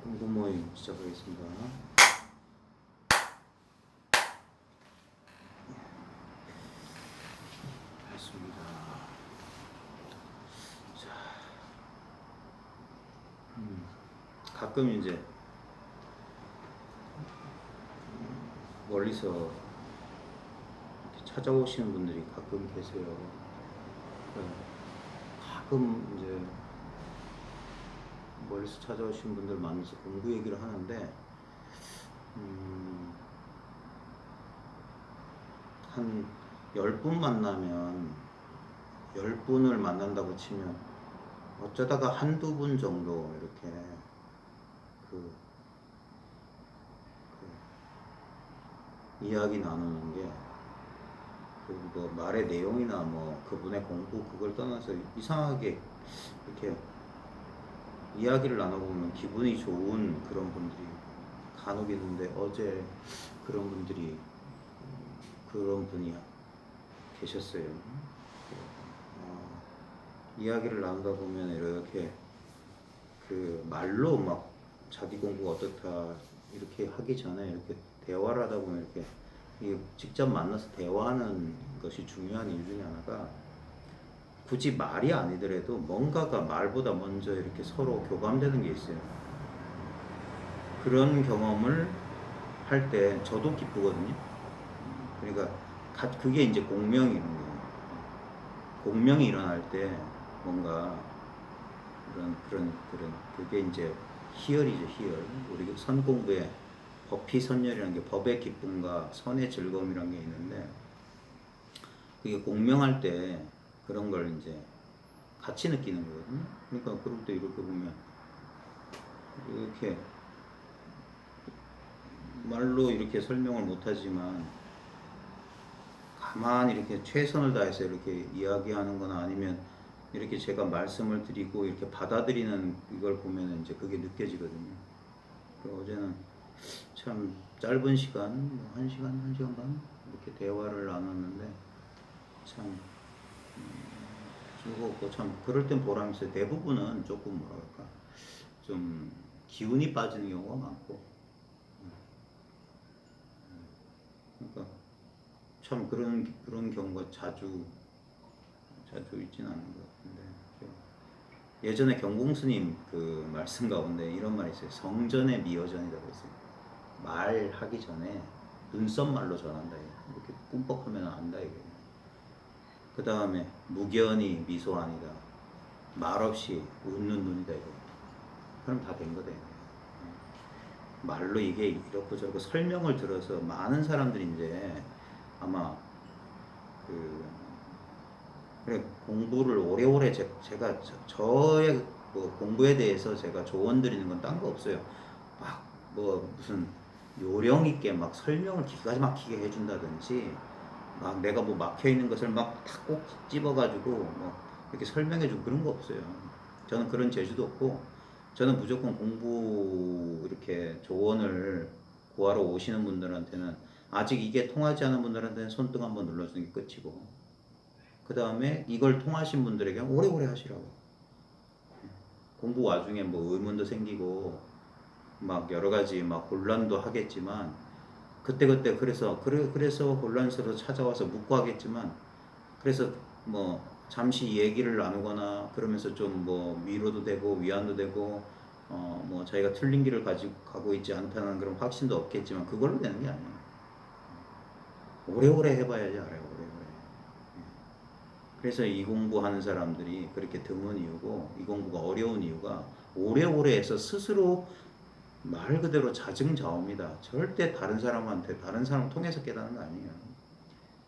공부 모임 시작하겠습니다. 됐습니다. 자, 가끔 이제 멀리서 이렇게 찾아오시는 분들이 가끔 계세요. 가끔 이제 멀리서 찾아오신 분들 만나서 공부 얘기를 하는데 한 10분 만나면 10분을 만난다고 치면 어쩌다가 한두 분 정도 이렇게 이야기 나누는 게 뭐 말의 내용이나 뭐 그분의 공부 그걸 떠나서 이상하게 이렇게 이야기를 나눠보면 기분이 좋은 그런 분들이 간혹 있는데 어제 그런 분이 계셨어요. 이야기를 나누다 보면 이렇게 그 말로 막 자기 공부가 어떻다 이렇게 하기 전에 이렇게 대화를 하다 보면 이렇게 직접 만나서 대화하는 것이 중요한 이유 중에 하나가 굳이 말이 아니더라도 뭔가가 말보다 먼저 이렇게 서로 교감되는 게 있어요. 그런 경험을 할 때 저도 기쁘거든요. 그러니까 그게 이제 공명이 이런 거예요. 공명이 일어날 때 뭔가 그런 그게 이제 희열이죠, 희열. 우리 선공부에 법희선열이라는 게 법의 기쁨과 선의 즐거움이라는 게 있는데 그게 공명할 때 그런 걸 이제 같이 느끼는 거거든요. 그러니까 그럴 때 이렇게 보면 이렇게 말로 이렇게 설명을 못하지만 가만히 이렇게 최선을 다해서 이렇게 이야기하는 거나 아니면 이렇게 제가 말씀을 드리고 이렇게 받아들이는 이걸 보면 이제 그게 느껴지거든요. 어제는 참 짧은 시간, 1시간, 1시간 반 이렇게 대화를 나눴는데 참 즐거웠고 참 그럴 땐 보람이 있어요. 대부분은 조금 뭐랄까 좀 기운이 빠지는 경우가 많고 그러니까 참 그런 경우가 자주 있지는 않은 것 같은데 예전에 경공스님 그 말씀 가운데 이런 말이 있어요. 성전의 미어전이라고 했어요. 말하기 전에 눈썹말로 전한다. 이렇게 꿈뻑하면 안다 이거예요. 그 다음에 무견이 미소 아니다. 말없이 웃는 눈이다 이거예요. 그럼 다 된 거다. 말로 이게 이렇고 저렇고 설명을 들어서 많은 사람들이 이제 아마 그래 공부를 오래오래 제가 저의 뭐 공부에 대해서 제가 조언 드리는 건 딴 거 없어요. 막 뭐 무슨 요령 있게 막 설명을 기가 막히게 해준다든지 막 내가 뭐 막혀 있는 것을 막 탁 꼭 집어가지고 뭐 이렇게 설명해주고 그런 거 없어요. 저는 그런 재주도 없고 저는 무조건 공부 이렇게 조언을 구하러 오시는 분들한테는 아직 이게 통하지 않은 분들한테는 손등 한번 눌러주는 게 끝이고 그 다음에 이걸 통하신 분들에게 오래오래 하시라고. 공부 와중에 뭐 의문도 생기고 막 여러 가지 막 혼란도 하겠지만 그때 그래서 혼란스러워 찾아와서 묻고 하겠지만 그래서 뭐 잠시 얘기를 나누거나 그러면서 좀 뭐 위로도 되고 위안도 되고 뭐 자기가 틀린 길을 가고 있지 않다는 그런 확신도 없겠지만 그걸로 되는 게 아니에요. 오래오래 해봐야지 알아요. 오래오래. 그래서 이 공부하는 사람들이 그렇게 드문 이유고 이 공부가 어려운 이유가 오래오래 해서 스스로 말 그대로 자증자옵니다. 절대 다른 사람 통해서 깨닫는 거 아니에요.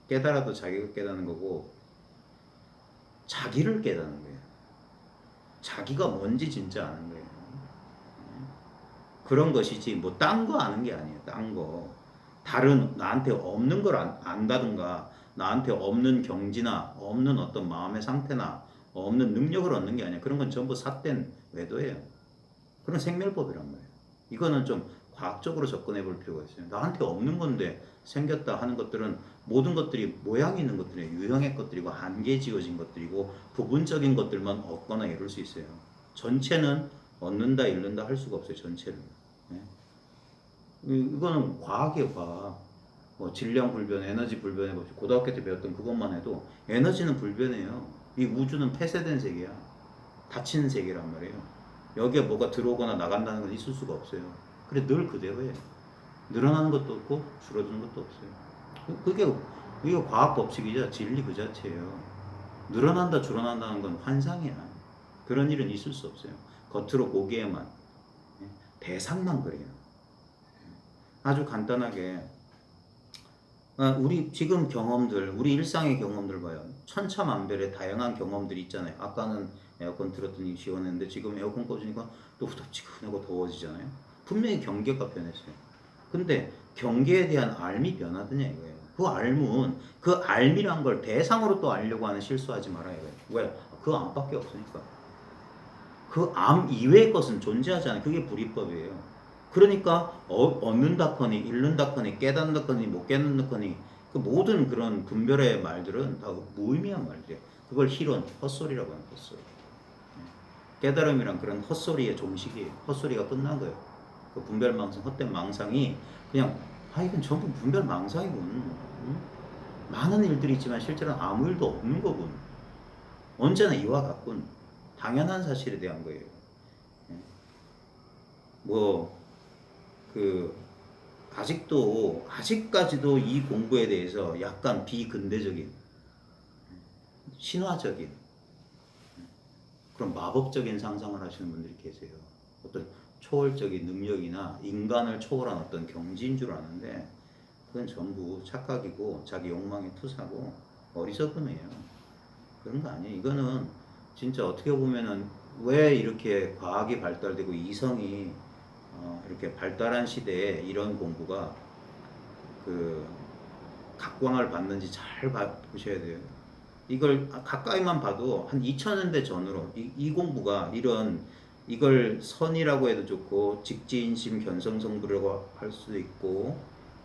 깨달아도 자기가 깨닫는 거고 자기를 깨닫는 거예요. 자기가 뭔지 진짜 아는 거예요. 그런 것이지 뭐 딴 거 아는 게 아니에요. 딴 거. 다른 나한테 없는 걸 안다든가 나한테 없는 경지나 없는 어떤 마음의 상태나 없는 능력을 얻는 게 아니야. 그런 건 전부 삿된 외도예요. 그런 생멸법이란 말이에요. 이거는 좀 과학적으로 접근해 볼 필요가 있어요. 나한테 없는 건데 생겼다 하는 것들은 모든 것들이 모양이 있는 것들이에요. 유형의 것들이고 한계에 지어진 것들이고 부분적인 것들만 얻거나 이룰 수 있어요. 전체는 얻는다 잃는다 할 수가 없어요. 전체를. 예? 이거는 과학이에요. 과학. 뭐 질량 불변, 에너지 불변의 법칙 고등학교 때 배웠던 그것만 해도 에너지는 불변해요. 이 우주는 폐쇄된 세계야. 닫힌 세계란 말이에요. 여기에 뭐가 들어오거나 나간다는 건 있을 수가 없어요. 그래 늘 그대로예요. 늘어나는 것도 없고 줄어드는 것도 없어요. 그게 과학 법칙이자 진리 그 자체예요. 늘어난다 줄어난다는 건 환상이야. 그런 일은 있을 수 없어요. 겉으로 보기에만 대상만 그래요. 아주 간단하게 우리 지금 경험들, 우리 일상의 경험들 봐요. 천차만별의 다양한 경험들이 있잖아요. 아까는 에어컨 틀었더니 시원했는데 지금 에어컨 꺼주니까 또 후덥지근하고 더워지잖아요. 분명히 경계가 변했어요. 근데 경계에 대한 알미 변하더냐 이거예요. 그 알미란 걸 대상으로 또 알려고 하는 실수하지 말아요. 왜? 그 암밖에 없으니까. 그 암 이외의 것은 존재하지 않아요. 그게 불이법이에요. 그러니까 얻는다거니 잃는다거니 깨닫는다거니 못 깨닫는다거니 그 모든 그런 분별의 말들은 다 무의미한 말들이에요. 그걸 희론, 헛소리라고 하는 헛소리. 깨달음이란 그런 헛소리의 종식이에요. 헛소리가 끝난 거예요. 그 분별망상, 헛된 망상이 그냥 이건 전부 분별망상이군. 응? 많은 일들이 있지만 실제로는 아무 일도 없는 거군. 언제나 이와 같군. 당연한 사실에 대한 거예요. 뭐 그 아직까지도 이 공부에 대해서 약간 비근대적인 신화적인 그런 마법적인 상상을 하시는 분들이 계세요. 어떤 초월적인 능력이나 인간을 초월한 어떤 경지인 줄 아는데 그건 전부 착각이고 자기 욕망의 투사고 어리석음이에요. 그런 거 아니에요. 이거는 진짜 어떻게 보면은 왜 이렇게 과학이 발달되고 이성이 이렇게 발달한 시대에 이런 공부가 그 각광을 받는지 잘 보셔야 돼요. 이걸 가까이만 봐도 한 2000년대 전으로 이 공부가 이걸 선이라고 해도 좋고 직지인심 견성성불이라고 할 수도 있고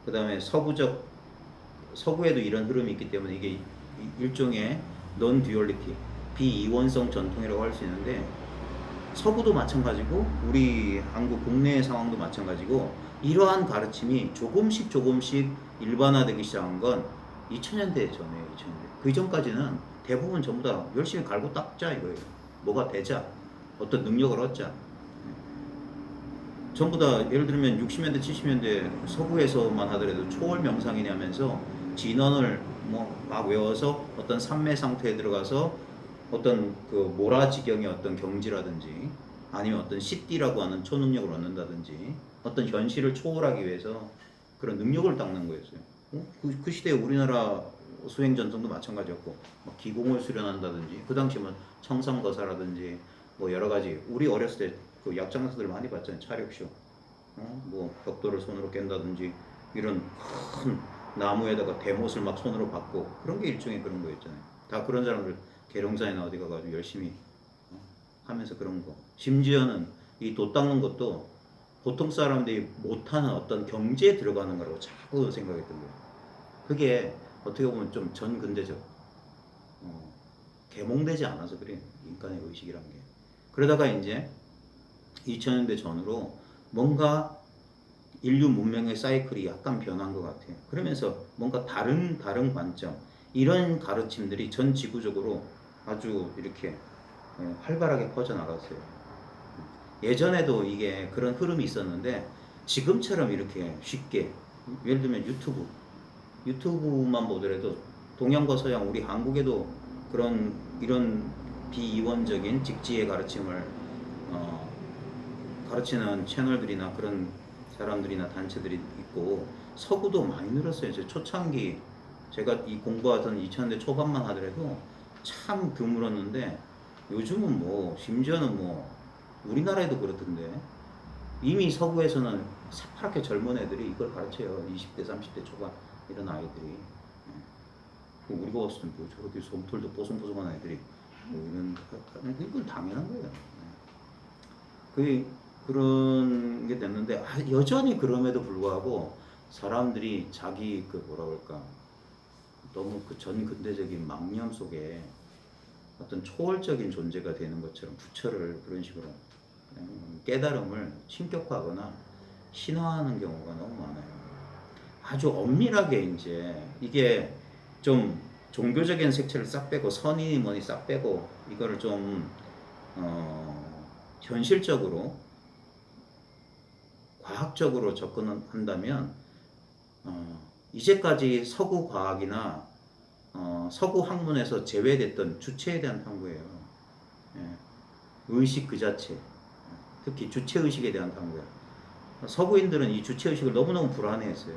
그 다음에 서구에도 이런 흐름이 있기 때문에 이게 일종의 non duality 비이원성 전통이라고 할 수 있는데 서구도 마찬가지고 우리 한국 국내의 상황도 마찬가지고 이러한 가르침이 조금씩 일반화되기 시작한 건 2000년대 전이에요. 2000년대. 그 이전까지는 대부분 전부 다 열심히 갈고 닦자 이거예요. 뭐가 되자. 어떤 능력을 얻자. 전부 다 예를 들면 60년대 70년대 서구에서만 하더라도 초월 명상이냐면서 진언을 뭐 막 외워서 어떤 삼매 상태에 들어가서 어떤 그 모라지경의 어떤 경지라든지 아니면 어떤 CD라고 하는 초능력을 얻는다든지 어떤 현실을 초월하기 위해서 그런 능력을 닦는 거였어요. 그 시대에 우리나라 수행 전통도 마찬가지였고 막 기공을 수련한다든지 그 당시 뭐 청산거사라든지 뭐 여러 가지 우리 어렸을 때 그 약장사들 많이 봤잖아요. 차력쇼. 뭐 벽돌을 손으로 깬다든지 이런 큰 나무에다가 대못을 막 손으로 받고 그런 게 일종의 그런 거였잖아요. 다 그런 사람들 계룡산이나 어디 가가지고 열심히 하면서 그런 거. 심지어는 이 돛 닦는 것도 보통 사람들이 못하는 어떤 경지에 들어가는 거라고 자꾸 생각했던 거예요. 그게 어떻게 보면 좀 전근대적, 계몽되지 않아서 그래요. 인간의 의식이란 게. 그러다가 이제 2000년대 전으로 뭔가 인류 문명의 사이클이 약간 변한 것 같아요. 그러면서 뭔가 다른 관점, 이런 가르침들이 전 지구적으로 아주 이렇게 활발하게 퍼져나갔어요. 예전에도 이게 그런 흐름이 있었는데 지금처럼 이렇게 쉽게 예를 들면 유튜브만 보더라도 동양과 서양 우리 한국에도 이런 비이원적인 직지의 가르침을 가르치는 채널들이나 그런 사람들이나 단체들이 있고 서구도 많이 늘었어요. 초창기 제가 이 공부하던 2000년대 초반만 하더라도 참 드물었는데 요즘은 뭐 심지어는 뭐 우리나라에도 그렇던데 이미 서구에서는 새파랗게 젊은 애들이 이걸 가르쳐요. 20대 30대 초반 이런 아이들이 우리가 봤을 땐뭐 저렇게 솜털도 뽀송뽀송한 애들이 뭐 이건 당연한 거예요. 그런 게 됐는데 여전히 그럼에도 불구하고 사람들이 자기 그 뭐라 그럴까 너무 그 전근대적인 망념 속에 어떤 초월적인 존재가 되는 것처럼 부처를 그런 식으로 깨달음을 신격화하거나 신화하는 경우가 너무 많아요. 아주 엄밀하게 이제 이게 좀 종교적인 색채를 싹 빼고 선이니 뭐니 싹 빼고 이거를 좀 현실적으로 과학적으로 접근한다면 이제까지 서구 과학이나 서구 학문에서 제외됐던 주체에 대한 탐구예요. 예. 의식 그 자체, 특히 주체의식에 대한 탐구예요. 서구인들은 이 주체의식을 너무너무 불안해했어요.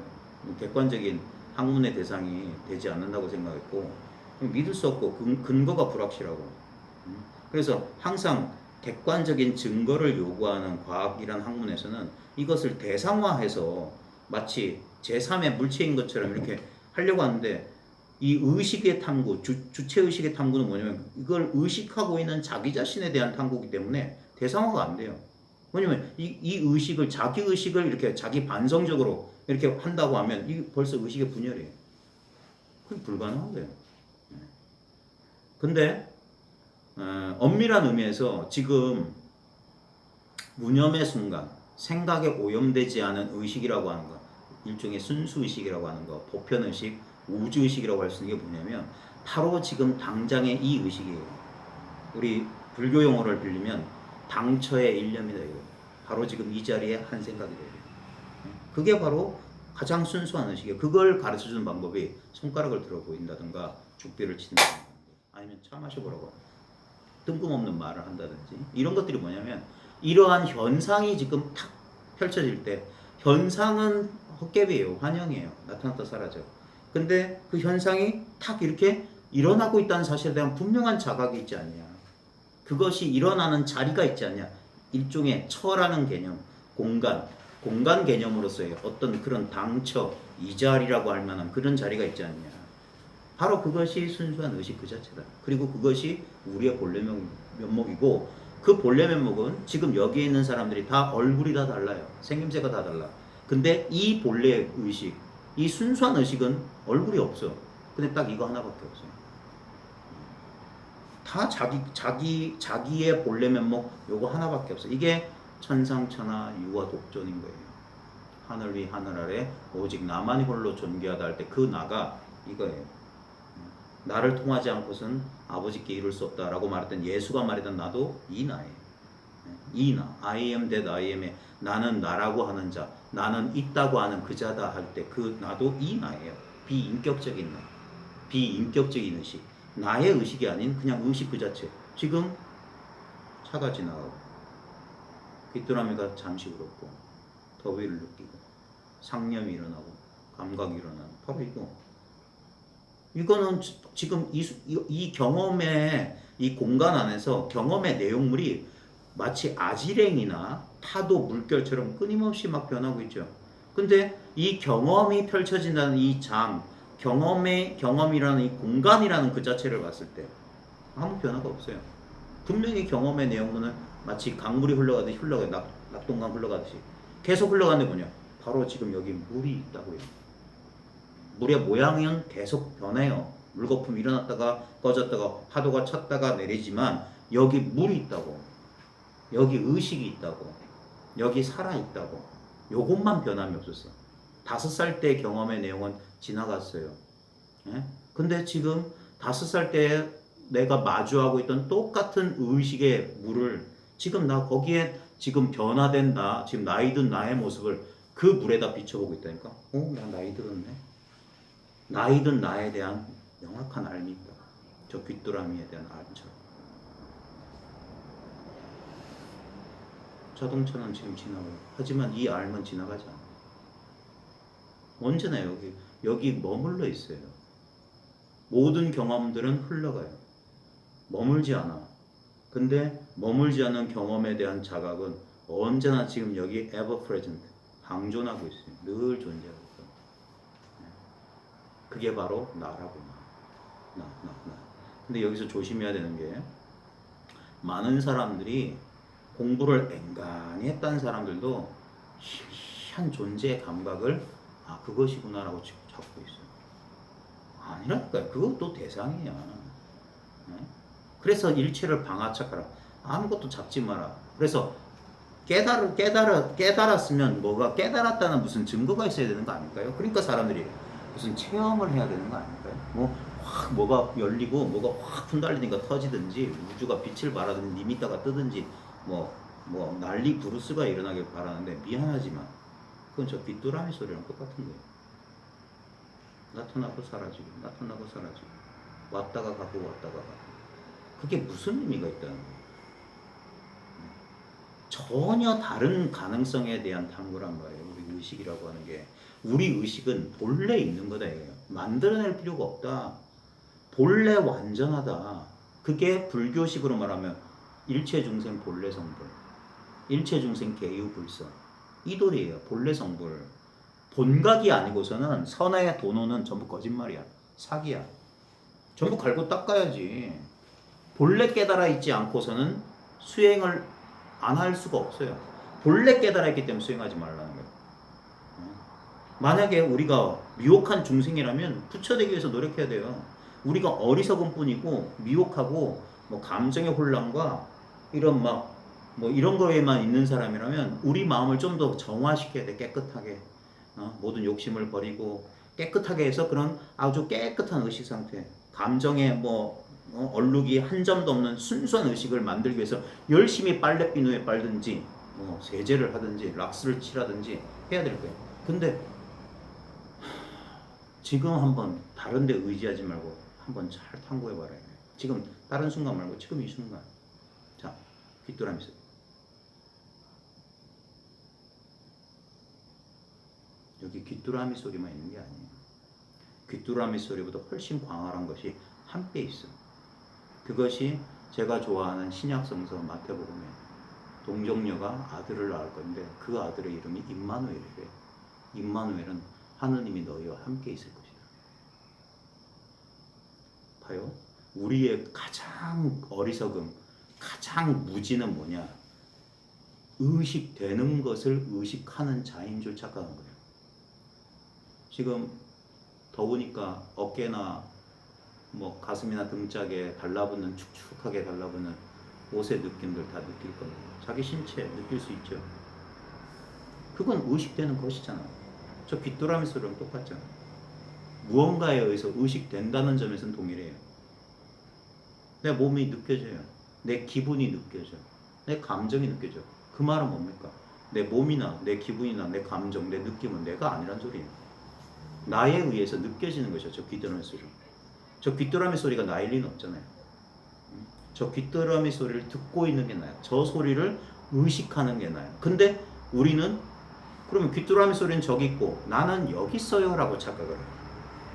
객관적인 학문의 대상이 되지 않는다고 생각했고 믿을 수 없고 근거가 불확실하고 그래서 항상 객관적인 증거를 요구하는 과학이란 학문에서는 이것을 대상화해서 마치 제3의 물체인 것처럼 이렇게 하려고 하는데 이 의식의 탐구, 주체의식의 탐구는 뭐냐면 이걸 의식하고 있는 자기 자신에 대한 탐구이기 때문에 대상화가 안 돼요. 왜냐면 이 의식을 자기 의식을 이렇게 자기 반성적으로 이렇게 한다고 하면 이 벌써 의식의 분열이에요. 그게 불가능한 거예요. 근데 엄밀한 의미에서 지금 무념의 순간 생각에 오염되지 않은 의식이라고 하는 거 일종의 순수의식이라고 하는 거 보편의식, 우주의식이라고 할 수 있는 게 뭐냐면 바로 지금 당장의 이 의식이에요. 우리 불교 용어를 빌리면 당처의 일념이다 이거. 바로 지금 이 자리에 한 생각이 돼요. 그게 바로 가장 순수한 의식이에요. 그걸 가르쳐주는 방법이 손가락을 들어 보인다든가 죽비를 친다든가 아니면 차 마셔보라고 뜬금없는 말을 한다든지 이런 것들이 뭐냐면 이러한 현상이 지금 탁 펼쳐질 때 현상은 헛개비예요. 환영이에요. 나타났다 사라져. 근데 그 현상이 탁 이렇게 일어나고 있다는 사실에 대한 분명한 자각이 있지 않냐. 그것이 일어나는 자리가 있지 않냐. 일종의 처라는 개념, 공간 개념으로서의 어떤 그런 당처, 이 자리라고 할 만한 그런 자리가 있지 않냐. 바로 그것이 순수한 의식 그 자체다. 그리고 그것이 우리의 본래 면목이고 그 본래 면목은 지금 여기에 있는 사람들이 다 얼굴이 다 달라요. 생김새가 다 달라. 근데 이 본래 의식, 이 순수한 의식은 얼굴이 없어. 근데 딱 이거 하나밖에 없어요. 다 자기의 본래 면목 요거 하나밖에 없어. 이게 천상천하 유아 독존인 거예요. 하늘 위 하늘 아래 오직 나만이 홀로 존귀하다 할 때 그 나가 이거예요. 나를 통하지 않고선 아버지께 이룰 수 없다라고 말했던 예수가 말했던 나도 이 나예요. 이 나, I am that I am의 나는 나라고 하는 자, 나는 있다고 하는 그 자다 할 때 그 나도 이 나예요. 비인격적인 나, 비인격적인 의식, 나의 의식이 아닌 그냥 의식 그 자체. 지금 차가 지나가고 귀뚜라미가 잠시 울었고 더위를 느끼고 상념이 일어나고 감각이 일어나는 바로 이거. 이거는 지금 이 경험의 이 공간 안에서 경험의 내용물이 마치 아지랭이나 파도 물결처럼 끊임없이 막 변하고 있죠. 근데 이 경험이 펼쳐진다는 이 경험이라는 이 공간이라는 그 자체를 봤을 때 아무 변화가 없어요. 분명히 경험의 내용물은 마치 강물이 흘러가듯이 낙동강 흘러가듯이 계속 흘러가는데 뭐냐? 바로 지금 여기 물이 있다고요. 물의 모양은 계속 변해요. 물거품 일어났다가 꺼졌다가 파도가 쳤다가 내리지만 여기 물이 있다고. 여기 의식이 있다고. 여기 살아있다고. 요것만 변함이 없었어. 5살 때 경험의 내용은 지나갔어요. 예? 근데 지금 5살 때 내가 마주하고 있던 똑같은 의식의 물을 지금 나 거기에 지금 변화된 나, 지금 나이 든 나의 모습을 그 물에다 비춰보고 있다니까. 나 나이 들었네. 나이 든 나에 대한 명확한 알미 있다. 저 귀뚜라미에 대한 알처럼. 자동차는 지금 지나가요. 하지만 이 알은 지나가지 않아요. 언제나 여기 머물러 있어요. 모든 경험들은 흘러가요. 머물지 않아. 근데 머물지 않은 경험에 대한 자각은 언제나 지금 여기 ever present, 방존하고 있어요. 늘 존재하고 있어요. 그게 바로 나라고 나. 근데 여기서 조심해야 되는 게 많은 사람들이 공부를 앵간히 했다는 사람들도 희미한 존재의 감각을 그것이구나라고 잡고 있어요. 아니라니까요. 그것도 대상이야. 네? 그래서 일체를 방아착하라. 아무것도 잡지 마라. 그래서 깨달았으면 뭐가 깨달았다는 무슨 증거가 있어야 되는 거 아닐까요? 그러니까 사람들이 무슨 체험을 해야 되는 거 아닐까요? 확 뭐가 열리고 뭐가 확 분달리니까 터지든지 우주가 빛을 발하든지 리미터가 뜨든지 뭐 난리 부르스가 일어나길 바라는데 미안하지만 그건 저 귀뚜라미 소리랑 똑같은 거예요. 나타나고 사라지고 나타나고 사라지고 왔다가 가고 왔다가 가고 그게 무슨 의미가 있다는 거예요. 전혀 다른 가능성에 대한 탐구란 말이에요. 우리 의식이라고 하는 게 우리 의식은 본래 있는 거다 이거예요. 만들어낼 필요가 없다. 본래 완전하다. 그게 불교식으로 말하면 일체중생 본래 성불, 일체중생 개유불선 이 도리예요. 본래 성불. 본각이 아니고서는 선의 도노는 전부 거짓말이야. 사기야. 전부 갈고 닦아야지. 본래 깨달아 있지 않고서는 수행을 안 할 수가 없어요. 본래 깨달아 있기 때문에 수행하지 말라는 거예요. 만약에 우리가 미혹한 중생이라면 부처되기 위해서 노력해야 돼요. 우리가 어리석은 뿐이고 미혹하고 뭐 감정의 혼란과 이런 뭐 이런 거에만 있는 사람이라면 우리 마음을 좀 더 정화시켜야 돼. 깨끗하게 모든 욕심을 버리고 깨끗하게 해서 그런 아주 깨끗한 의식 상태, 감정의 얼룩이 한 점도 없는 순수한 의식을 만들기 위해서 열심히 빨래비누에 빨든지 세제를 하든지 락스를 칠하든지 해야 될 거예요. 근데 지금 한번 다른 데 의지하지 말고 한번 잘 탐구해 봐라. 지금 다른 순간 말고 지금 이 순간. 자, 귀뚜라미 소리. 여기 귀뚜라미 소리만 있는 게 아니에요. 귀뚜라미 소리보다 훨씬 광활한 것이 함께 있어. 그것이 제가 좋아하는 신약성서 마태복음에 동정녀가 아들을 낳을 건데 그 아들의 이름이 임마누엘이래. 임마누엘은 하느님이 너희와 함께 있을 것이다. 봐요. 우리의 가장 어리석음, 가장 무지는 뭐냐? 의식되는 것을 의식하는 자인 줄 착각한 거예요. 지금 더우니까 어깨나 가슴이나 등짝에 달라붙는 축축하게 달라붙는 옷의 느낌들 다 느낄 겁니다. 자기 신체 느낄 수 있죠. 그건 의식되는 것이잖아요. 저 귀뚜라미 소리랑 똑같잖아요. 무언가에 의해서 의식된다는 점에서는 동일해요. 내 몸이 느껴져요. 내 기분이 느껴져. 내 감정이 느껴져. 그 말은 뭡니까? 내 몸이나 내 기분이나 내 감정, 내 느낌은 내가 아니란 소리예요. 나에 의해서 느껴지는 것이죠. 저 귀뚜라미 소리. 저 귀뚜라미 소리가 나일 리는 없잖아요. 저 귀뚜라미 소리를 듣고 있는 게 나아요. 저 소리를 의식하는 게 나아요. 근데 우리는 그러면 귀뚜라미 소리는 저기 있고 나는 여기 있어요 라고 착각을 해요.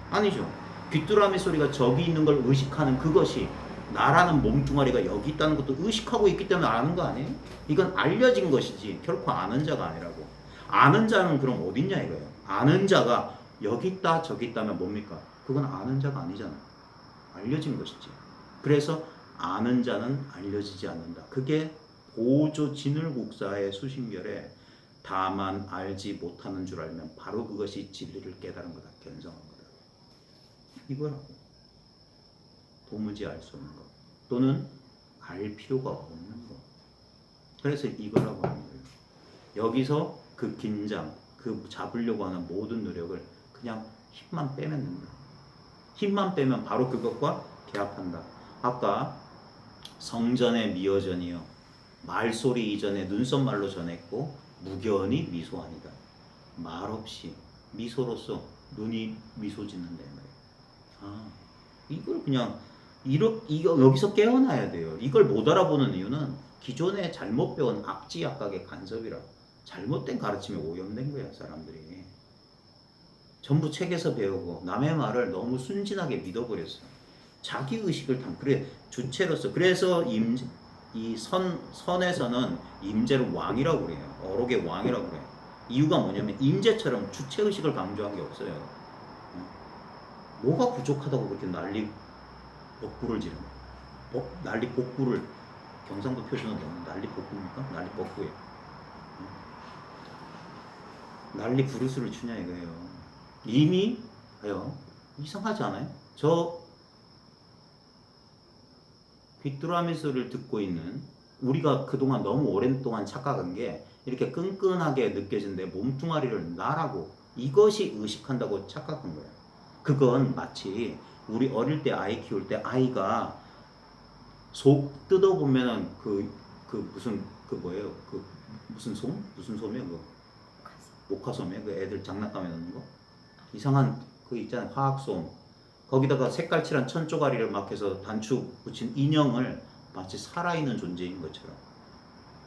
아니죠. 귀뚜라미 소리가 저기 있는 걸 의식하는 그것이 나라는 몸뚱아리가 여기 있다는 것도 의식하고 있기 때문에 아는 거 아니에요? 이건 알려진 것이지 결코 아는 자가 아니라고. 아는 자는 그럼 어디 있냐 이거예요. 아는 자가 여기 있다 저기 있다면 뭡니까? 그건 아는 자가 아니잖아. 알려진 것이지. 그래서 아는 자는 알려지지 않는다. 그게 보조 진을국사의 수신결에 다만 알지 못하는 줄 알면 바로 그것이 진리를 깨달은 거다. 견성한 거다. 이거라고. 도무지 알 수 없는 것 또는 알 필요가 없는 것. 그래서 이거라고 하는 거예요. 여기서 그 긴장, 그 잡으려고 하는 모든 노력을 그냥 힘만 빼면 된다. 힘만 빼면 바로 그것과 개합한다. 아까 성전의 미어전이요 말소리 이전에 눈썹말로 전했고 무견이 미소아니다. 말없이 미소로서 눈이 미소 짓는다 말이에요. 이걸 그냥 이거 여기서 깨어나야 돼요. 이걸 못 알아보는 이유는 기존에 잘못 배운 악지약각의 간섭이라. 잘못된 가르침에 오염된 거야 사람들이. 전부 책에서 배우고 남의 말을 너무 순진하게 믿어버렸어. 자기 의식을 그래 주체로서. 그래서 이 선에서는 임재를 왕이라고 그래요. 어록의 왕이라고 그래요. 이유가 뭐냐면 임재처럼 주체 의식을 강조한 게 없어요. 뭐가 부족하다고 그렇게 난리 복구를 지르는 난리 복구를 경상도 표준어로 난리 복구입니까? 난리 복구예요. 난리 부르스를 추냐 이거예요. 이미 이상하지 않아요? 저 귀뚜라미 소리를 듣고 있는 우리가 그동안 너무 오랜 동안 착각한 게 이렇게 끈끈하게 느껴진 내 몸뚱아리를 나라고 이것이 의식한다고 착각한 거예요. 그건 마치 우리 어릴 때 아이 키울 때 아이가 속 뜯어보면은 그 무슨 그 뭐예요? 그 무슨 솜? 무슨 솜이에요? 그 목화솜이에요? 그 애들 장난감에 넣는 거? 이상한 그 있잖아요. 화학솜. 거기다가 색깔 칠한 천조가리를 막 해서 단추 붙인 인형을 마치 살아있는 존재인 것처럼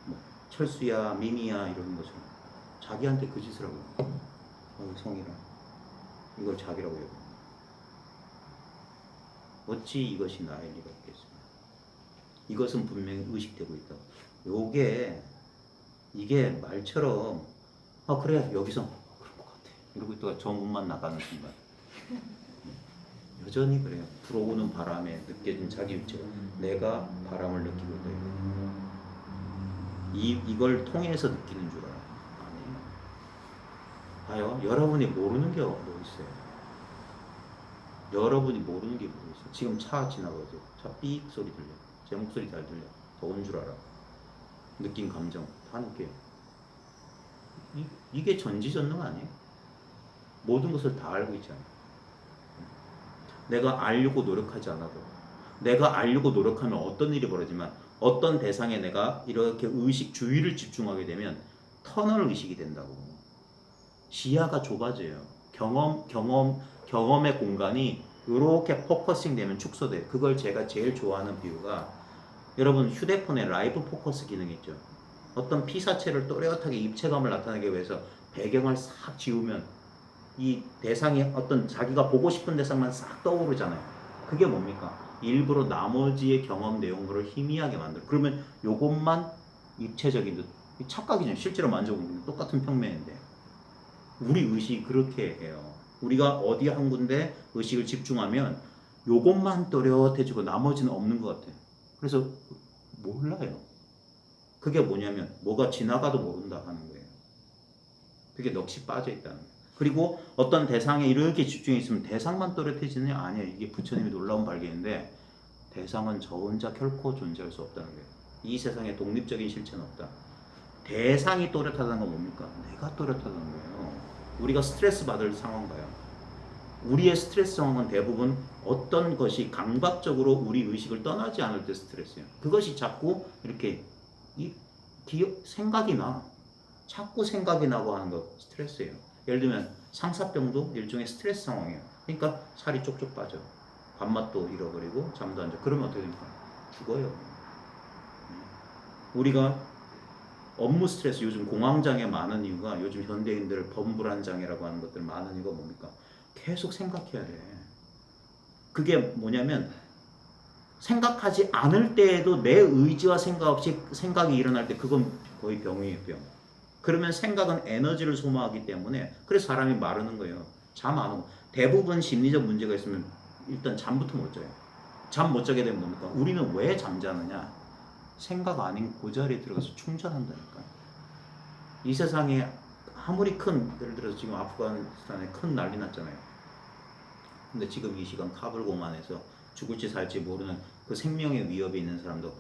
뭐 철수야 미미야 이러는 것처럼 자기한테 그 짓을 하고 성이라 이걸 자기라고 해요. 어찌 이것이 나일 리가 있겠습니까? 이것은 분명히 의식되고 있다. 요게 이게 말처럼 그래 여기서 그런 것 같아 이러고 있다가 저 문만 나가는 순간 여전히 그래요. 불어오는 바람에 느껴진 자기 위치가 내가 바람을 느끼고 있다. 이걸 통해서 느끼는 줄 알아요. 아니에요. 봐요. 여러분이 모르는 게 뭐 있어요? 여러분이 모르는 게 뭐 있어요? 지금 차 지나가죠. 차 삑 소리 들려. 제 목소리 잘 들려. 더운 줄 알아. 느낀 감정 다 느껴요. 이게 전지전능 아니에요? 모든 것을 다 알고 있잖아요. 내가 알려고 노력하지 않아도 내가 알려고 노력하면 어떤 일이 벌어지만 어떤 대상에 내가 이렇게 의식 주의를 집중하게 되면 터널 의식이 된다고. 시야가 좁아져요. 경험의 공간이 이렇게 포커싱 되면 축소돼. 그걸 제가 제일 좋아하는 비유가 여러분 휴대폰에 라이브 포커스 기능 있죠. 어떤 피사체를 또렷하게 입체감을 나타내기 위해서 배경을 싹 지우면 이 대상이 어떤 자기가 보고 싶은 대상만 싹 떠오르잖아요. 그게 뭡니까? 일부러 나머지의 경험 내용들을 희미하게 만들어. 그러면 요것만 입체적인 듯 착각이죠. 실제로 만져보면 똑같은 평면인데 우리 의식이 그렇게 해요. 우리가 어디 한 군데 의식을 집중하면 요것만 또렷해지고 나머지는 없는 것 같아요. 그래서 몰라요. 그게 뭐냐면 뭐가 지나가도 모른다 하는 거예요. 그게 넋이 빠져 있다는 거예요. 그리고 어떤 대상에 이렇게 집중해 있으면 대상만 또렷해지느냐? 아니에요. 이게 부처님이 놀라운 발견인데 대상은 저 혼자 결코 존재할 수 없다는 거예요. 이 세상에 독립적인 실체는 없다. 대상이 또렷하다는 건 뭡니까? 내가 또렷하다는 거예요. 우리가 스트레스 받을 상황 봐요. 우리의 스트레스 상황은 대부분 어떤 것이 감각적으로 우리 의식을 떠나지 않을 때 스트레스예요. 그것이 자꾸 이렇게 생각이 나. 자꾸 생각이 나고 하는 거 스트레스예요. 예를 들면 상사병도 일종의 스트레스 상황이에요. 그러니까 살이 쪽쪽 빠져. 밥맛도 잃어버리고 잠도 안 자. 그러면 어떻게 됩니까? 죽어요. 우리가 업무 스트레스 요즘 공황장애 많은 이유가 요즘 현대인들 범불안장애라고 하는 것들 많은 이유가 뭡니까? 계속 생각해야 돼. 그게 뭐냐면 생각하지 않을 때에도 내 의지와 생각 없이 생각이 일어날 때 그건 거의 병이에요, 병. 그러면 생각은 에너지를 소모하기 때문에 그래서 사람이 마르는 거예요. 잠 안 오고. 대부분 심리적 문제가 있으면 일단 잠부터 못 자요. 잠 못 자게 되면 뭡니까? 우리는 왜 잠자느냐? 생각 아닌 그 자리에 들어가서 충전한다니까. 이 세상에 아무리 큰 예를 들어서 지금 아프가니스탄에 큰 난리 났잖아요. 근데 지금 이 시간 카불 공안에서 죽을지 살지 모르는 그 생명의 위협이 있는 사람도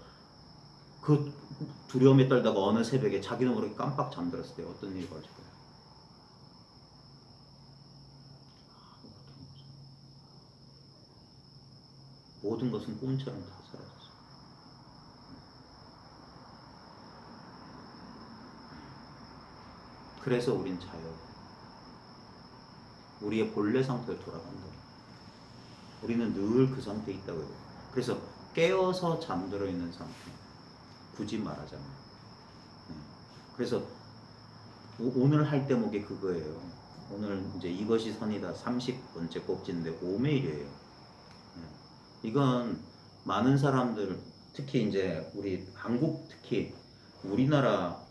그 두려움에 떨다가 어느 새벽에 자기도 모르게 깜빡 잠들었을 때 어떤 일이 벌어질까요? 모든 것은 꿈처럼 다 사라졌어요. 그래서 우린 자요. 우리의 본래 상태로 돌아간다. 우리는 늘 그 상태에 있다고 해요. 그래서 깨어서 잠들어 있는 상태. 굳이 말하자면. 그래서 오늘 할 대목이 그거예요. 오늘 이제 이것이 선이다 30번째 꼭지인데 오메일이에요. 이건 많은 사람들 특히 이제 우리 한국 특히 우리나라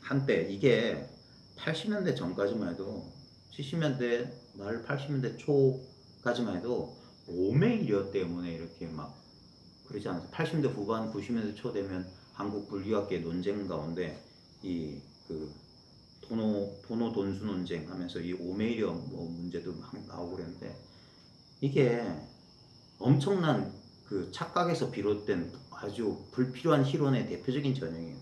한때 이게 80년대 전까지만 해도 70년대 말 80년대 초까지만 해도 오메이리어 때문에 이렇게 막 그러지 않았어요. 80년대 후반 90년대 초 되면 한국 불교학계 논쟁 가운데 이 그 도노 돈수 논쟁 하면서 이 오메이리어 뭐 문제도 막 나오고 그랬는데 이게 엄청난 그 착각에서 비롯된 아주 불필요한 희론의 대표적인 전형이에요.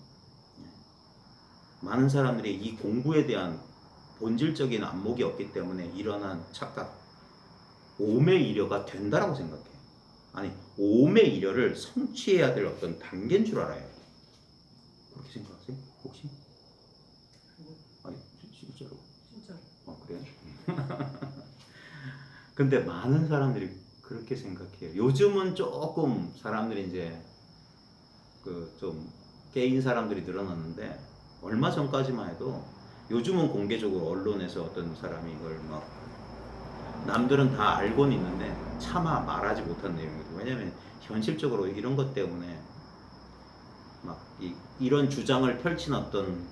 많은 사람들이 이 공부에 대한 본질적인 안목이 없기 때문에 일어난 착각, 오매이려가 된다라고 생각해요. 아니, 오매이려를 성취해야 될 어떤 단계인 줄 알아요. 그렇게 생각하세요? 혹시? 아니, 진짜로. 진짜로. 그래요? 근데 많은 사람들이 그렇게 생각해요. 요즘은 조금 사람들이 이제 그 좀 깨인 사람들이 늘어났는데 얼마 전까지만 해도 요즘은 공개적으로 언론에서 어떤 사람이 이걸 막 남들은 다 알고는 있는데 차마 말하지 못한 내용이거든요. 왜냐면 현실적으로 이런 것 때문에 막 이런 주장을 펼친 어떤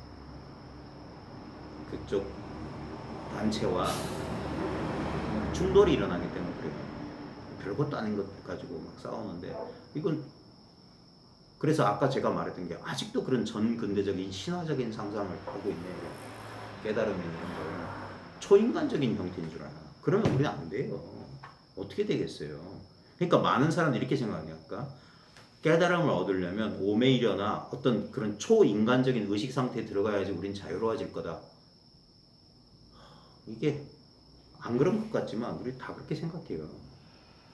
그쪽 단체와 충돌이 일어나기 때문에 그래요. 별것도 아닌 것 가지고 막 싸우는데 이건 그래서 아까 제가 말했던 게 아직도 그런 전근대적인 신화적인 상상을 하고 있네요. 깨달음이 있는 걸 초인간적인 형태인 줄 알아. 그러면 우리는 안 돼요. 어떻게 되겠어요? 그러니까 많은 사람들이 이렇게 생각하니까 깨달음을 얻으려면 오메이려나 어떤 그런 초인간적인 의식 상태에 들어가야지 우린 자유로워질 거다. 이게 안 그런 것 같지만 우리 다 그렇게 생각해요.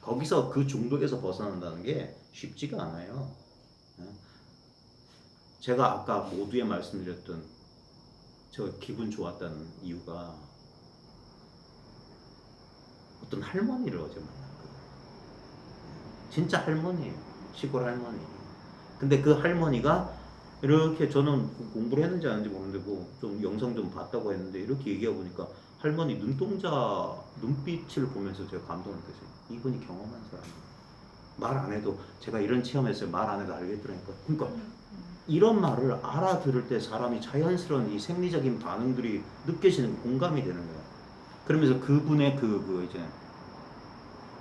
거기서 그 중독에서 벗어난다는 게 쉽지가 않아요. 제가 아까 모두에 말씀드렸던 저 기분 좋았다는 이유가 어떤 할머니를 어제 만났거든요. 진짜 할머니예요. 시골 할머니. 근데 그 할머니가 이렇게 저는 공부를 했는지 안 했는지 모르는데 뭐 좀 영상 좀 봤다고 했는데 이렇게 얘기해 보니까 할머니 눈동자 눈빛을 보면서 제가 감동을 느꼈어요. 이분이 경험한 사람이에요. 말 안 해도 제가 이런 체험했어요. 말 안 해도 알겠더라니까. 그러니까 이런 말을 알아들을 때 사람이 자연스러운 이 생리적인 반응들이 느껴지는 공감이 되는 거예요. 그러면서 그분의 그 이제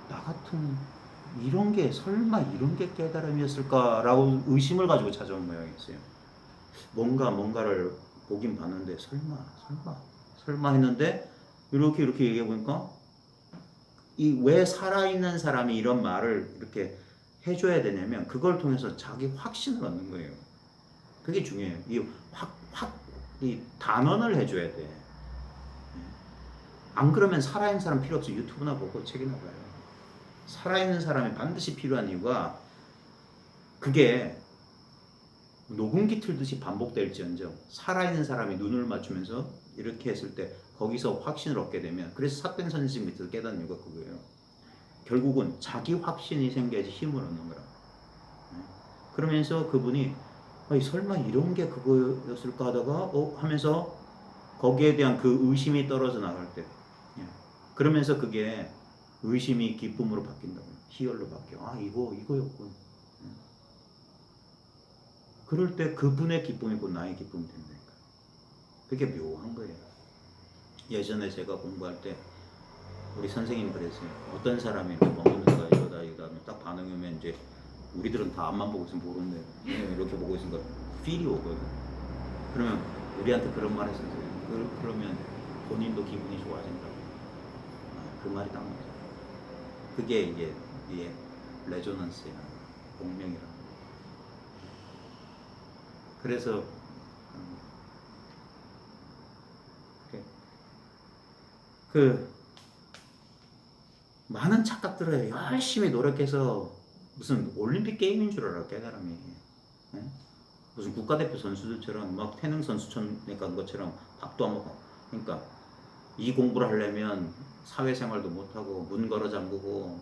나 같은 이런 게 설마 이런 게 깨달음이었을까라고 의심을 가지고 찾아온 모양이었어요. 뭔가를 보긴 봤는데 설마 했는데 이렇게 얘기해 보니까 이 왜 살아있는 사람이 이런 말을 이렇게 해줘야 되냐면 그걸 통해서 자기 확신을 얻는 거예요. 그게 중요해요. 이 단언을 해줘야 돼. 안 그러면 살아있는 사람 필요 없어. 유튜브나 보고 책이나 봐요. 살아있는 사람이 반드시 필요한 이유가 그게 녹음기 틀듯이 반복될지언정 살아있는 사람이 눈을 맞추면서 이렇게 했을 때 거기서 확신을 얻게 되면 그래서 사땡 선생 밑에서 깨닫는 이유가 그거예요. 결국은 자기 확신이 생겨야지 힘을 얻는 거라. 그러면서 그분이 설마 이런 게 그거였을까 하다가 하면서 거기에 대한 그 의심이 떨어져 나갈 때 그러면서 그게 의심이 기쁨으로 바뀐다고 희열로 바뀌어. 이거였군. 그럴 때 그분의 기쁨이 곧 나의 기쁨이 된다니까. 그게 묘한 거예요. 예전에 제가 공부할 때 우리 선생님이 그랬어요. 어떤 사람이 이렇게 먹는가 이러다 딱 반응이 오면 이제 우리들은 다 앞만 보고 있으면 모르는데 이렇게 보고 있으니까 필이 오거든. 그러면 우리한테 그런 말 했었어요. 그러면 본인도 기분이 좋아진다고. 그 말이 딱 맞아. 그게 이게 레조넌스야. 공명이라. 그래서 많은 착각들을 열심히 노력해서 무슨 올림픽 게임인 줄 알아. 깨달음이. 무슨 국가대표 선수들처럼 막 태능 선수촌에 간 것처럼 밥도 안 먹고. 그러니까 이 공부를 하려면 사회생활도 못하고 문 걸어 잠그고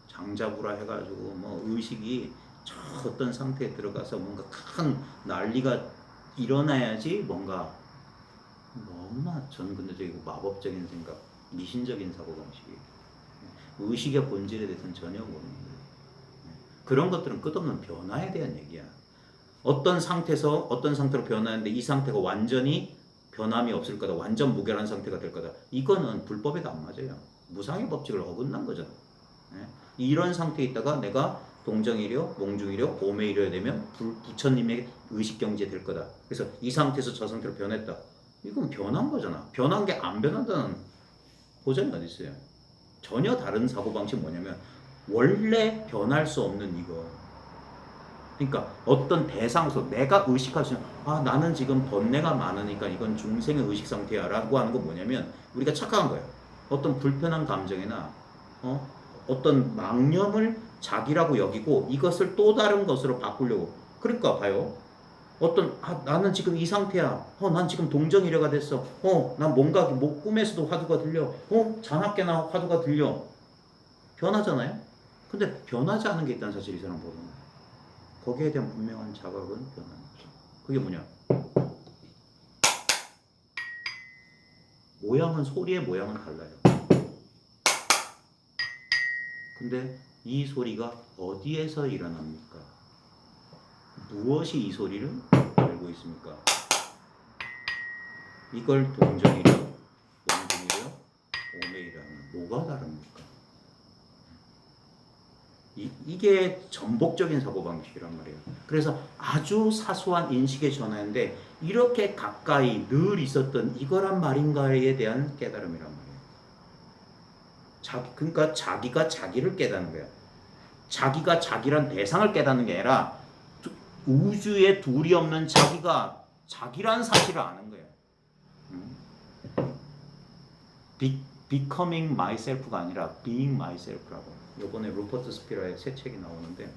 장자부라 해가지고 뭐 의식이 저 어떤 상태에 들어가서 뭔가 큰 난리가 일어나야지 뭔가 너무나 전근대적이고 마법적인 생각, 미신적인 사고방식이 의식의 본질에 대해서는 전혀 모르는 거예요. 그런 것들은 끝없는 변화에 대한 얘기야. 어떤 상태에서 어떤 상태로 변하는데 이 상태가 완전히 변함이 없을 거다. 완전 무결한 상태가 될 거다. 이거는 불법에도 안 맞아요. 무상의 법칙을 어긋난 거잖아. 이런 상태에 있다가 내가 동정이려, 몽중이려, 오매이려 되면 부처님의 의식경지에 될 거다. 그래서 이 상태에서 저 상태로 변했다. 이건 변한 거잖아. 변한 게 안 변한다는 보장이 어디 있어요? 전혀 다른 사고방식 뭐냐면 원래 변할 수 없는 이거. 그러니까 어떤 대상에서 내가 의식할 수 있는 나는 지금 번뇌가 많으니까 이건 중생의 의식 상태야 라고 하는 건 뭐냐면 우리가 착각한 거예요. 어떤 불편한 감정이나 어떤 망념을 자기라고 여기고 이것을 또 다른 것으로 바꾸려고. 그러니까 봐요. 어떤 나는 지금 이 상태야. 난 지금 동정이래가 됐어. 난 뭔가 뭐 꿈에서도 화두가 들려. 자나깨나 화두가 들려. 변하잖아요. 근데 변하지 않은 게 있다는 사실 이 사람 모르는 거예요. 거기에 대한 분명한 자각은 변하는 거죠. 그게 뭐냐? 모양은 소리의 모양은 달라요. 근데 이 소리가 어디에서 일어납니까? 무엇이 이 소리를 알고 있습니까? 이걸 동정이려, 원중이려, 오매이려 하면 뭐가 다릅니까? 이게 전복적인 사고방식이란 말이에요. 그래서 아주 사소한 인식의 전환인데 이렇게 가까이 늘 있었던 이거란 말인가에 대한 깨달음이란 말이에요. 그러니까 자기가 자기를 깨닫는 거예요. 자기가 자기란 대상을 깨닫는 게 아니라 우주에 둘이 없는 자기가 자기란 사실을 아는 거예요. Becoming myself가 아니라 being myself라고. 이번에 루퍼트 스피러의 새 책이 나오는데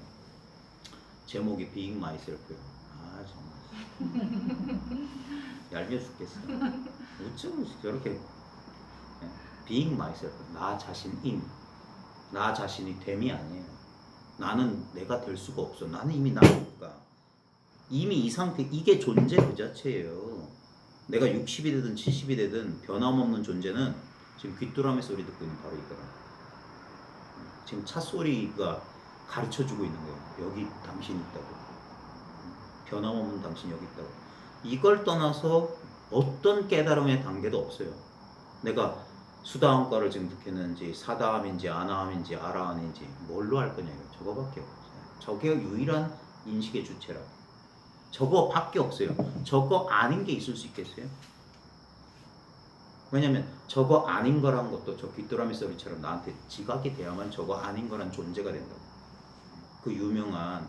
제목이 Being Myself예요. 정말 얄미워 죽겠어. 어쩌면 저렇게 Being Myself, 나 자신인, 나 자신이 됨이 아니에요. 나는 내가 될 수가 없어. 나는 이미 나니까. 이미 이 상태, 이게 존재 그 자체예요. 내가 60이 되든 70이 되든 변함없는 존재는 지금 귀뚜라미 소리 듣고 있는 바로 이거라. 지금 차 소리가 가르쳐주고 있는 거예요. 여기 당신이 있다고. 변함없는 당신이 여기 있다고. 이걸 떠나서 어떤 깨달음의 단계도 없어요. 내가 수다함과를 증득했는지 사다함인지 아나함인지 아라함인지 뭘로 할 거냐고. 저거밖에 없어요. 저게 유일한 인식의 주체라. 저거밖에 없어요. 저거 아닌 게 있을 수 있겠어요? 왜냐면 저거 아닌 거란 것도 저 귀뚜라미 소리처럼 나한테 지각이 돼야만 저거 아닌 거란 존재가 된다고. 그 유명한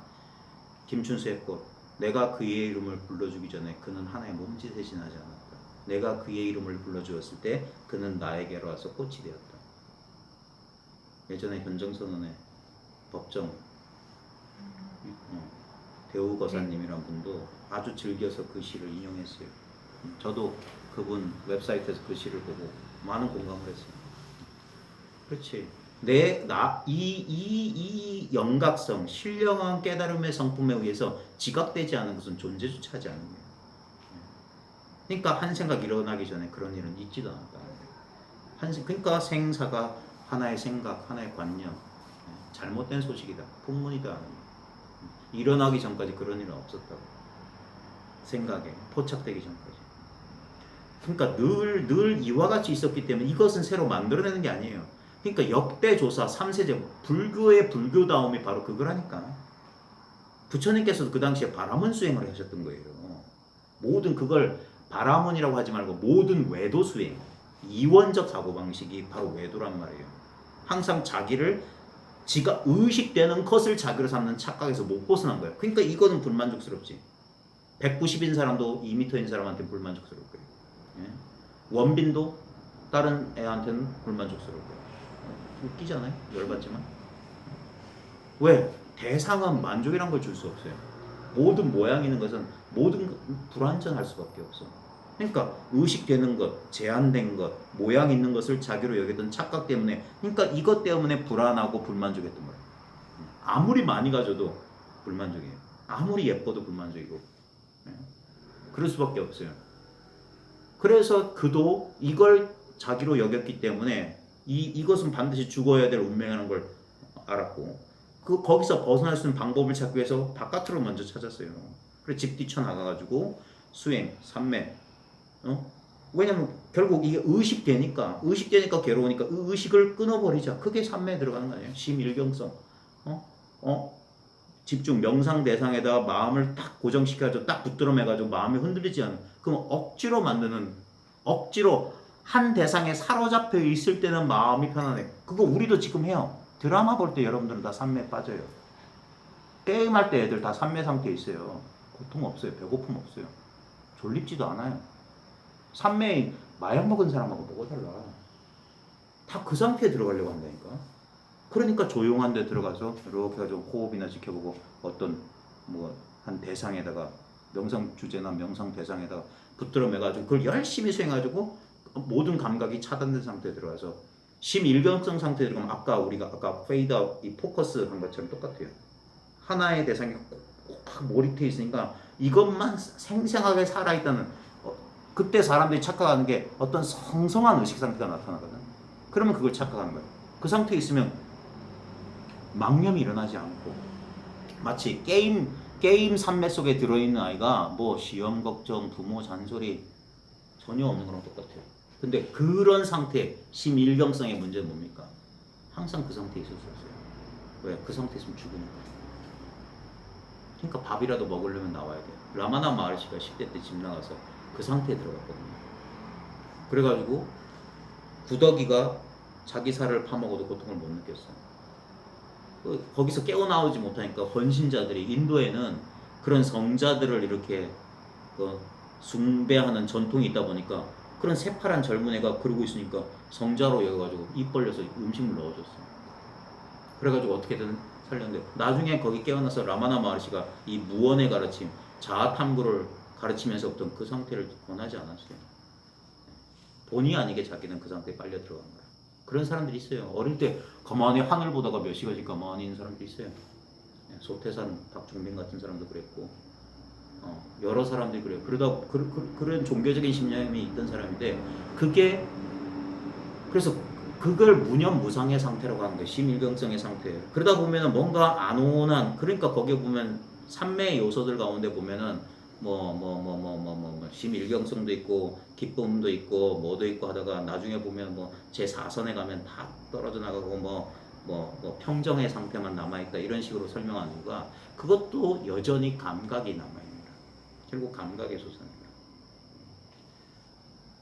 김춘수의 꽃. 내가 그의 이름을 불러주기 전에 그는 하나의 몸짓 대신하지 않았다. 내가 그의 이름을 불러주었을 때 그는 나에게로 와서 꽃이 되었다. 예전에 현정선언의 법정 대우거사님이란 분도 아주 즐겨서 그 시를 인용했어요. 저도 그분 웹사이트에서 그 시를 보고 많은 공감을 했어요. 그렇지. 이 영각성, 신령한 깨달음의 성품에 의해서 지각되지 않은 것은 존재조차 하지 않는 거예요. 그러니까 한 생각 일어나기 전에 그런 일은 있지도 않았다. 그러니까 생사가 하나의 생각, 하나의 관념, 잘못된 소식이다. 풍문이다. 일어나기 전까지 그런 일은 없었다고. 생각에 포착되기 전까지. 그러니까 늘 이와 같이 있었기 때문에 이것은 새로 만들어내는 게 아니에요. 그러니까 역대조사 3세제 불교의 불교다움이 바로 그거라니까. 부처님께서도 그 당시에 바라문 수행을 하셨던 거예요. 모든 그걸 바라문이라고 하지 말고 모든 외도 수행, 이원적 사고방식이 바로 외도란 말이에요. 항상 자기를 지가 의식되는 것을 자기로 삼는 착각에서 못 벗어난 거예요. 그러니까 이거는 불만족스럽지. 190인 사람도 2m인 사람한테 불만족스러울 거예요. 원빈도 다른 애한테는 불만족스러울 거예요. 웃기잖아요. 열받지만. 왜? 대상은 만족이란 걸 줄 수 없어요. 모든 모양 있는 것은 모든 불완전할 수밖에 없어. 그러니까 의식되는 것, 제한된 것, 모양 있는 것을 자기로 여겼던 착각 때문에, 그러니까 이것 때문에 불안하고 불만족했던 거예요. 아무리 많이 가져도 불만족이에요. 아무리 예뻐도 불만족이고. 그럴 수밖에 없어요. 그래서 그도 이걸 자기로 여겼기 때문에 이것은 반드시 죽어야 될 운명이라는 걸 알았고, 거기서 벗어날 수 있는 방법을 찾기 위해서 바깥으로 먼저 찾았어요. 그래서 집 뛰쳐나가가지고 수행, 삼매. 왜냐면 결국 이게 의식되니까 괴로우니까 의식을 끊어버리자. 그게 삼매에 들어가는 거 아니에요? 심일경성. 집중, 명상 대상에다가 마음을 딱 고정시켜가지고 딱 붙들어 매가지고 마음이 흔들리지 않는. 그럼 억지로 한 대상에 사로잡혀 있을 때는 마음이 편안해. 그거 우리도 지금 해요. 드라마 볼 때 여러분들은 다 삼매에 빠져요. 게임할 때 애들 다 산매 상태에 있어요. 고통 없어요. 배고픔 없어요. 졸립지도 않아요. 산매에 마약 먹은 사람하고 뭐가 달라. 다 그 상태에 들어가려고 한다니까. 그러니까 조용한 데 들어가서 이렇게 해가지고 호흡이나 지켜보고 어떤 뭐 한 대상에다가 명상 주제나 명상 대상에다가 붙들어 매가지고 그걸 열심히 수행해가지고 모든 감각이 차단된 상태에 들어가서 심일경성 상태에 들어가면 우리가 아까 페이드아웃 이 포커스 한 것처럼 똑같아요. 하나의 대상이 꼭 몰입돼 있으니까 이것만 생생하게 살아있다는 그때 사람들이 착각하는 게 어떤 성성한 의식 상태가 나타나거든. 그러면 그걸 착각하는 거예요. 그 상태에 있으면 망념이 일어나지 않고 마치 게임 산매 속에 들어있는 아이가 뭐 시험 걱정, 부모 잔소리 전혀 없는 거랑 똑같아요. 근데 그런 상태, 심일경성의 문제는 뭡니까? 항상 그 상태에 있었어요. 왜? 그 상태에 있으면 죽으니까. 그러니까 밥이라도 먹으려면 나와야 돼요. 라마나 마하리시가 10대 때 집 나가서 그 상태에 들어갔거든요. 그래가지고 구더기가 자기 살을 파먹어도 고통을 못 느꼈어요. 거기서 깨어나오지 못하니까 헌신자들이 인도에는 그런 성자들을 이렇게 숭배하는 전통이 있다 보니까 그런 새파란 젊은 애가 그러고 있으니까 성자로 여겨가지고 입 벌려서 음식물 넣어줬어요. 그래가지고 어떻게든 살렸는데 나중에 거기 깨어나서 라마나 마하리시가 이 무언의 가르침, 자아탐구를 가르치면서부터 그 상태를 권하지 않았어요. 본의 아니게 자기는 그 상태에 빨려 들어간 거예요. 그런 사람들이 있어요. 어릴 때 가만히 하늘 보다가 몇 시간씩 가만히 있는 사람들이 있어요. 소태산 박종빈 같은 사람도 그랬고 여러 사람들이 그래요. 그러다 그런 종교적인 신념이 있던 사람인데 그게 그래서 그걸 무념무상의 상태라고 하는 거예요. 심일경성의 상태. 그러다 보면은 뭔가 안온한 그러니까 거기에 보면 삼매의 요소들 가운데 보면은 심일경성도 있고 기쁨도 있고 뭐도 있고 하다가 나중에 보면 뭐 제4선에 가면 다 떨어져 나가고 평정의 상태만 남아있다 이런 식으로 설명하는 이유가 그것도 여전히 감각이 남아있습니다. 결국 감각의 소산입니다.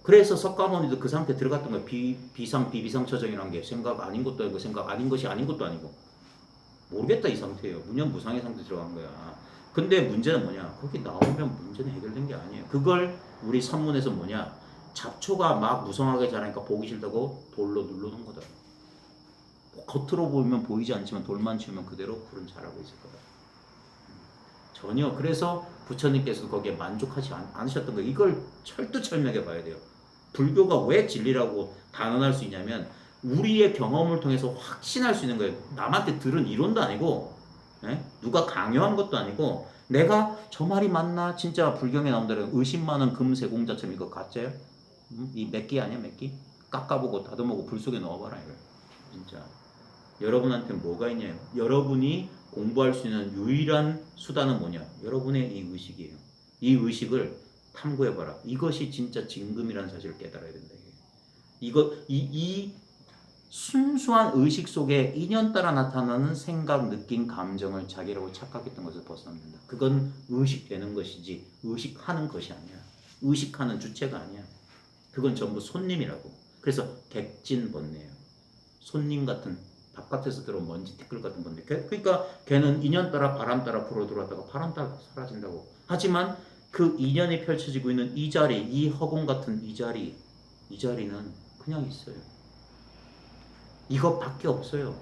그래서 석가모니도 그 상태에 들어갔던 거예요. 비상 비비상 처정이라는 게 생각 아닌 것도 아니고 생각 아닌 것이 아닌 것도 아니고 모르겠다 이 상태예요. 무념무상의 상태에 들어간 거야. 근데 문제는 뭐냐? 거기 나오면 문제는 해결된 게 아니에요. 그걸 우리 선문에서 뭐냐? 잡초가 막 무성하게 자라니까 보기 싫다고 돌로 눌러놓은 거다. 겉으로 보이면 보이지 않지만 돌만 치우면 그대로 풀은 자라고 있을 거다. 전혀. 그래서 부처님께서도 거기에 만족하지 않으셨던 거예요. 이걸 철두철미하게 봐야 돼요. 불교가 왜 진리라고 단언할 수 있냐면 우리의 경험을 통해서 확신할 수 있는 거예요. 남한테 들은 이론도 아니고 누가 강요한 것도 아니고 내가 저 말이 맞나? 진짜 불경에 나온다는 의심 많은 금세공자처럼 이거 가짜예요? 이 몇끼 아니야 몇끼? 깎아보고 다듬어보고 불 속에 넣어봐라 이거 진짜. 여러분한테 뭐가 있냐? 여러분이 공부할 수 있는 유일한 수단은 뭐냐? 여러분의 이 의식이에요. 이 의식을 탐구해봐라. 이것이 진짜 진금이라는 사실을 깨달아야 된다. 이 순수한 의식 속에 인연 따라 나타나는 생각, 느낌, 감정을 자기라고 착각했던 것을 벗어나야 된다. 그건 의식되는 것이지 의식하는 것이 아니야. 의식하는 주체가 아니야. 그건 전부 손님이라고. 그래서 객진번뇌예요. 손님 같은 바깥에서 들어온 먼지 티끌 같은 번뇌. 그러니까 걔는 인연 따라 바람 따라 불어 들어왔다가 바람 따라 사라진다고. 하지만 그 인연이 펼쳐지고 있는 이 자리, 이 허공 같은 이 자리는 그냥 있어요. 이것밖에 없어요.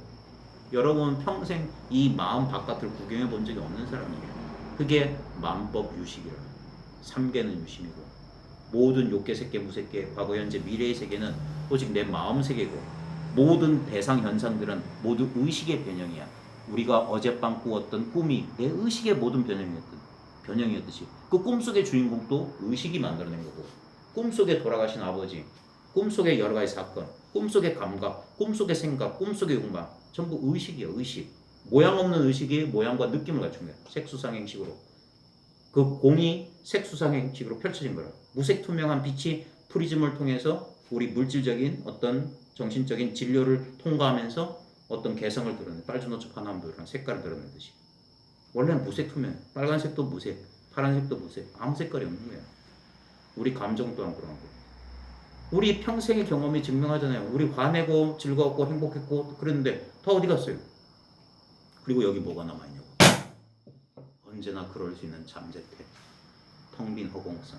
여러분 평생 이 마음 바깥을 구경해 본 적이 없는 사람이에요. 그게 만법 유식이라. 삼계는 유심이고 모든 욕계, 색계, 무색계, 과거, 현재, 미래의 세계는 오직 내 마음 세계고 모든 대상 현상들은 모두 의식의 변형이야. 우리가 어젯밤 꾸었던 꿈이 내 의식의 모든 변형이었듯이 그 꿈속의 주인공도 의식이 만들어낸 거고 꿈속에 돌아가신 아버지, 꿈속의 여러 가지 사건, 꿈속의 감각, 꿈속의 생각, 꿈속의 욕망 전부 의식이야. 의식. 모양 없는 의식이 모양과 느낌을 갖춘 거야. 색수상행식으로. 그 공이 색수상행식으로 펼쳐진 거라. 무색투명한 빛이 프리즘을 통해서 우리 물질적인 어떤 정신적인 진료를 통과하면서 어떤 개성을 드러내. 빨주노초 파남도 이런 색깔을 드러내듯이. 원래는 무색투명. 빨간색도 무색, 파란색도 무색. 아무 색깔이 없는 거야. 우리 감정 또한 그런 거고. 우리 평생의 경험이 증명하잖아요. 우리 화내고 즐거웠고 행복했고 그랬는데 다 어디 갔어요? 그리고 여기 뭐가 남아있냐고. 언제나 그럴 수 있는 잠재태, 텅 빈 허공성.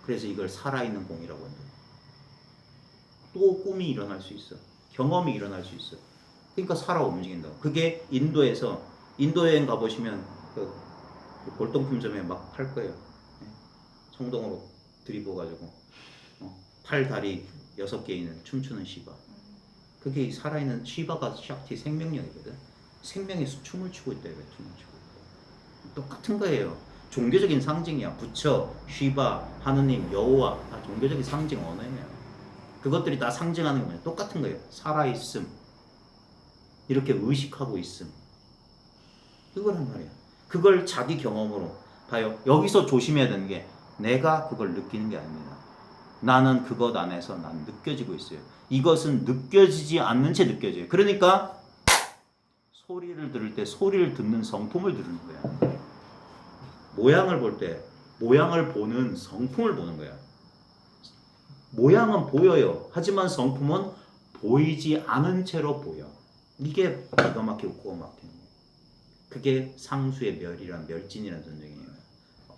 그래서 이걸 살아있는 공이라고 한다. 또 꿈이 일어날 수 있어. 경험이 일어날 수 있어. 그러니까 살아 움직인다. 그게 인도 여행 가보시면 그 골동품점에 막 팔 거예요. 청동으로 들이부어가지고 팔, 다리 6개 있는 춤추는 시바. 그게 살아있는 시바가 샥티 생명력이거든. 생명에서 춤을 추고 있다. 춤을 추고 있다. 똑같은 거예요. 종교적인 상징이야. 부처, 시바, 하느님, 여호와 다 종교적인 상징 언어예요. 그것들이 다 상징하는 거예요. 똑같은 거예요. 살아있음. 이렇게 의식하고 있음. 그거란 말이야. 그걸 자기 경험으로 봐요. 여기서 조심해야 되는 게 내가 그걸 느끼는 게 아닙니다. 나는 그것 안에서 난 느껴지고 있어요. 이것은 느껴지지 않는 채 느껴져요. 그러니까 소리를 들을 때 소리를 듣는 성품을 들는 거야. 모양을 볼 때 모양을 보는 성품을 보는 거야. 모양은 보여요. 하지만 성품은 보이지 않은 채로 보여. 이게 기가 막히고 고가 막히는 거예요. 그게 상수의 멸이란 멸진이라는 선정이에요.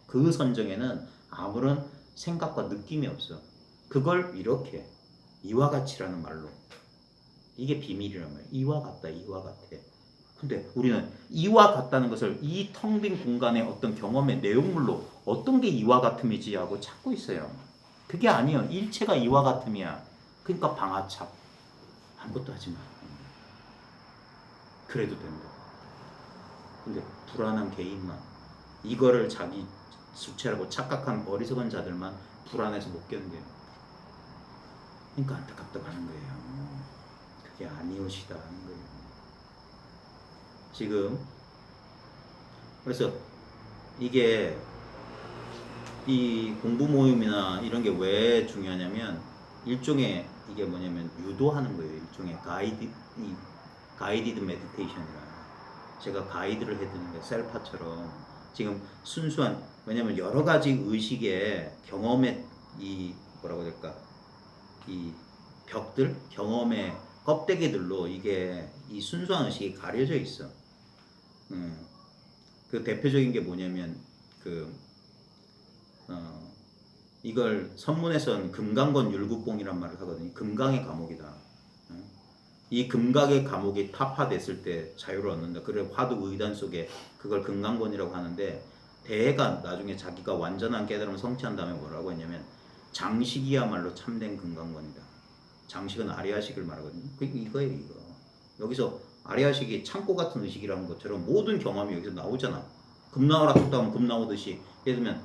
그 선정에는 아무런 생각과 느낌이 없어. 그걸 이렇게 이와 같이라는 말로, 이게 비밀이란 말이에요. 이와 같다, 이와 같아. 근데 우리는 이와 같다는 것을 이 텅 빈 공간의 어떤 경험의 내용물로 어떤 게 이와 같음이지 하고 찾고 있어요. 그게 아니에요. 일체가 이와 같음이야. 그러니까 방아착. 아무것도 하지 마. 그래도 된다. 근데 불안한 개인만, 이거를 자기 수치라고 착각한 어리석은 자들만 불안해서 못 견뎌요. 그러니까 안타깝다고 하는 거예요. 그게 아니오시다 하는 거예요. 지금 그래서 이게 이 공부 모임이나 이런 게 왜 중요하냐면 일종의 이게 뭐냐면 유도하는 거예요. 일종의 가이디드 메디테이션이라. 제가 가이드를 해드리는 게 셀파처럼 지금 순수한, 왜냐면 여러 가지 의식의 경험의 이 뭐라고 해야 될까, 이 벽들, 경험의 껍데기들로 이게 이 순수한 의식이 가려져 있어. 그 대표적인 게 뭐냐면 이걸 선문에서는 금강건 율구봉이란 말을 하거든요. 금강의 감옥이다. 이 금강의 감옥이 타파됐을 때 자유를 얻는다. 그래 화두 의단 속에 그걸 금강건이라고 하는데, 대해가 나중에 자기가 완전한 깨달음을 성취한 다음에 뭐라고 했냐면 장식이야말로 참된 금강건이다. 장식은 아리아식을 말하거든요. 이거예요, 이거. 여기서 아리아식이 창고 같은 의식이라는 것처럼 모든 경험이 여기서 나오잖아. 금 나와라 뚝 하면 금 나오듯이. 예를 들면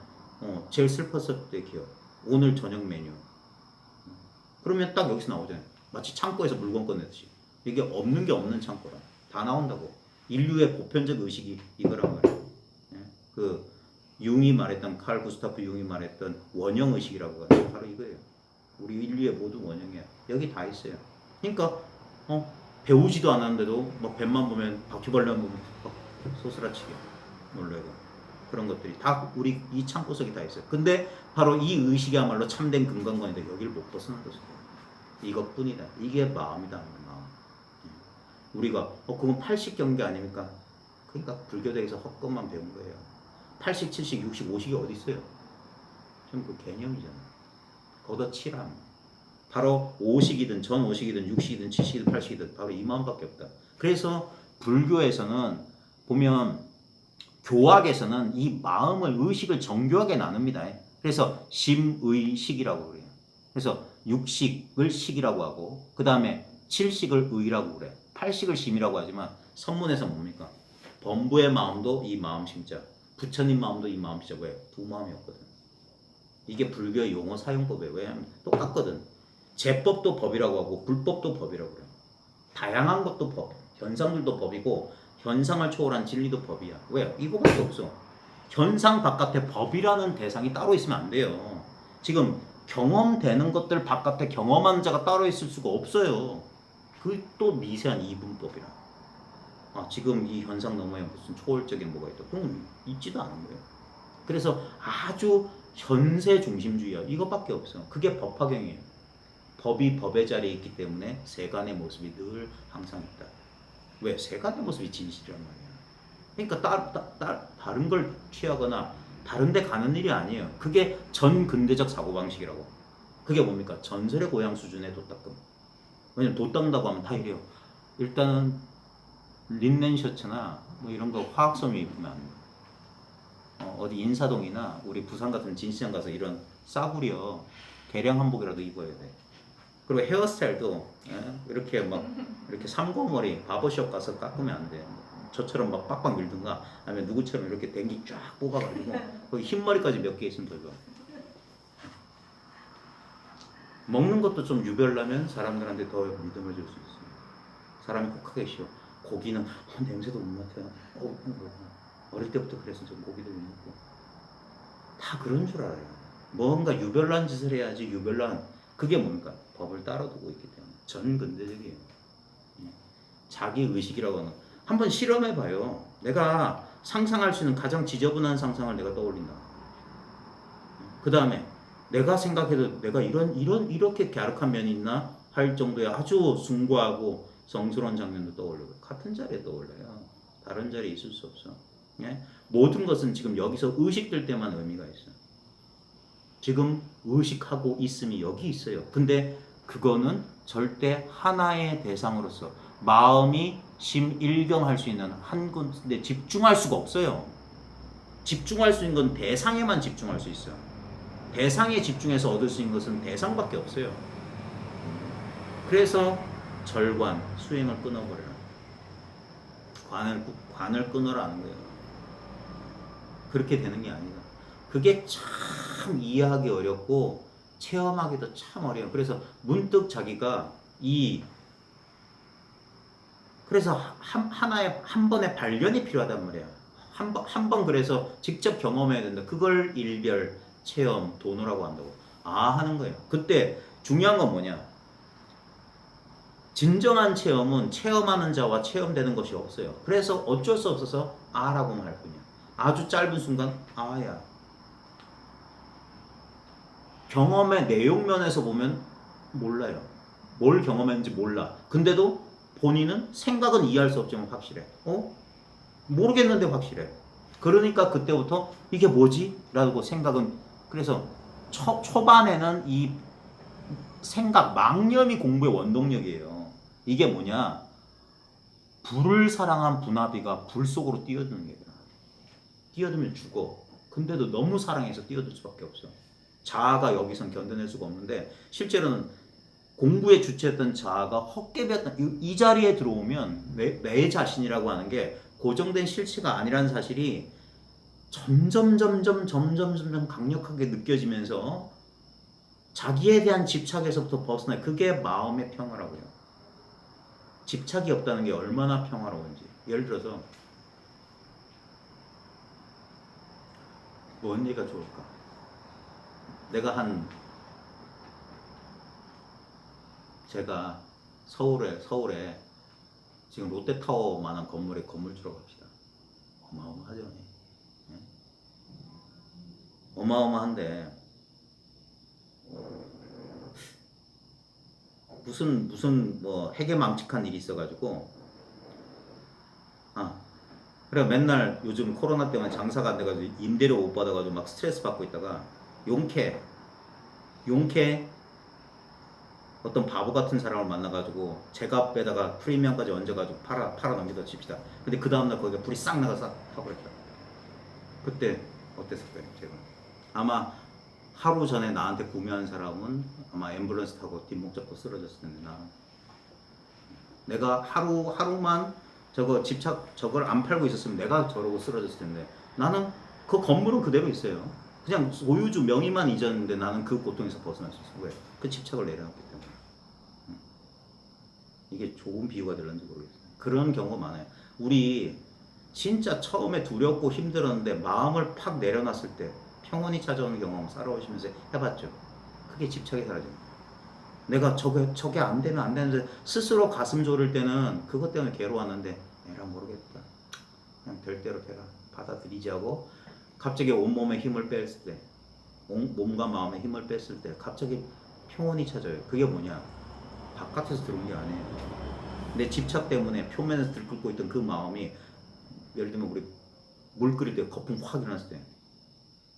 제일 슬펐을 때 기억, 오늘 저녁 메뉴. 그러면 딱 여기서 나오잖아요. 마치 창고에서 물건 꺼내듯이. 이게 없는 게 없는 창고라. 다 나온다고. 인류의 보편적 의식이 이거란 말이에요. 그 융이 말했던, 칼 구스타프 융이 말했던 원형 의식이라고 하는 바로 이거예요. 우리 인류의 모든 원형이야. 여기 다 있어요. 그러니까 배우지도 않았는데도 막 뱀만 보면, 바퀴벌레만 보면 막 소스라치게 놀래고, 그런 것들이 다 우리 이 창고 속에 다 있어요. 근데 바로 이 의식이야말로 참된 금강건인데 여기를 못 벗어난 것이다. 이것뿐이다. 이게 마음이다. 마음. 우리가 그건 80 경계 아닙니까? 그러니까 불교대에서 헛것만 배운 거예요. 80, 70, 60, 50이 어디 있어요? 좀 그 개념이잖아. 걷어치람. 바로 5식이든 전 5식이든 6식이든 7식이든 8식이든 바로 이 마음밖에 없다. 그래서 불교에서는 보면 교학에서는 이 마음을, 의식을 정교하게 나눕니다. 그래서 심의식이라고 그래요. 그래서 6식을 식이라고 하고, 그 다음에 7식을 의라고 그래. 8식을 심이라고 하지만 선문에서 뭡니까? 범부의 마음도 이 마음 심자, 부처님 마음도 이 마음 심자. 왜? 두 마음이 없거든. 이게 불교의 용어 사용법이에요. 왜냐하면 똑같거든. 제법도 법이라고 하고 불법도 법이라고 그래요. 다양한 것도 법, 현상들도 법이고 현상을 초월한 진리도 법이야. 왜? 이거밖에 없어. 현상 바깥에 법이라는 대상이 따로 있으면 안 돼요. 지금 경험되는 것들 바깥에 경험하는 자가 따로 있을 수가 없어요. 그 또 미세한 이분법이라. 지금 이 현상 너머에 무슨 초월적인 뭐가 있다. 그건 있지도 않은 거예요. 그래서 아주 현세 중심주의야. 이것밖에 없어. 그게 법화경이에요. 법이 법의 자리에 있기 때문에 세간의 모습이 늘 항상 있다. 왜? 세간의 모습이 진실이란 말이야. 그러니까 다른 걸 취하거나 다른 데 가는 일이 아니에요. 그게 전 근대적 사고방식이라고. 그게 뭡니까? 전설의 고향 수준의 도딱금. 왜냐면 도 닦는다고 하면 다 이래요. 일단은 린넨 셔츠나 뭐 이런 거 화학섬유 입으면 안 돼. 어디 인사동이나 우리 부산 같은 진시장 가서 이런 싸구려 개량 한복이라도 입어야 돼. 그리고 헤어스타일도 이렇게 막 이렇게 삼고머리 바버숍 가서 깎으면 안 돼. 저처럼 막 빡빡 밀든가 아니면 누구처럼 이렇게 댕기 쫙 뽑아가지고 거기 흰머리까지 몇 개 있으면 더 좋아. 먹는 것도 좀 유별나면 사람들한테 더 믿음을 줄 수 있어요. 사람이 혹하게 쉬워. 고기는 냄새도 못 맡아요. 어릴 때부터 그래서 좀 고기도 못 먹고 다 그런 줄 알아요. 뭔가 유별난 짓을 해야지 유별난 그게 뭡니까? 법을 따라두고 있기 때문에 전근대적이에요. 자기 의식이라고 하는 한번 실험해봐요. 내가 상상할 수 있는 가장 지저분한 상상을 내가 떠올린다. 그 다음에 내가 생각해도 내가 이렇게 갸륵한 면이 있나 할 정도의 아주 숭고하고 성스러운 장면도 떠올려요. 같은 자리에 떠올려요. 다른 자리에 있을 수 없어. 예? 모든 것은 지금 여기서 의식될 때만 의미가 있어요. 지금 의식하고 있음이 여기 있어요. 근데 그거는 절대 하나의 대상으로서 마음이 심일경할 수 있는 한 군데 집중할 수가 없어요. 집중할 수 있는 건 대상에만 집중할 수 있어요. 대상에 집중해서 얻을 수 있는 것은 대상밖에 없어요. 그래서 절관, 수행을 끊어버려요. 관을 끊으라는 거예요. 그렇게 되는 게 아니다. 그게 참 이해하기 어렵고 체험하기도 참 어려워요. 그래서 문득 자기가 그래서 한 번의 발견이 필요하단 말이야. 한 번 그래서 직접 경험해야 된다. 그걸 일별, 체험, 도노라고 한다고. 하는 거예요. 그때 중요한 건 뭐냐? 진정한 체험은 체험하는 자와 체험되는 것이 없어요. 그래서 어쩔 수 없어서 라고만 할 뿐이야. 아주 짧은 순간 야. 경험의 내용면에서 보면 몰라요. 뭘 경험했는지 몰라. 근데도 본인은 생각은 이해할 수 없지만 확실해. 모르겠는데 확실해. 그러니까 그때부터 이게 뭐지? 라고 생각은 그래서 초반에는 이 생각, 망념이 공부의 원동력이에요. 이게 뭐냐? 불을 사랑한 분화비가 불 속으로 뛰어드는 게 뛰어들면 죽어. 근데도 너무 사랑해서 뛰어들 수밖에 없어. 자아가 여기선 견뎌낼 수가 없는데 실제로는 공부의 주체였던 자아가 헛개비였던 이 자리에 들어오면 내 자신이라고 하는 게 고정된 실체가 아니라는 사실이 점점 강력하게 느껴지면서 자기에 대한 집착에서부터 벗어나 그게 마음의 평화라고요. 집착이 없다는 게 얼마나 평화로운지. 예를 들어서 뭔 얘기가 좋을까? 제가 서울에 지금 롯데타워만한 건물에 건물주로 갑시다. 어마어마하죠. 네? 어마어마한데 무슨 뭐 해괴망측한 일이 있어가지고 그래 맨날 요즘 코로나 때문에 장사가 안 돼가지고 임대료 못 받아가지고 막 스트레스 받고 있다가 용케 어떤 바보 같은 사람을 만나가지고 제값에다가 프리미엄까지 얹어가지고 팔아 넘기다 칩시다. 근데 그 다음날 거기가 불이 싹 나가서 타버렸다. 그때 어땠을까요? 제가 아마 하루 전에 나한테 구매한 사람은 아마 앰뷸런스 타고 뒷목 잡고 쓰러졌을 텐데 내가 하루만 저걸 안 팔고 있었으면 내가 저러고 쓰러졌을 텐데 나는 그 건물은 그대로 있어요. 그냥 소유주 명의만 잊었는데 나는 그 고통에서 벗어날 수 있어. 왜? 그 집착을 내려놨기 때문에. 이게 좋은 비유가 될런지 모르겠어요. 그런 경우가 많아요. 우리 진짜 처음에 두렵고 힘들었는데 마음을 팍 내려놨을 때 평온이 찾아오는 경험 살아오시면서 해봤죠. 그게 집착이 사라집니다. 내가 저게 안 되면 안 되는데 스스로 가슴 졸일 때는 그것 때문에 괴로웠는데 에라 모르겠다. 그냥 될 대로 되라. 받아들이지 하고 갑자기 온몸에 힘을 뺐을 때 몸과 마음에 힘을 뺐을 때 갑자기 평온이 찾아요. 그게 뭐냐? 바깥에서 들어온 게 아니에요. 내 집착 때문에 표면에서 들끓고 있던 그 마음이 예를 들면 우리 물 끓일 때 거품 확 일어났을 때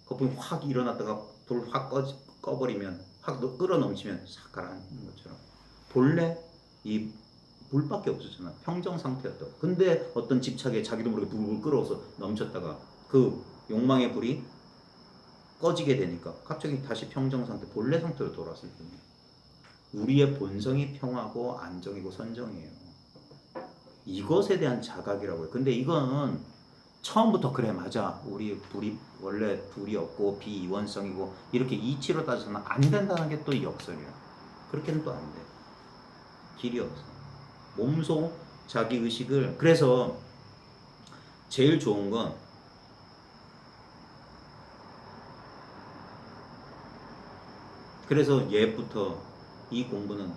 거품이 확 일어났다가 불 확 꺼버리면 확 끓어 넘치면 싹 가라앉는 것처럼 본래 이 불밖에 없었잖아. 평정 상태였다고. 근데 어떤 집착에 자기도 모르게 불을 끌어서 넘쳤다가 그 욕망의 불이 꺼지게 되니까 갑자기 다시 평정 상태, 본래 상태로 돌아왔을 뿐이에요. 우리의 본성이 평화고 안정이고 선정이에요. 이것에 대한 자각이라고 해요. 근데 이건 처음부터 그래 맞아. 우리 불이 원래 불이 없고 비이원성이고 이렇게 이치로 따져서는 안 된다는 게 또 역설이야. 그렇게는 또 안 돼. 길이 없어. 몸소 자기 의식을 그래서 제일 좋은 건 그래서 옛부터 이 공부는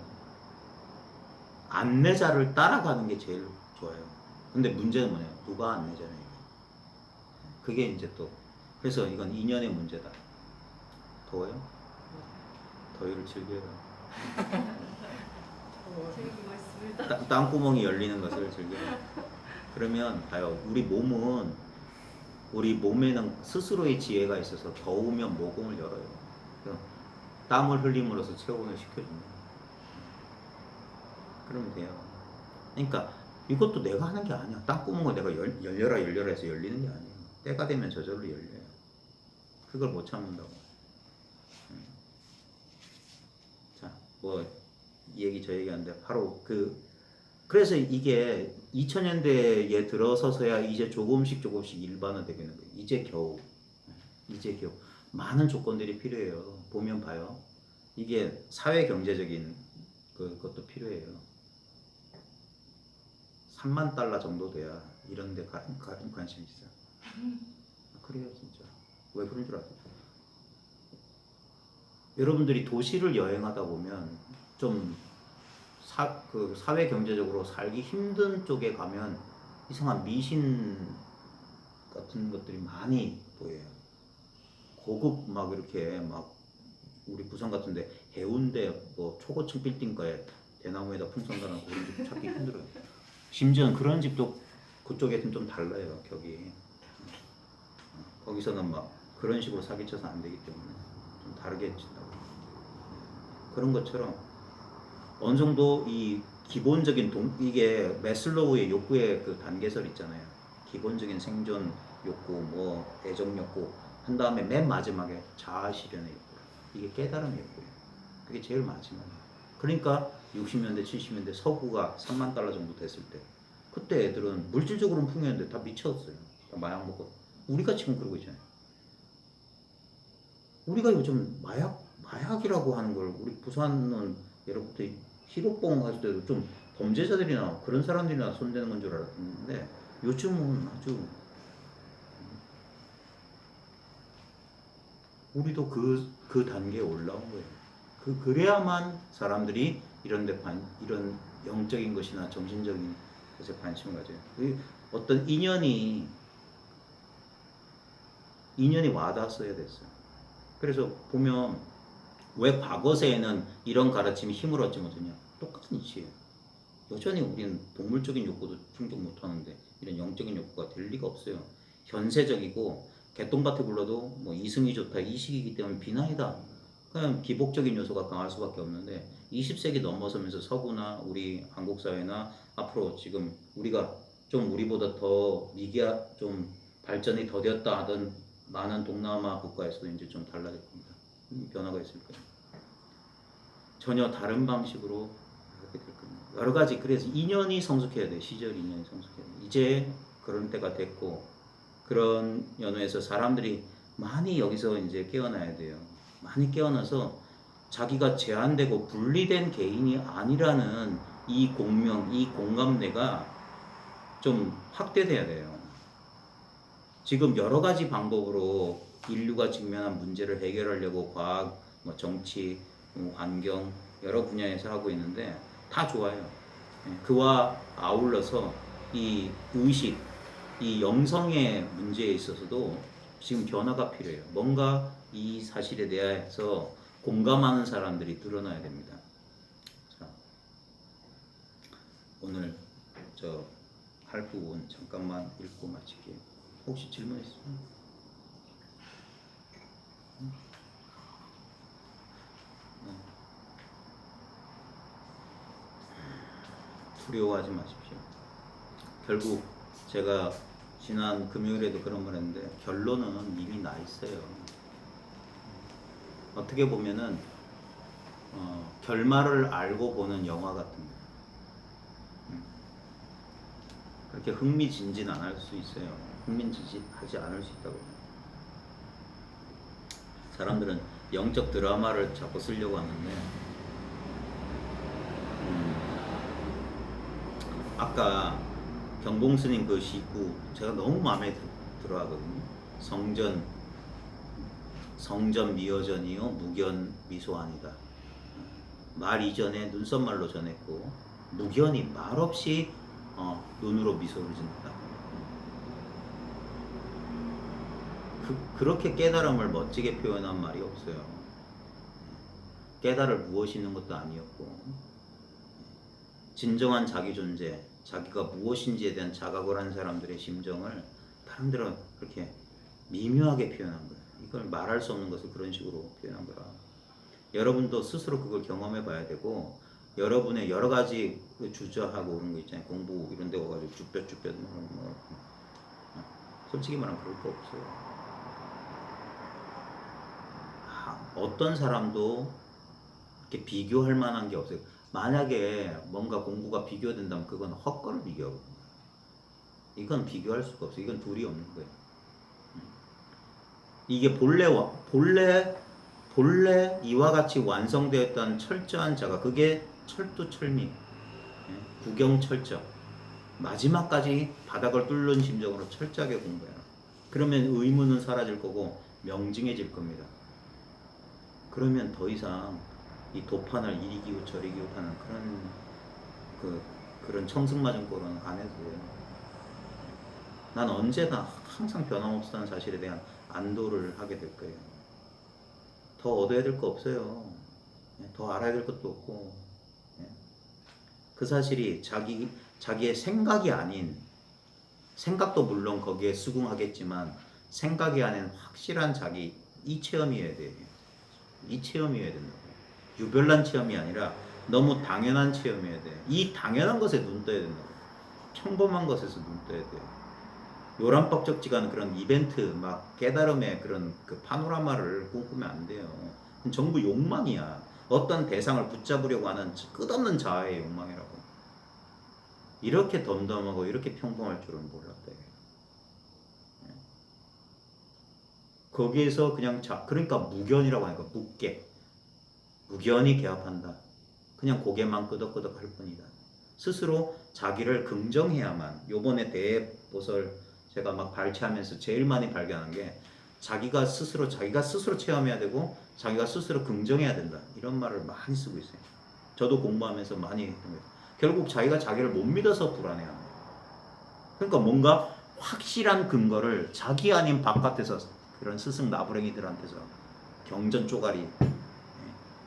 안내자를 따라가는 게 제일 좋아요. 근데 문제는 뭐냐? 누가 안내자냐? 그게 이제 또 그래서 이건 인연의 문제다. 더워요? 더위를 즐겨요. 즐기고 있습니다. 땅구멍이 열리는 것을 즐겨요. 그러면 봐요. 우리 몸에는 스스로의 지혜가 있어서 더우면 모공을 열어요. 땀을 흘림으로써 체온을 식혀줍니다. 그러면 돼요. 그러니까 이것도 내가 하는 게 아니야. 땅구멍을 내가 열려라 해서 열리는 게 아니에요. 때가 되면 저절로 열려요. 그걸 못 참는다고. 자, 뭐 이 얘기 저 얘기하는데 바로 그래서 이게 2000년대에 들어서서야 이제 조금씩 일반화되는 거예요. 이제 겨우 많은 조건들이 필요해요. 보면 봐요. 이게 사회 경제적인 그것도 필요해요. 3만 달러 정도 돼야 이런 데 관심이 있어요. 그래요, 진짜. 왜 그런 줄 아세요? 여러분들이 도시를 여행하다 보면 좀 사회 경제적으로 살기 힘든 쪽에 가면 이상한 미신 같은 것들이 많이 보여요. 고급 막 이렇게 막 우리 부산 같은데 해운대 뭐 초고층 빌딩가에 대나무에다 풍선 달아놓고 그런 집 찾기 힘들어요. 심지어 그런 집도 그쪽에서는 좀 달라요. 격이. 거기서는 막 그런 식으로 사기쳐서 안 되기 때문에 좀 다르게 친다고. 그런 것처럼 어느 정도 이 기본적인 이게 매슬로우의 욕구의 그 단계설 있잖아요. 기본적인 생존 욕구, 뭐 애정 욕구 한 다음에 맨 마지막에 자아 실현의 욕구. 이게 깨달음의 욕구예요. 그게 제일 마지막이에요. 그러니까 60년대, 70년대 서구가 3만 달러 정도 됐을 때 그때 애들은 물질적으로는 풍요했는데 다 미쳤어요. 다 마약 먹고. 우리가 지금 그러고 있잖아요. 우리가 요즘 마약이라고 하는 걸 우리 부산은 예로부터 히로뽕 할 때도 좀 범죄자들이나 그런 사람들이나 손대는 건 줄 알았는데 요즘은 아주 우리도 그 단계에 올라온 거예요. 그래야만 사람들이 이런 영적인 것이나 정신적인 것에 관심을 가져요. 어떤 인연이 와닿았어야 됐어요. 그래서 보면 왜 과거세에는 이런 가르침이 힘을 얻지 못했냐? 똑같은 이치예요. 여전히 우리는 동물적인 욕구도 충족 못하는데 이런 영적인 욕구가 될 리가 없어요. 현세적이고 개똥밭에 굴러도 뭐 이승이 좋다 이 시기이기 때문에 비난이다. 그냥 기복적인 요소가 강할 수밖에 없는데 20세기 넘어서면서 서구나 우리 한국 사회나 앞으로 지금 우리가 좀 우리보다 더 좀 발전이 더뎠다 하던 많은 동남아 국가에서도 이제 좀 달라질 겁니다. 변화가 있을 거예요. 전혀 다른 방식으로 하게 될 겁니다. 여러 가지 그래서 인연이 성숙해야 돼. 시절 인연이 성숙해야 돼. 이제 그런 때가 됐고 그런 연후에서 사람들이 많이 여기서 이제 깨어나야 돼요. 많이 깨어나서 자기가 제한되고 분리된 개인이 아니라는 이 공명, 이 공감대가 좀 확대돼야 돼요. 지금 여러 가지 방법으로 인류가 직면한 문제를 해결하려고 과학, 뭐 정치, 환경 여러 분야에서 하고 있는데 다 좋아요. 그와 아울러서 이 의식, 이 영성의 문제에 있어서도 지금 변화가 필요해요. 뭔가 이 사실에 대해서 공감하는 사람들이 늘어나야 됩니다. 자, 오늘 할 부분 잠깐만 읽고 마칠게요. 혹시 질문 있으면? 두려워하지 마십시오. 결국 제가 지난 금요일에도 그런 말 했는데 결론은 이미 나 있어요. 어떻게 보면은 결말을 알고 보는 영화 같은 거예요. 그렇게 흥미진진 안 할 수 있어요. 흥미진진하지 않을 수 있다고. 사람들은 영적 드라마를 자꾸 쓰려고 하는데 아까 경봉 스님 그 시구 제가 너무 마음에 들어하거든요. 성전 미어전이요 무견 미소아니다. 말 이전에 눈썹말로 전했고 무견이 말없이 눈으로 미소를 짓는다. 그렇게 깨달음을 멋지게 표현한 말이 없어요. 깨달을 무엇이 있는 것도 아니었고 진정한 자기 존재, 자기가 무엇인지에 대한 자각을 한 사람들의 심정을 사람들은 그렇게 미묘하게 표현한 거예요. 이걸 말할 수 없는 것을 그런 식으로 표현한 거라. 여러분도 스스로 그걸 경험해 봐야 되고 여러분의 여러 가지 주저하고 그런 거 있잖아요. 공부 이런 데 와가지고 쭈뼛쭈뼛 솔직히 말하면 그럴 거 없어요. 어떤 사람도 이렇게 비교할 만한 게 없어요. 만약에 뭔가 공부가 비교된다면 그건 헛걸 비교하거든요. 이건 비교할 수가 없어요. 이건 둘이 없는 거예요. 이게 본래 이와 같이 완성되었던 철저한 자가 그게 철두철미, 구경철저, 마지막까지 바닥을 뚫는 심정으로 철저하게 공부해라. 그러면 의문은 사라질 거고 명징해질 겁니다. 그러면 더 이상 이 도판을 이리 기웃 저리 기웃하는 그런 청승맞은 꼴은 안 해도 돼요. 난 언제나 항상 변함없다는 사실에 대한 안도를 하게 될 거예요. 더 얻어야 될 거 없어요. 더 알아야 될 것도 없고. 그 사실이 자기의 생각이 아닌, 생각도 물론 거기에 수긍하겠지만 생각이 아닌 확실한 자기 이 체험이어야 돼요. 이 체험이어야 된다고. 유별난 체험이 아니라 너무 당연한 체험이어야 돼. 이 당연한 것에 눈 떠야 된다고. 평범한 것에서 눈 떠야 돼요. 요란법적지가 않은 그런 이벤트, 막 깨달음의 그런 그 파노라마를 꿈꾸면 안 돼요. 전부 욕망이야. 어떤 대상을 붙잡으려고 하는 끝없는 자아의 욕망이라고. 이렇게 덤덤하고 이렇게 평범할 줄은 몰랐다. 거기에서 그냥 그러니까 무견이라고 하니까 무견이 개합한다. 그냥 고개만 끄덕끄덕 할 뿐이다. 스스로 자기를 긍정해야만. 요번에 대보설 제가 막 발췌하면서 제일 많이 발견한 게 자기가 스스로 체험해야 되고 자기가 스스로 긍정해야 된다. 이런 말을 많이 쓰고 있어요. 저도 공부하면서 많이 했던 거예요. 결국 자기가 자기를 못 믿어서 불안해합니다. 그러니까 뭔가 확실한 근거를 자기 아닌 바깥에서 그런 스승 나부랭이들한테서 경전 쪼가리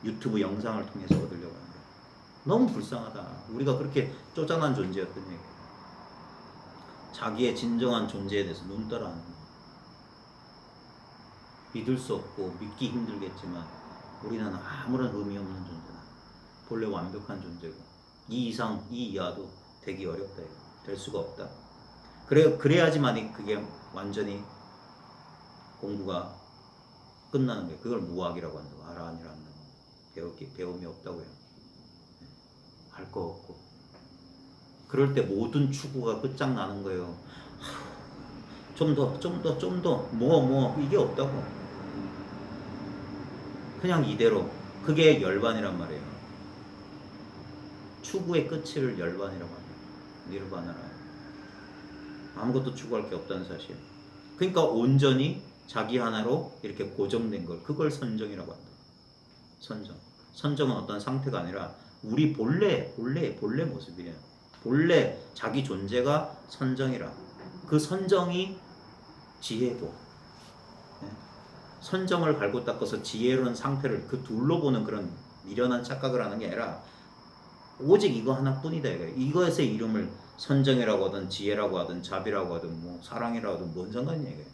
유튜브 영상을 통해서 얻으려고 하는 거예요. 너무 불쌍하다. 우리가 그렇게 쪼잔한 존재였던 얘기. 자기의 진정한 존재에 대해서 눈 떠라 하는 거예요. 믿을 수 없고 믿기 힘들겠지만 우리는 아무런 의미 없는 존재다. 본래 완벽한 존재고 이 이상 이 이하도 되기 어렵다. 될 수가 없다. 그래야지만이 그게 완전히 공부가 끝나는 거예요. 그걸 무학이라고 한다고. 아라한이라고 한다고. 배움이 없다고요. 알 거 없고. 그럴 때 모든 추구가 끝장나는 거예요. 좀 더, 이게 없다고. 그냥 이대로. 그게 열반이란 말이에요. 추구의 끝을 열반이라고 합니다. 니르바나라. 아무것도 추구할 게 없다는 사실. 그러니까 온전히 자기 하나로 이렇게 고정된 걸, 그걸 선정이라고 한다. 선정은 어떤 상태가 아니라 우리 본래 모습이에요. 본래 자기 존재가 선정이라. 그 선정이 지혜고, 선정을 갈고 닦아서 지혜로운 상태를 그 둘로 보는 그런 미련한 착각을 하는 게 아니라 오직 이거 하나뿐이다 이거. 이것의 이름을 선정이라고 하든 지혜라고 하든 자비라고 하든 뭐 사랑이라고 하든 뭔 상관이냐 이게.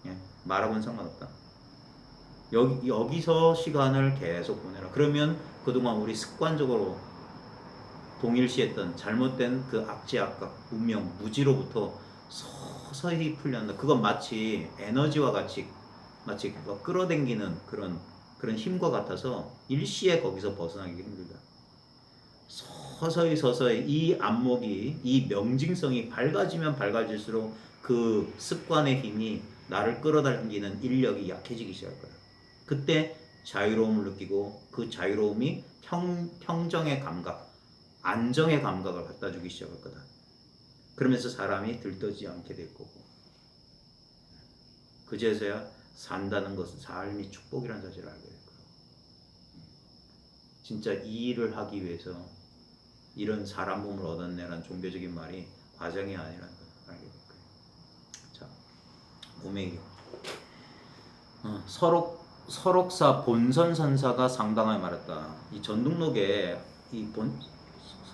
예? 말하고는 상관없다. 여기서 시간을 계속 보내라. 그러면 그동안 우리 습관적으로 동일시했던 잘못된 그 악지악각, 운명, 무지로부터 서서히 풀려난다. 그건 마치 에너지와 같이 마치 뭐 끌어당기는 그런 힘과 같아서 일시에 거기서 벗어나기 힘들다. 서서히 이 안목이 이 명징성이 밝아지면 밝아질수록 그 습관의 힘이 나를 끌어당기는 인력이 약해지기 시작할 거야. 그때 자유로움을 느끼고 그 자유로움이 평정의 감각, 안정의 감각을 갖다 주기 시작할 거다. 그러면서 사람이 들떠지 않게 될 거고. 그제서야 산다는 것은 삶이 축복이라는 사실을 알게 될 거야. 진짜 이 일을 하기 위해서 이런 사람 몸을 얻었네라는 종교적인 말이 과정이 아니라는 걸 알게 될 거예요. 자, 오메기. 설옥사 본선선사가 상당하게 말했다. 이 전등록에 이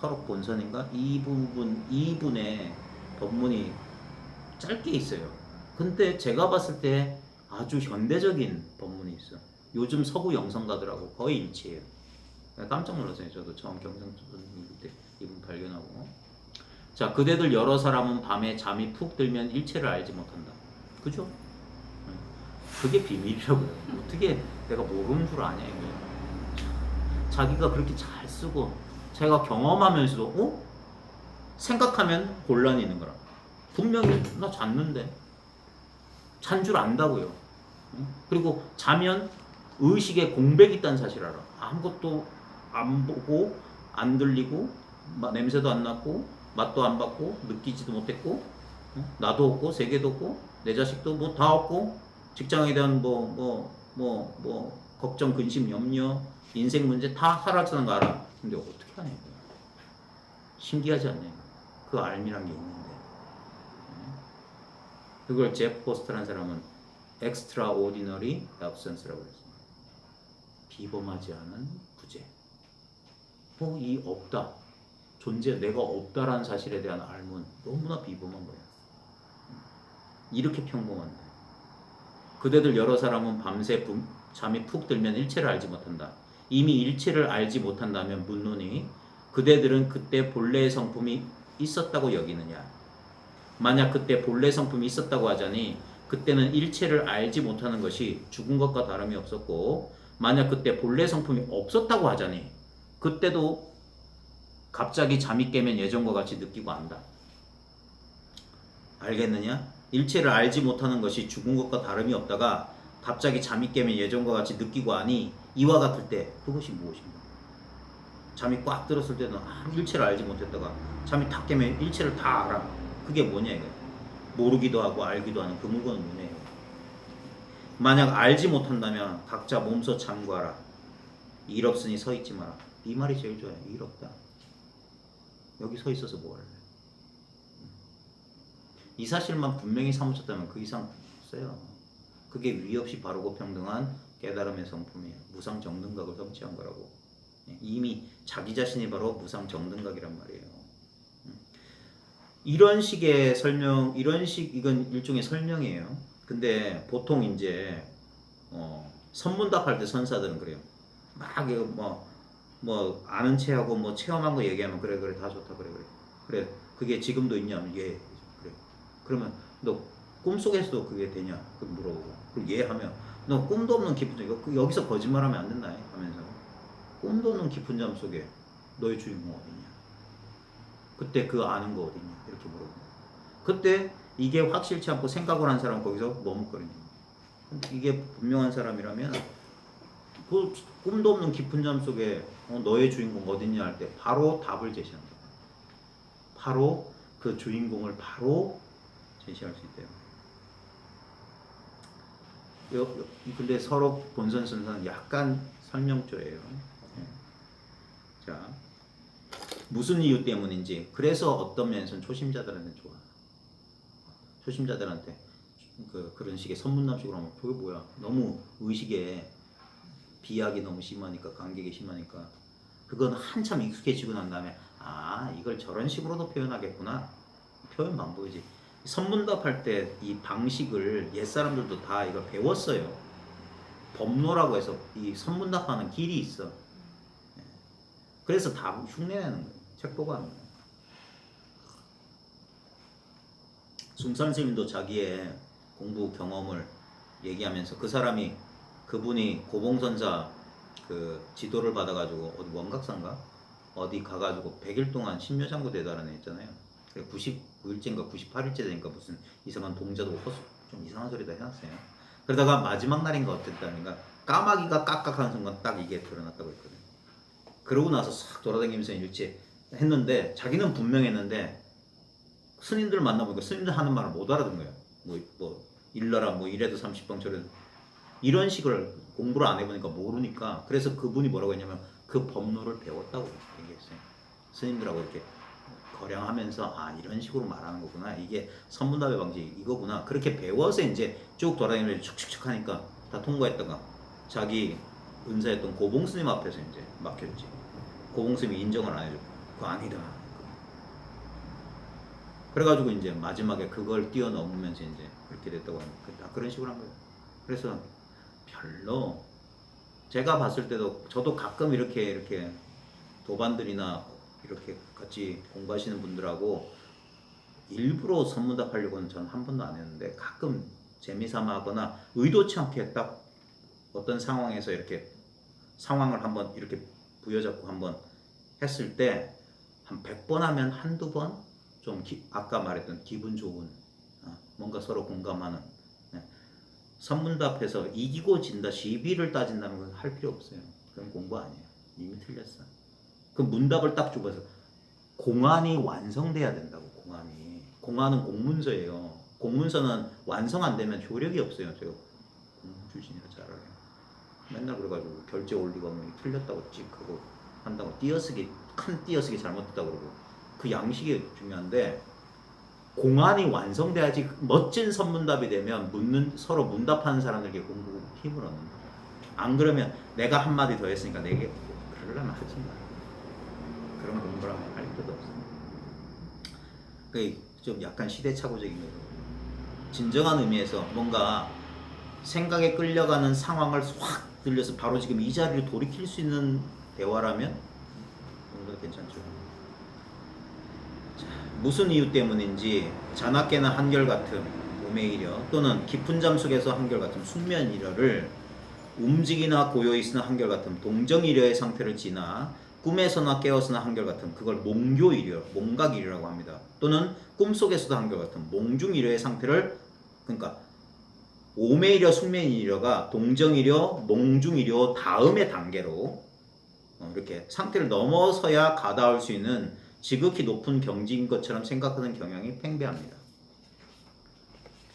설옥 본선인가 이 부분의 법문이 짧게 있어요. 근데 제가 봤을 때 아주 현대적인 법문이 있어. 요즘 서구 영성가들하고 거의 일치해요. 깜짝 놀랐어요. 저도 처음 경성 읽을 때 이분 발견하고. 자, 그대들 여러 사람은 밤에 잠이 푹 들면 일체를 알지 못한다. 그죠? 그게 비밀이라고요. 어떻게 내가 모르는 줄 아냐 이거예요. 자기가 그렇게 잘 쓰고 자기가 경험하면서도 생각하면 곤란이 있는 거라. 분명히 나 잤는데 잔 줄 안다고요. 그리고 자면 의식에 공백이 있다는 사실을 알아. 아무것도 안 보고 안 들리고 냄새도 안 났고 맛도 안 봤고 느끼지도 못했고 나도 없고 세계도 없고 내 자식도 뭐 다 없고 직장에 대한 걱정, 근심, 염려, 인생 문제 다 사라지는 거 알아. 근데 어떻게 하냐? 신기하지 않냐? 그 알미란 게 있는데. 그걸 제프 포스터라는 사람은 extraordinary absence라고 했습니다. 비범하지 않은 부재. 이 없다. 존재, 내가 없다라는 사실에 대한 알문 너무나 비범한 거야. 이렇게 평범한데. 그대들 여러 사람은 밤새 잠이 푹 들면 일체를 알지 못한다. 이미 일체를 알지 못한다면 묻노니 그대들은 그때 본래의 성품이 있었다고 여기느냐. 만약 그때 본래 성품이 있었다고 하자니 그때는 일체를 알지 못하는 것이 죽은 것과 다름이 없었고 만약 그때 본래 성품이 없었다고 하자니 그때도 갑자기 잠이 깨면 예전과 같이 느끼고 안다. 알겠느냐? 일체를 알지 못하는 것이 죽은 것과 다름이 없다가 갑자기 잠이 깨면 예전과 같이 느끼고 아니 이와 같을 때 그것이 무엇인가? 잠이 꽉 들었을 때는 일체를 알지 못했다가 잠이 탁 깨면 일체를 다 알아. 그게 뭐냐 이거. 모르기도 하고 알기도 하는 그 물건은 뭐냐 이거. 만약 알지 못한다면 각자 몸소 참고하라. 일 없으니 서 있지 마라. 이 말이 제일 좋아요. 일 없다. 여기 서 있어서 뭐 할래? 이 사실만 분명히 사무쳤다면 그 이상 없어요. 그게 위 없이 바르고 평등한 깨달음의 성품이에요. 무상정등각을 성취한 거라고. 이미 자기 자신이 바로 무상정등각이란 말이에요. 이런 식의 설명, 이건 일종의 설명이에요. 근데 보통 이제 선문답할 때 선사들은 그래요. 막 이거 아는 체하고 뭐 체험한 거 얘기하면 그래 다 좋다 그래 그게 지금도 있냐면 예 그래. 그러면 너 꿈속에서도 그게 되냐? 그 물어보고 그럼 예 하면 너 꿈도 없는 깊은 잠 여기서 거짓말하면 안 된다 하면서 꿈도 없는 깊은 잠 속에 너의 주인공 어디냐? 그때 그 아는 거 어디냐? 이렇게 물어보고 그때 이게 확실치 않고 생각을 한 사람은 거기서 머뭇거리는 거예요. 이게 분명한 사람이라면 그 꿈도 없는 깊은 잠 속에 너의 주인공 어딨냐 할 때 바로 답을 제시한다. 바로 그 주인공을 바로 제시할 수 있대요. 근데 서로 본선선사는 약간 설명조예요. 자, 무슨 이유 때문인지. 그래서 어떤 면에서는 초심자들한테 좋아. 초심자들한테 그런 식의 선문답식으로 하면 그게 뭐야? 너무 의식에 비약이 너무 심하니까, 간격이 심하니까 그건 한참 익숙해지고 난 다음에 이걸 저런 식으로도 표현하겠구나. 표현 방법이지. 선문답할 때 이 방식을 옛사람들도 다 이걸 배웠어요. 법노라고 해서 이 선문답하는 길이 있어. 그래서 다 흉내내는 거예요. 책 보고 하는 거예요. 숭산 스님도 자기의 공부 경험을 얘기하면서 그분이 고봉선자 그 지도를 받아가지고 어디 원각산가 어디 가가지고 100일 동안 신묘장구 대다라는 애 있잖아요. 99일째인가 98일째 되니까 무슨 이상한 동자도 좀 이상한 소리다 해놨어요. 그러다가 마지막 날인가 어땠다니까 까마귀가 깍깍하는 순간 딱 이게 드러났다고 했거든. 그러고 나서 싹 돌아다니면서 일체 했는데 자기는 분명했는데 스님들 만나보니까 스님들 하는 말을 못 알아듣는 거예요. 뭐 일러라 뭐 이래도 30방 저래도 이런 식을 공부를 안 해보니까 모르니까 그래서 그분이 뭐라고 했냐면 그 법로를 배웠다고 얘기했어요. 스님들하고 이렇게 거량하면서 이런 식으로 말하는 거구나. 이게 선문답의 방식 이거구나. 그렇게 배워서 이제 쭉 돌아다니면서 축축축 하니까 다 통과했다가 자기 은사했던 고봉스님 앞에서 이제 막혔지. 고봉스님이 인정을 안 해주고 그거 아니다. 그래가지고 이제 마지막에 그걸 뛰어넘으면서 이제 그렇게 됐다고 하니까 그런 식으로 한 거예요. 그래서 별로 제가 봤을 때도 저도 가끔 이렇게 도반들이나 이렇게 같이 공부하시는 분들하고 일부러 선문답하려고는 저는 한 번도 안 했는데 가끔 재미삼아 하거나 의도치 않게 딱 어떤 상황에서 이렇게 상황을 한번 이렇게 부여잡고 한번 했을 때 한 100번 하면 한두 번 좀 아까 말했던 기분 좋은 뭔가 서로 공감하는 선문답해서 이기고 진다 시비를 따진다는 건 할 필요 없어요. 그건 공부 아니에요. 이미 틀렸어. 그 문답을 딱 좁아서 공안이 완성돼야 된다고. 공안은 공문서예요. 공문서는 완성 안 되면 효력이 없어요. 제가 공문 출신이라 잘 알아요. 맨날 그래가지고 결제 올리고 하면 틀렸다고 찍하고 한다고 큰 띄어쓰기 잘못했다고 그러고 그 양식이 중요한데 공안이 완성돼야지 멋진 선문답이 되면 서로 문답하는 사람들에게 공부 힘을 얻는 거예요. 안 그러면 내가 한마디 더 했으니까 내게 그러려면 하지 마. 그런 공부라면 할 필요도 없습니다. 그게 좀 약간 시대착오적인 거죠. 진정한 의미에서 뭔가 생각에 끌려가는 상황을 확 들려서 바로 지금 이 자리를 돌이킬 수 있는 대화라면 뭔가 괜찮죠. 자, 무슨 이유 때문인지 자나깨나 한결같음 오메이려 또는 깊은 잠 속에서 한결같음 숙면이려를 움직이나 고요있으나 한결같음 동정이려의 상태를 지나 꿈에서나 깨어서나 한결같음 그걸 몽교이려 몽각이려라고 합니다. 또는 꿈속에서도 한결같음 몽중이려의 상태를 그러니까 오메이려 숙면이려가 동정이려 몽중이려 다음의 단계로 이렇게 상태를 넘어서야 가다할 수 있는 지극히 높은 경지인 것처럼 생각하는 경향이 팽배합니다.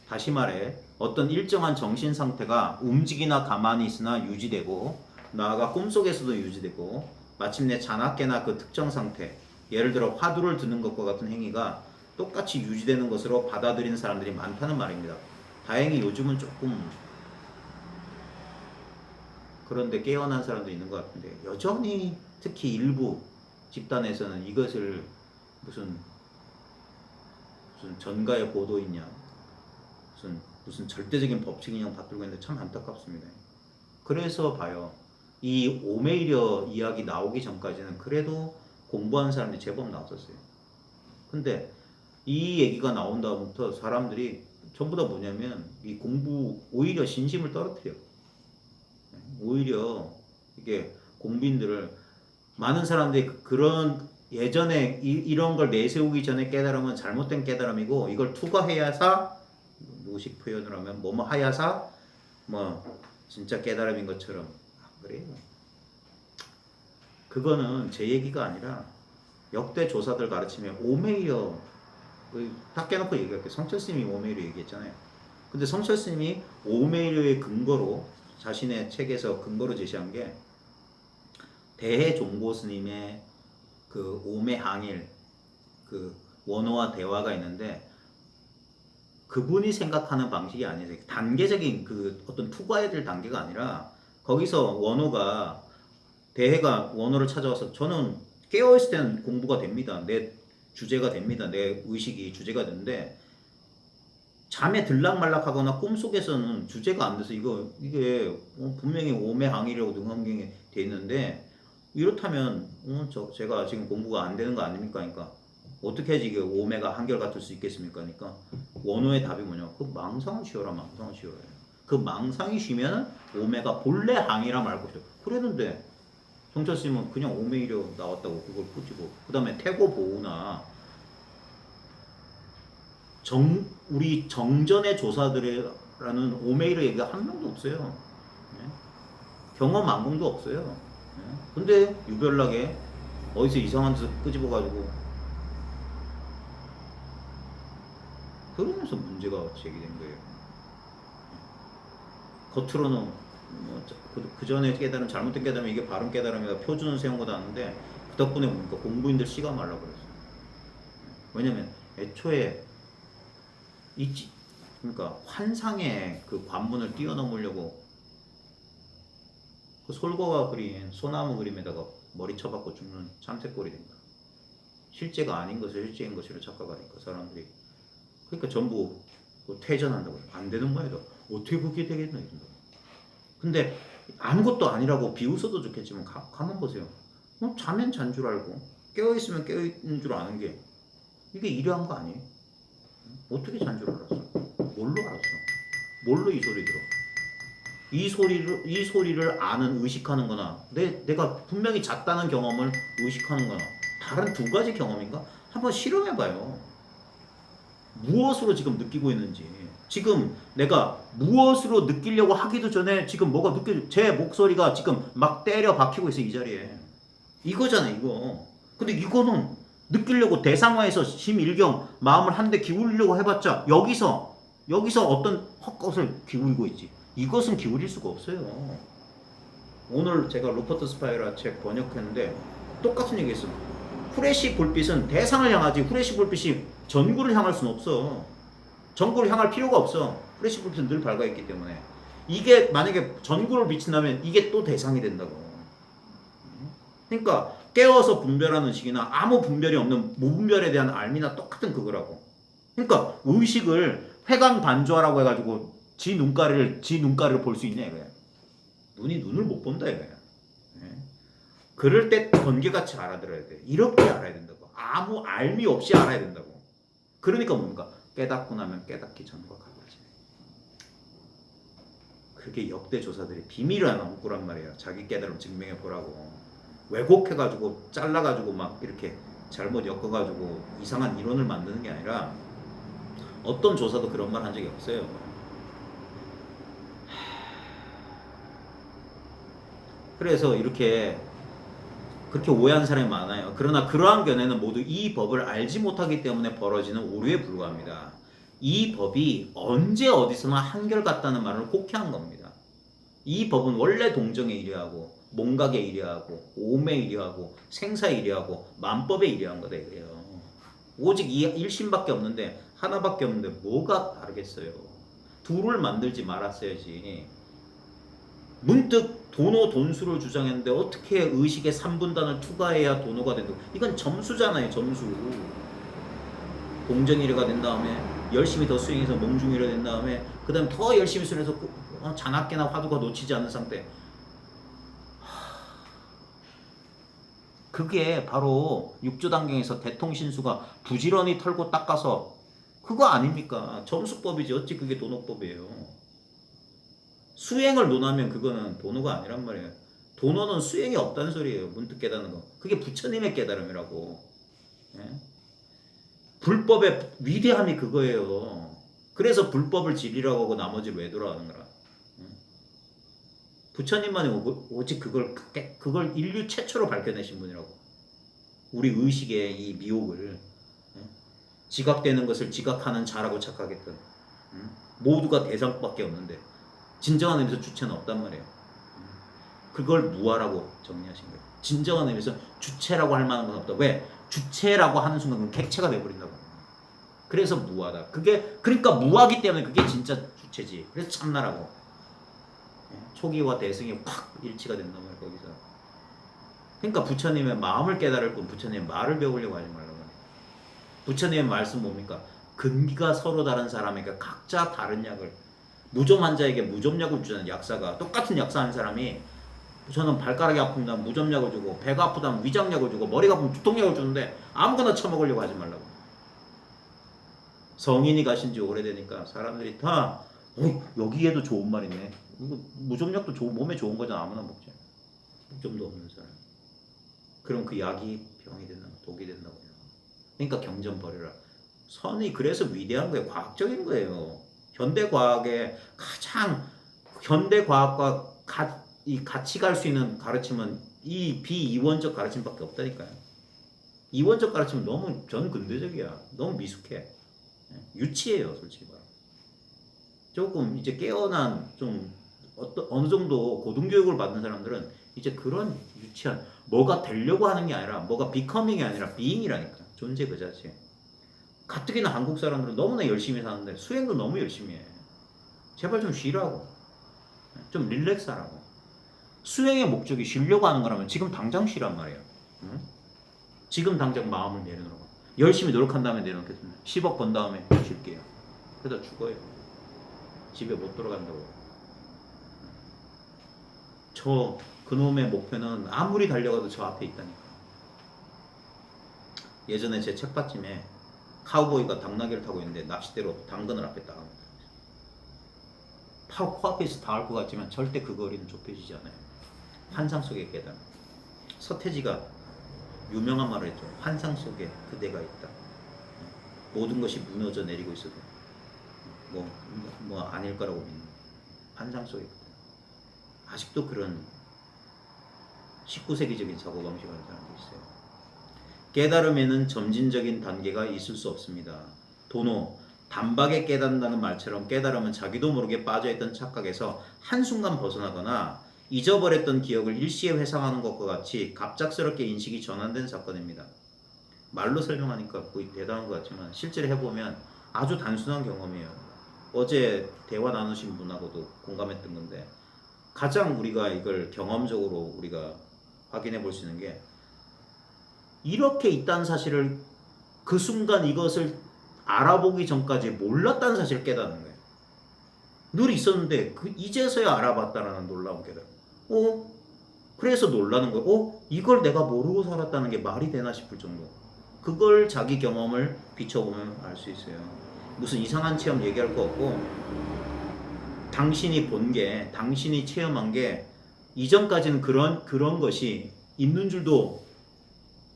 다시 말해 어떤 일정한 정신 상태가 움직이나 가만히 있으나 유지되고 나아가 꿈속에서도 유지되고 마침내 자나깨나 그 특정 상태 예를 들어 화두를 드는 것과 같은 행위가 똑같이 유지되는 것으로 받아들이는 사람들이 많다는 말입니다. 다행히 요즘은 조금 그런데 깨어난 사람도 있는 것 같은데 여전히 특히 일부 집단에서는 이것을 무슨 전가의 보도이냐 무슨 절대적인 법칙이냐 받들고 있는데 참 안타깝습니다. 그래서 봐요. 이 오메이려 이야기 나오기 전까지는 그래도 공부하는 사람들이 제법 나왔었어요. 근데 이 얘기가 나온 다음부터 사람들이 전부 다 뭐냐면 이 공부 오히려 신심을 떨어뜨려요. 오히려 이게 공빈들을 많은 사람들이 그런 예전에 이런 걸 내세우기 전에 깨달으면 잘못된 깨달음이고 이걸 투과해야사 무식 표현을 하면 뭐뭐 하야사 뭐 진짜 깨달음인 것처럼 그래요. 그거는 제 얘기가 아니라 역대 조사들 가르치면 오메이려 다 깨놓고 얘기할게요. 성철스님이 오메이려 얘기했잖아요. 근데 성철스님이 오메이려의 근거로 자신의 책에서 근거로 제시한 게 대해종고스님의 그 오매항일 그 원어와 대화가 있는데 그분이 생각하는 방식이 아니에요. 단계적인 그 어떤 투과해야 될 단계가 아니라 거기서 원어가 대해가 원어를 찾아와서 저는 깨어있을 때는 공부가 됩니다. 내 주제가 됩니다. 내 의식이 주제가 되는데 잠에 들락말락하거나 꿈속에서는 주제가 안 돼서 이게 분명히 오매항이라고 능엄경에 돼 있는데 이렇다면 제가 지금 공부가 안 되는 거 아닙니까? 그러니까 어떻게 해야지 이게 오매가 한결같을 수 있겠습니까? 그러니까 원어의 답이 뭐냐? 그 망상을 쉬어라, 망상을 쉬어라. 그 망상이 쉬면 오매가 본래 항이라 말고 싶어. 그랬는데 정철 스님은 그냥 오매이려 나왔다고 그걸 꾸지고 그 다음에 태고 보우나 우리 정전의 조사들이라는 오메이르 얘기가 한 명도 없어요. 네? 경험 안공도 없어요. 네? 근데 유별나게 어디서 이상한 짓 끄집어가지고 그러면서 문제가 제기된 거예요. 겉으로는 그 전에 깨달은 잘못된 깨달음 이게 바른 깨달음이다 표준을 세운 거다 하는데 그 덕분에 보니까 공부인들 씨가 말라 그랬어요. 왜냐면 애초에 있지. 그러니까 환상의 그 관문을 뛰어넘으려고 그 솔거가 그린 소나무 그림에다가 머리 쳐박고 죽는 참새꼴이 된 거야. 실제가 아닌 것을 실제인 것으로 착각하니까 사람들이 그러니까 전부 퇴전한다고 안 되는 거예요. 어떻게 그게 되겠나 이런다. 근데 아무것도 아니라고 비웃어도 좋겠지만 가만 보세요. 자면 잔 줄 알고 깨어있으면 깨어있는 줄 아는 게 이게 이러한 거 아니에요? 어떻게 잔 줄 알았어? 뭘로 알았어? 뭘로 이 소리 들어? 이 소리를 아는 의식하는 거나 내가 분명히 잤다는 경험을 의식하는 거나 다른 두 가지 경험인가? 한번 실험해 봐요. 무엇으로 지금 느끼고 있는지. 지금 내가 무엇으로 느끼려고 하기도 전에 지금 뭐가 제 목소리가 지금 막 때려 박히고 있어 이 자리에. 이거잖아 이거. 근데 이거는 느끼려고 대상화해서 심일경 마음을 한데 기울이려고 해봤자 여기서 어떤 헛것을 기울이고 있지. 이것은 기울일 수가 없어요. 오늘 제가 루퍼트 스파이라 책 번역했는데 똑같은 얘기 했어. 후레쉬 불빛은 대상을 향하지 후레쉬 불빛이 전구를 향할 수는 없어. 전구를 향할 필요가 없어. 후레쉬 불빛은 늘 밝아있기 때문에. 이게 만약에 전구를 비친다면 이게 또 대상이 된다고. 그러니까 깨어서 분별하는 식이나 아무 분별이 없는 무분별에 대한 알미나 똑같은 그거라고. 그러니까 의식을 회광반조하라고 해가지고 지 눈가리를 볼 수 있냐 이거야. 눈이 눈을 못 본다 이거야. 그럴 때 번개같이 알아들어야 돼. 이렇게 알아야 된다고. 아무 알미 없이 알아야 된다고. 그러니까 뭡니까? 깨닫고 나면 깨닫기 전과 같아지네. 그게 역대 조사들이 비밀을 하나 묻고란 말이야. 자기 깨달음 증명해 보라고. 왜곡해가지고 잘라가지고 막 이렇게 잘못 엮어가지고 이상한 이론을 만드는 게 아니라 어떤 조사도 그런 말 한 적이 없어요. 그래서 그렇게 오해하는 사람이 많아요. 그러나 그러한 견해는 모두 이 법을 알지 못하기 때문에 벌어지는 오류에 불과합니다. 이 법이 언제 어디서나 한결같다는 말을 곡해한 겁니다. 이 법은 원래 동정에 의뢰하고 몽각에 의뢰하고 오매에 의뢰하고 생사에 의뢰하고 만법에 의뢰한 거다 이거예요. 오직 이 일심밖에 없는데 하나밖에 없는데 뭐가 다르겠어요. 둘을 만들지 말았어야지. 문득 도노 돈수를 주장했는데 어떻게 의식의 3분단을 투과해야 도노가 된다고. 이건 점수잖아요. 점수. 동정이래가 된 다음에 열심히 더 수행해서 몽중이래 된 다음에 그 다음 더 열심히 수행해서 잔악계나 화두가 놓치지 않는 상태. 그게 바로 육조단경에서 대통신수가 부지런히 털고 닦아서 그거 아닙니까? 점수법이지 어찌 그게 도노법이에요. 수행을 논하면 그거는 도노가 아니란 말이에요. 도노는 수행이 없다는 소리예요. 문득 깨닫는 거. 그게 부처님의 깨달음이라고. 예? 불법의 위대함이 그거예요. 그래서 불법을 진리라고 하고 나머지를 왜 돌아가는 거라. 예? 부처님만이 오직 그걸 인류 최초로 밝혀내신 분이라고. 우리 의식의 이 미혹을 지각되는 것을 지각하는 자라고 착각했던 모두가 대상밖에 없는데 진정한 의미에서 주체는 없단 말이에요. 그걸 무아라고 정리하신 거예요. 진정한 의미에서 주체라고 할 만한 건 없다. 왜? 주체라고 하는 순간 그건 객체가 돼버린다고. 그래서 무아다. 그러니까 무아기 때문에 그게 진짜 주체지. 그래서 참나라고. 초기와 대승이 확 일치가 된단 말이에요. 거기서. 그러니까 부처님의 마음을 깨달을 뿐 부처님의 말을 배우려고 하지 말라고 해요. 부처님의 말씀 뭡니까? 근기가 서로 다른 사람에게 각자 다른 약을, 무좀 환자에게 무좀약을 주는 약사가 똑같은 약사하는 사람이 저는 발가락이 아프면 무좀약을 주고 배가 아프다면 위장약을 주고 머리가 아프면 두통약을 주는데 아무거나 처먹으려고 하지 말라고. 성인이 가신 지 오래되니까 사람들이 다 여기에도 좋은 말 있네. 이거 무좀약도 몸에 좋은 거잖아. 아무나 먹지. 무좀도 없는 사람. 그럼 그 약이 병이 된다고, 독이 된다고 해요. 그러니까 경전 버려라. 선이 그래서 위대한 거예요. 과학적인 거예요. 현대 과학의 가장 현대 과학과 같이 갈 수 있는 가르침은 이 비이원적 가르침밖에 없다니까요. 이원적 가르침은 너무 전근대적이야. 너무 미숙해. 유치해요, 솔직히 말하면. 조금 이제 깨어난 좀 어느 정도 고등교육을 받는 사람들은 이제 그런 유치한 뭐가 되려고 하는 게 아니라 뭐가 비커밍이 아니라 비잉이라니까. 존재 그 자체. 가뜩이나 한국 사람들은 너무나 열심히 사는데 수행도 너무 열심히 해. 제발 좀 쉬라고. 좀 릴렉스하라고. 수행의 목적이 쉬려고 하는 거라면 지금 당장 쉬란 말이에요. 응? 지금 당장 마음을 내려놓으라고. 열심히 노력한 다음에 내려놓겠습니다. 10억 번 다음에 쉴게요. 그러다 죽어요. 집에 못 돌아간다고. 저 그놈의 목표는 아무리 달려가도 저 앞에 있다니까. 예전에 제 책받침에 카우보이가 당나귀를 타고 있는데 낚싯대로 당근을 앞에 딱 코앞에 있어 닿을 것 같지만 절대 그 거리는 좁혀지지 않아요. 환상 속의 계단. 서태지가 유명한 말을 했죠. 환상 속에 그대가 있다. 모든 것이 무너져 내리고 있어도 뭐 아닐 거라고 믿는 환상 속에 그대. 아직도 그런 19세기적인 사고방식을 하는 사람도 있어요. 깨달음에는 점진적인 단계가 있을 수 없습니다. 도노, 단박에 깨닫는다는 말처럼 깨달음은 자기도 모르게 빠져있던 착각에서 한순간 벗어나거나 잊어버렸던 기억을 일시에 회상하는 것과 같이 갑작스럽게 인식이 전환된 사건입니다. 말로 설명하니까 거의 대단한 것 같지만 실제로 해보면 아주 단순한 경험이에요. 어제 대화 나누신 분하고도 공감했던 건데 가장 우리가 이걸 경험적으로 우리가 확인해 볼 수 있는 게 이렇게 있다는 사실을 그 순간 이것을 알아보기 전까지 몰랐다는 사실을 깨닫는 거예요. 늘 있었는데 이제서야 알아봤다라는 놀라운 깨달음. 그래서 놀라는 거예요. 이걸 내가 모르고 살았다는 게 말이 되나 싶을 정도. 그걸 자기 경험을 비춰보면 알 수 있어요. 무슨 이상한 체험 얘기할 거 없고 당신이 본 게, 당신이 체험한 게 이전까지는 그런 것이 있는 줄도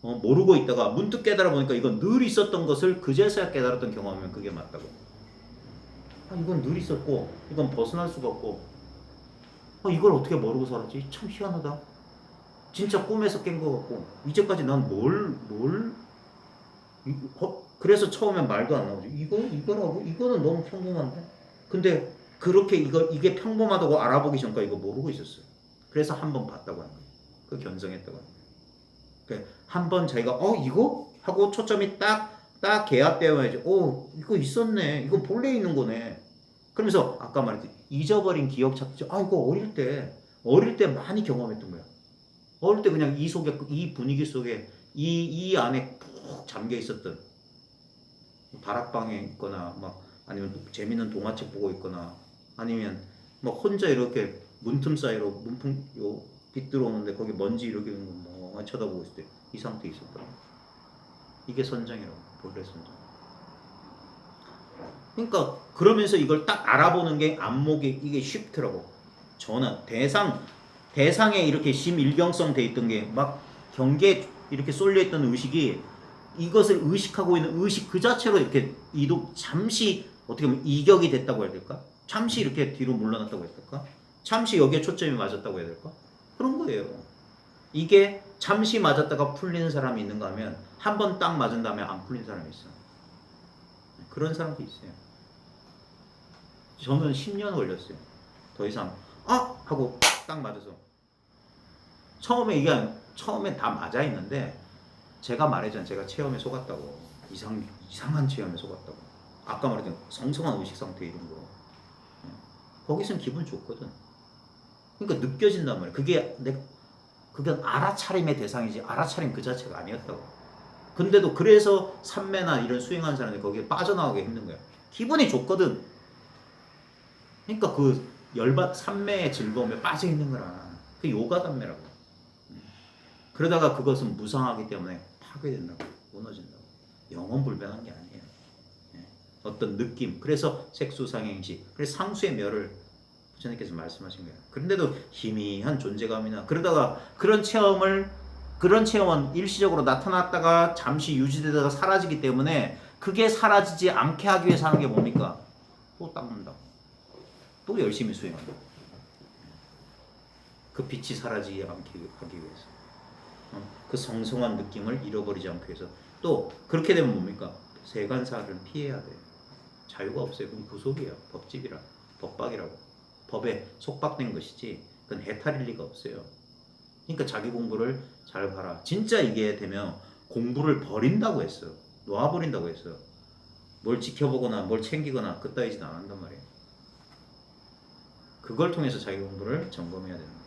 모르고 있다가 문득 깨달아 보니까 이건 늘 있었던 것을 그제서야 깨달았던 경험이면 그게 맞다고. 이건 늘 있었고 이건 벗어날 수가 없고 이걸 어떻게 모르고 살았지? 참 희한하다. 진짜 꿈에서 깬 것 같고 이제까지 난 그래서 처음엔 말도 안 나오지. 이거라고? 이거는 너무 평범한데? 근데 그렇게 이게 평범하다고 알아보기 전까지 이거 모르고 있었어요. 그래서 한 번 봤다고 하는 거예요. 그 견성했다고 하는 거예요. 그러니까 한번 자기가 이거? 하고 초점이 딱 개합되어야지. 이거 있었네. 이거 본래 있는 거네. 그러면서 아까 말했듯이 잊어버린 기억 찾기. 이거 어릴 때 많이 경험했던 거야. 어릴 때 그냥 이 분위기 속에 이 안에 푹 잠겨 있었던 다락방에 있거나 아니면 재밌는 동화책 보고 있거나 아니면 혼자 이렇게 문틈 사이로 문풍 빛 들어오는데 거기 먼지 이렇게 쳐다보고 있을 때 이 상태에 있었다. 이게 선정이라고. 본래 선정. 그러니까 그러면서 이걸 딱 알아보는 게 안목이 이게 쉬프트라고. 전환 대상에 이렇게 심일경성 돼 있던 게 경계에 이렇게 쏠려 있던 의식이 이것을 의식하고 있는 의식 그 자체로 이렇게 잠시 어떻게 보면 이격이 됐다고 해야 될까? 잠시 이렇게 뒤로 물러났다고 해야 될까? 잠시 여기에 초점이 맞았다고 해야 될까? 그런 거예요. 이게 잠시 맞았다가 풀리는 사람이 있는가 하면 한 번 딱 맞은 다음에 안 풀린 사람이 있어. 그런 사람도 있어요. 저는 10년 걸렸어요. 더 이상 하고 딱 맞아서 처음에 다 맞아 있는데 제가 말했잖아요. 제가 체험에 속았다고. 이상한 체험에 속았다고. 아까 말했던 성성한 의식 상태 이런 거. 거기서는 기분 좋거든. 그러니까 느껴진단 말이에요. 그건 알아차림의 대상이지 알아차림 그 자체가 아니었다고. 근데도 그래서 삼매나 이런 수행하는 사람들이 거기에 빠져나오기 힘든 거야. 기분이 좋거든. 그러니까 그 열받 삼매의 즐거움에 빠져 있는 거라. 그 요가 단매라고. 그러다가 그것은 무상하기 때문에 파괴된다고, 무너진다고. 영원 불변한 게 아니에요. 예. 어떤 느낌. 그래서 색수상행식. 그래서 상수의 멸을 부처님께서 말씀하신 거예요. 그런데도 희미한 존재감이나 그러다가 그런 체험은 일시적으로 나타났다가 잠시 유지되다가 사라지기 때문에 그게 사라지지 않게 하기 위해서 하는 게 뭡니까? 또 닦는다. 또 열심히 수행한다. 그 빛이 사라지지 않게 하기 위해서. 그 성성한 느낌을 잃어버리지 않기 위해서. 또 그렇게 되면 뭡니까? 세간사를 피해야 돼. 자유가 없어요. 그럼 구속이야. 법집이라. 법박이라고. 법에 속박된 것이지 그건 해탈일 리가 없어요. 그러니까 자기 공부를 잘 봐라. 진짜 이게 되면 공부를 버린다고 했어요. 놓아버린다고 했어요. 뭘 지켜보거나 뭘 챙기거나 그따위진 안 한단 말이에요. 그걸 통해서 자기 공부를 점검해야 되는 거예요.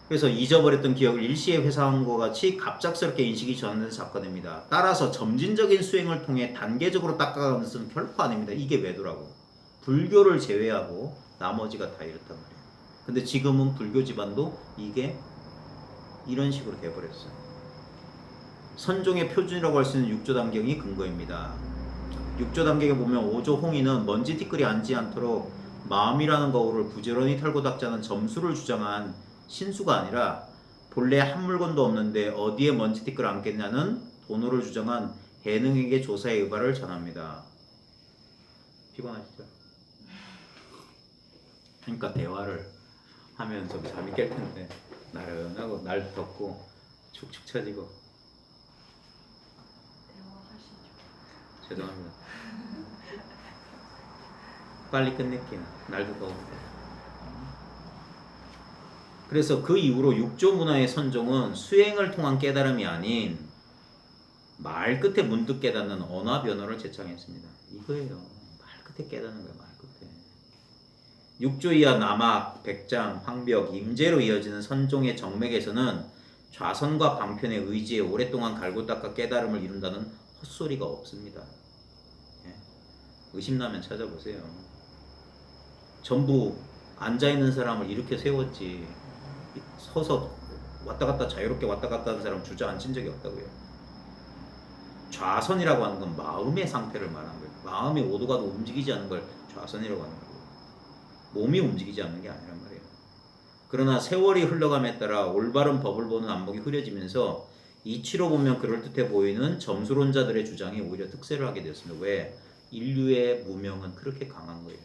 그래서 잊어버렸던 기억을 일시에 회상한 것 같이 갑작스럽게 인식이 전환된 사건입니다. 따라서 점진적인 수행을 통해 단계적으로 닦아가는 것은 결코 아닙니다. 이게 외도라고. 불교를 제외하고 나머지가 다 이렇단 말이에요. 근데 지금은 불교 집안도 이게 이런 식으로 돼버렸어요. 선종의 표준이라고 할 수 있는 육조단경이 근거입니다. 육조단경에 보면 오조홍이는 먼지 티끌이 앉지 않도록 마음이라는 거울을 부지런히 털고 닦자는 점수를 주장한 신수가 아니라 본래 한 물건도 없는데 어디에 먼지 티끌 앉겠냐는 돈으를 주장한 해능에게 조사의 의발을 전합니다. 피곤하시죠? 그러니까 대화를 하면 좀 잠이 깰 텐데 나른하고 날 덥고 축축 처지고. 대화하시죠. 죄송합니다. 빨리 끝낼게요. 날도 더운데. 그래서 그 이후로 육조 문화의 선종은 수행을 통한 깨달음이 아닌 말 끝에 문득 깨닫는 언화 변화를 제창했습니다. 이거예요. 말 끝에 깨닫는 거예요. 말 끝에. 육조 이하 남악, 백장, 황벽, 임재로 이어지는 선종의 정맥에서는 좌선과 방편의 의지에 오랫동안 갈고 닦아 깨달음을 이룬다는 헛소리가 없습니다. 예. 의심나면 찾아보세요. 전부 앉아있는 사람을 이렇게 세웠지 서서 왔다 갔다 자유롭게 왔다 갔다 하는 사람 주저앉힌 적이 없다고요. 좌선이라고 하는 건 마음의 상태를 말하는 거예요. 마음이 오도가도 움직이지 않는 걸 좌선이라고 하는 거예요. 몸이 움직이지 않는 게 아니란 말이에요. 그러나 세월이 흘러감에 따라 올바른 법을 보는 안목이 흐려지면서 이치로 보면 그럴듯해 보이는 점수론자들의 주장이 오히려 특세를 하게 되었습니다. 왜? 인류의 무명은 그렇게 강한 거예요.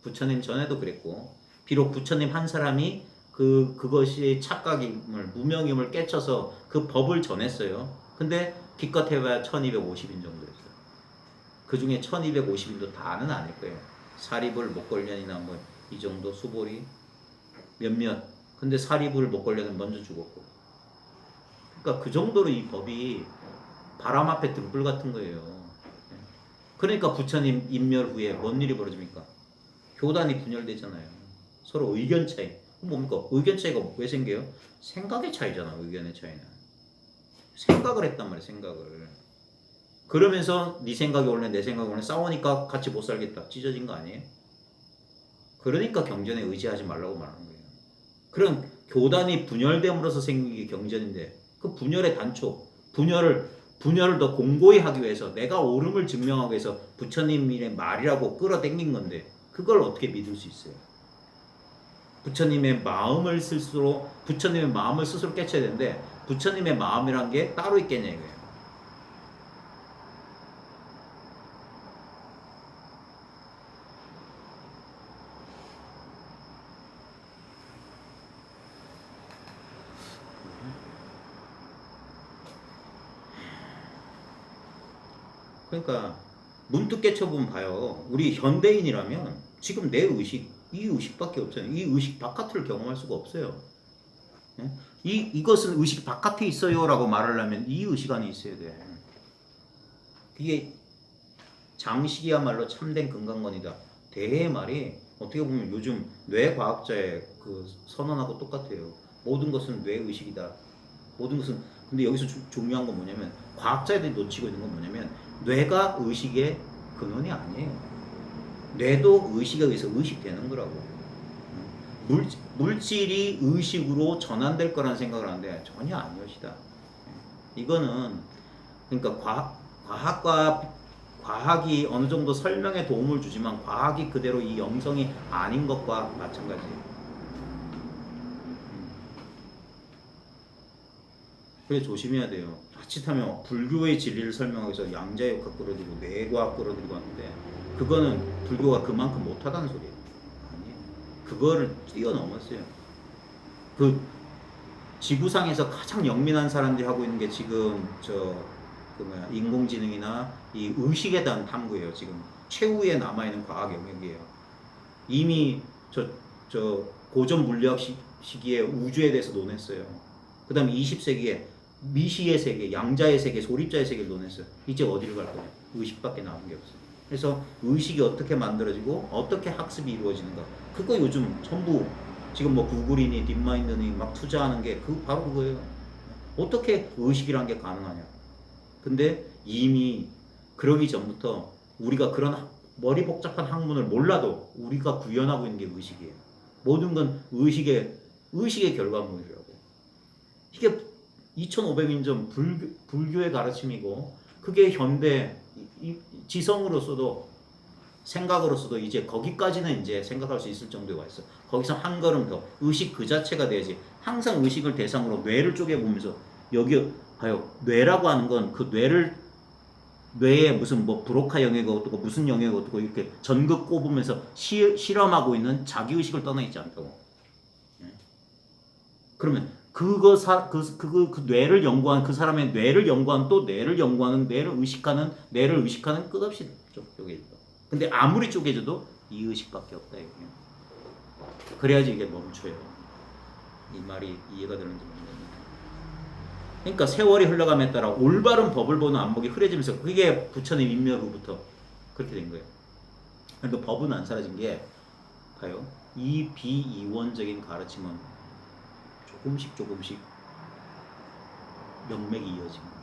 부처님 전에도 그랬고 비록 부처님 한 사람이 그것이 착각임을 무명임을 깨쳐서 그 법을 전했어요. 근데 기껏 해봐야 1250인 정도였어요. 그 중에 1250인도 다는 아닐 거예요. 사리불, 목걸련이나 뭐 이 정도 수보리 몇몇. 근데 사리불, 목걸련은 먼저 죽었고. 그러니까 그 정도로 이 법이 바람 앞에 등불 같은 거예요. 그러니까 부처님 인멸 후에 뭔 일이 벌어집니까? 교단이 분열되잖아요. 서로 의견 차이. 뭡니까? 의견 차이가 왜 생겨요? 생각의 차이잖아. 의견의 차이는. 생각을 했단 말이야. 생각을. 그러면서 네 생각이 옳네 내 생각이 옳네 싸우니까 같이 못 살겠다. 찢어진 거 아니에요? 그러니까 경전에 의지하지 말라고 말하는 거예요. 그런 교단이 분열됨으로써 생긴 게 경전인데 그 분열의 단초, 분열을 더 공고히 하기 위해서 내가 옳음을 증명하기 위해서 부처님의 말이라고 끌어당긴 건데 그걸 어떻게 믿을 수 있어요? 부처님의 마음을 스스로 깨쳐야 되는데 부처님의 마음이란 게 따로 있겠냐 이거예요. 그러니까 문득 깨쳐보면 봐요. 우리 현대인이라면 지금 내 의식, 이 의식밖에 없잖아요. 이 의식 바깥을 경험할 수가 없어요. 이것은 의식 바깥에 있어요라고 말하려면 이 의식 안에 있어야 돼. 이게 장식이야말로 참된 금강건이다. 대의 말이 어떻게 보면 요즘 뇌과학자의 그 선언하고 똑같아요. 모든 것은 뇌의식이다. 모든 것은 근데 여기서 중요한 건 뭐냐면 과학자들이 놓치고 있는 건 뭐냐면 뇌가 의식의 근원이 아니에요. 뇌도 의식에 의해서 의식되는 거라고. 물질이 의식으로 전환될 거라는 생각을 하는데 전혀 아니엇이다. 이거는 그러니까 과학이 어느 정도 설명에 도움을 주지만 과학이 그대로 이 영성이 아닌 것과 마찬가지예요. 그래서 조심해야 돼요. 자칫하면 불교의 진리를 설명하기 위해서 양자역학 끌어들이고 뇌과학 끌어들이고 하는데 그거는 불교가 그만큼 못하다는 소리예요. 아니에요. 그거를 뛰어넘었어요. 그 지구상에서 가장 영민한 사람들이 하고 있는 게 지금 인공지능이나 이 의식에 대한 탐구예요. 지금 최후에 남아있는 과학 영역이에요. 이미 저 고전 물리학 시기에 우주에 대해서 논했어요. 그 다음에 20세기에 미시의 세계, 양자의 세계, 소립자의 세계를 논했어요. 이제 어디를 갈 거냐? 의식밖에 남은 게 없어요. 그래서 의식이 어떻게 만들어지고 어떻게 학습이 이루어지는가? 그거 요즘 전부 지금 뭐 구글이니 딥마인드니 막 투자하는 게 바로 그거예요. 어떻게 의식이란 게 가능하냐? 근데 이미 그러기 전부터 우리가 그런 머리 복잡한 학문을 몰라도 우리가 구현하고 있는 게 의식이에요. 모든 건 의식의 결과물이라고. 이게 2500년 전 불교의 가르침이고 그게 현대 지성으로서도 생각으로서도 이제 거기까지는 이제 생각할 수 있을 정도에 와 있어. 거기서 한 걸음 더 의식 그 자체가 돼야지. 항상 의식을 대상으로 뇌를 쪼개보면서 여기 봐요. 뇌라고 하는 건 그 뇌에 무슨 뭐 브로카 영역이 어떻고 무슨 영역이 어떻고 이렇게 전극 꼽으면서 실험하고 있는 자기 의식을 떠나 있지 않다고. 그러면 그 뇌를 연구한 그 사람의 뇌를 연구한 또 뇌를 연구하는 뇌를 의식하는 끝없이 쪼개져. 근데 아무리 쪼개져도 이 의식밖에 없다 이거예요. 그래야지 이게 멈춰요. 이 말이 이해가 되는지 모르겠는데. 그러니까 세월이 흘러감에 따라 올바른 법을 보는 안목이 흐려지면서 그게 부처님 인멸 후부터 그렇게 된 거예요. 그러니까 법은 안 사라진 게 봐요. 이 비이원적인 가르침은 조금씩 명맥이 이어진 거예요.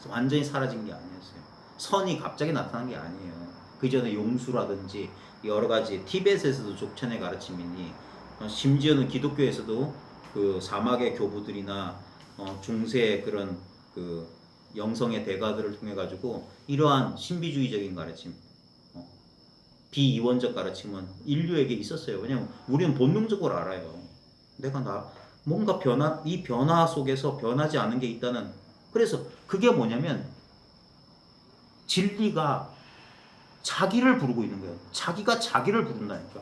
완전히 사라진 게 아니었어요. 선이 갑자기 나타난 게 아니에요. 그 전에 용수라든지 여러 가지 티벳에서도 족천의 가르침이니 심지어는 기독교에서도 그 사막의 교부들이나 중세의 그런 그 영성의 대가들을 통해 가지고 이러한 신비주의적인 가르침, 비이원적 가르침은 인류에게 있었어요. 왜냐면 우리는 본능적으로 알아요. 내가 뭔가 이 변화 속에서 변하지 않은 게 있다는. 그래서 그게 뭐냐면 진리가 자기를 부르고 있는 거예요. 자기가 자기를 부른다니까.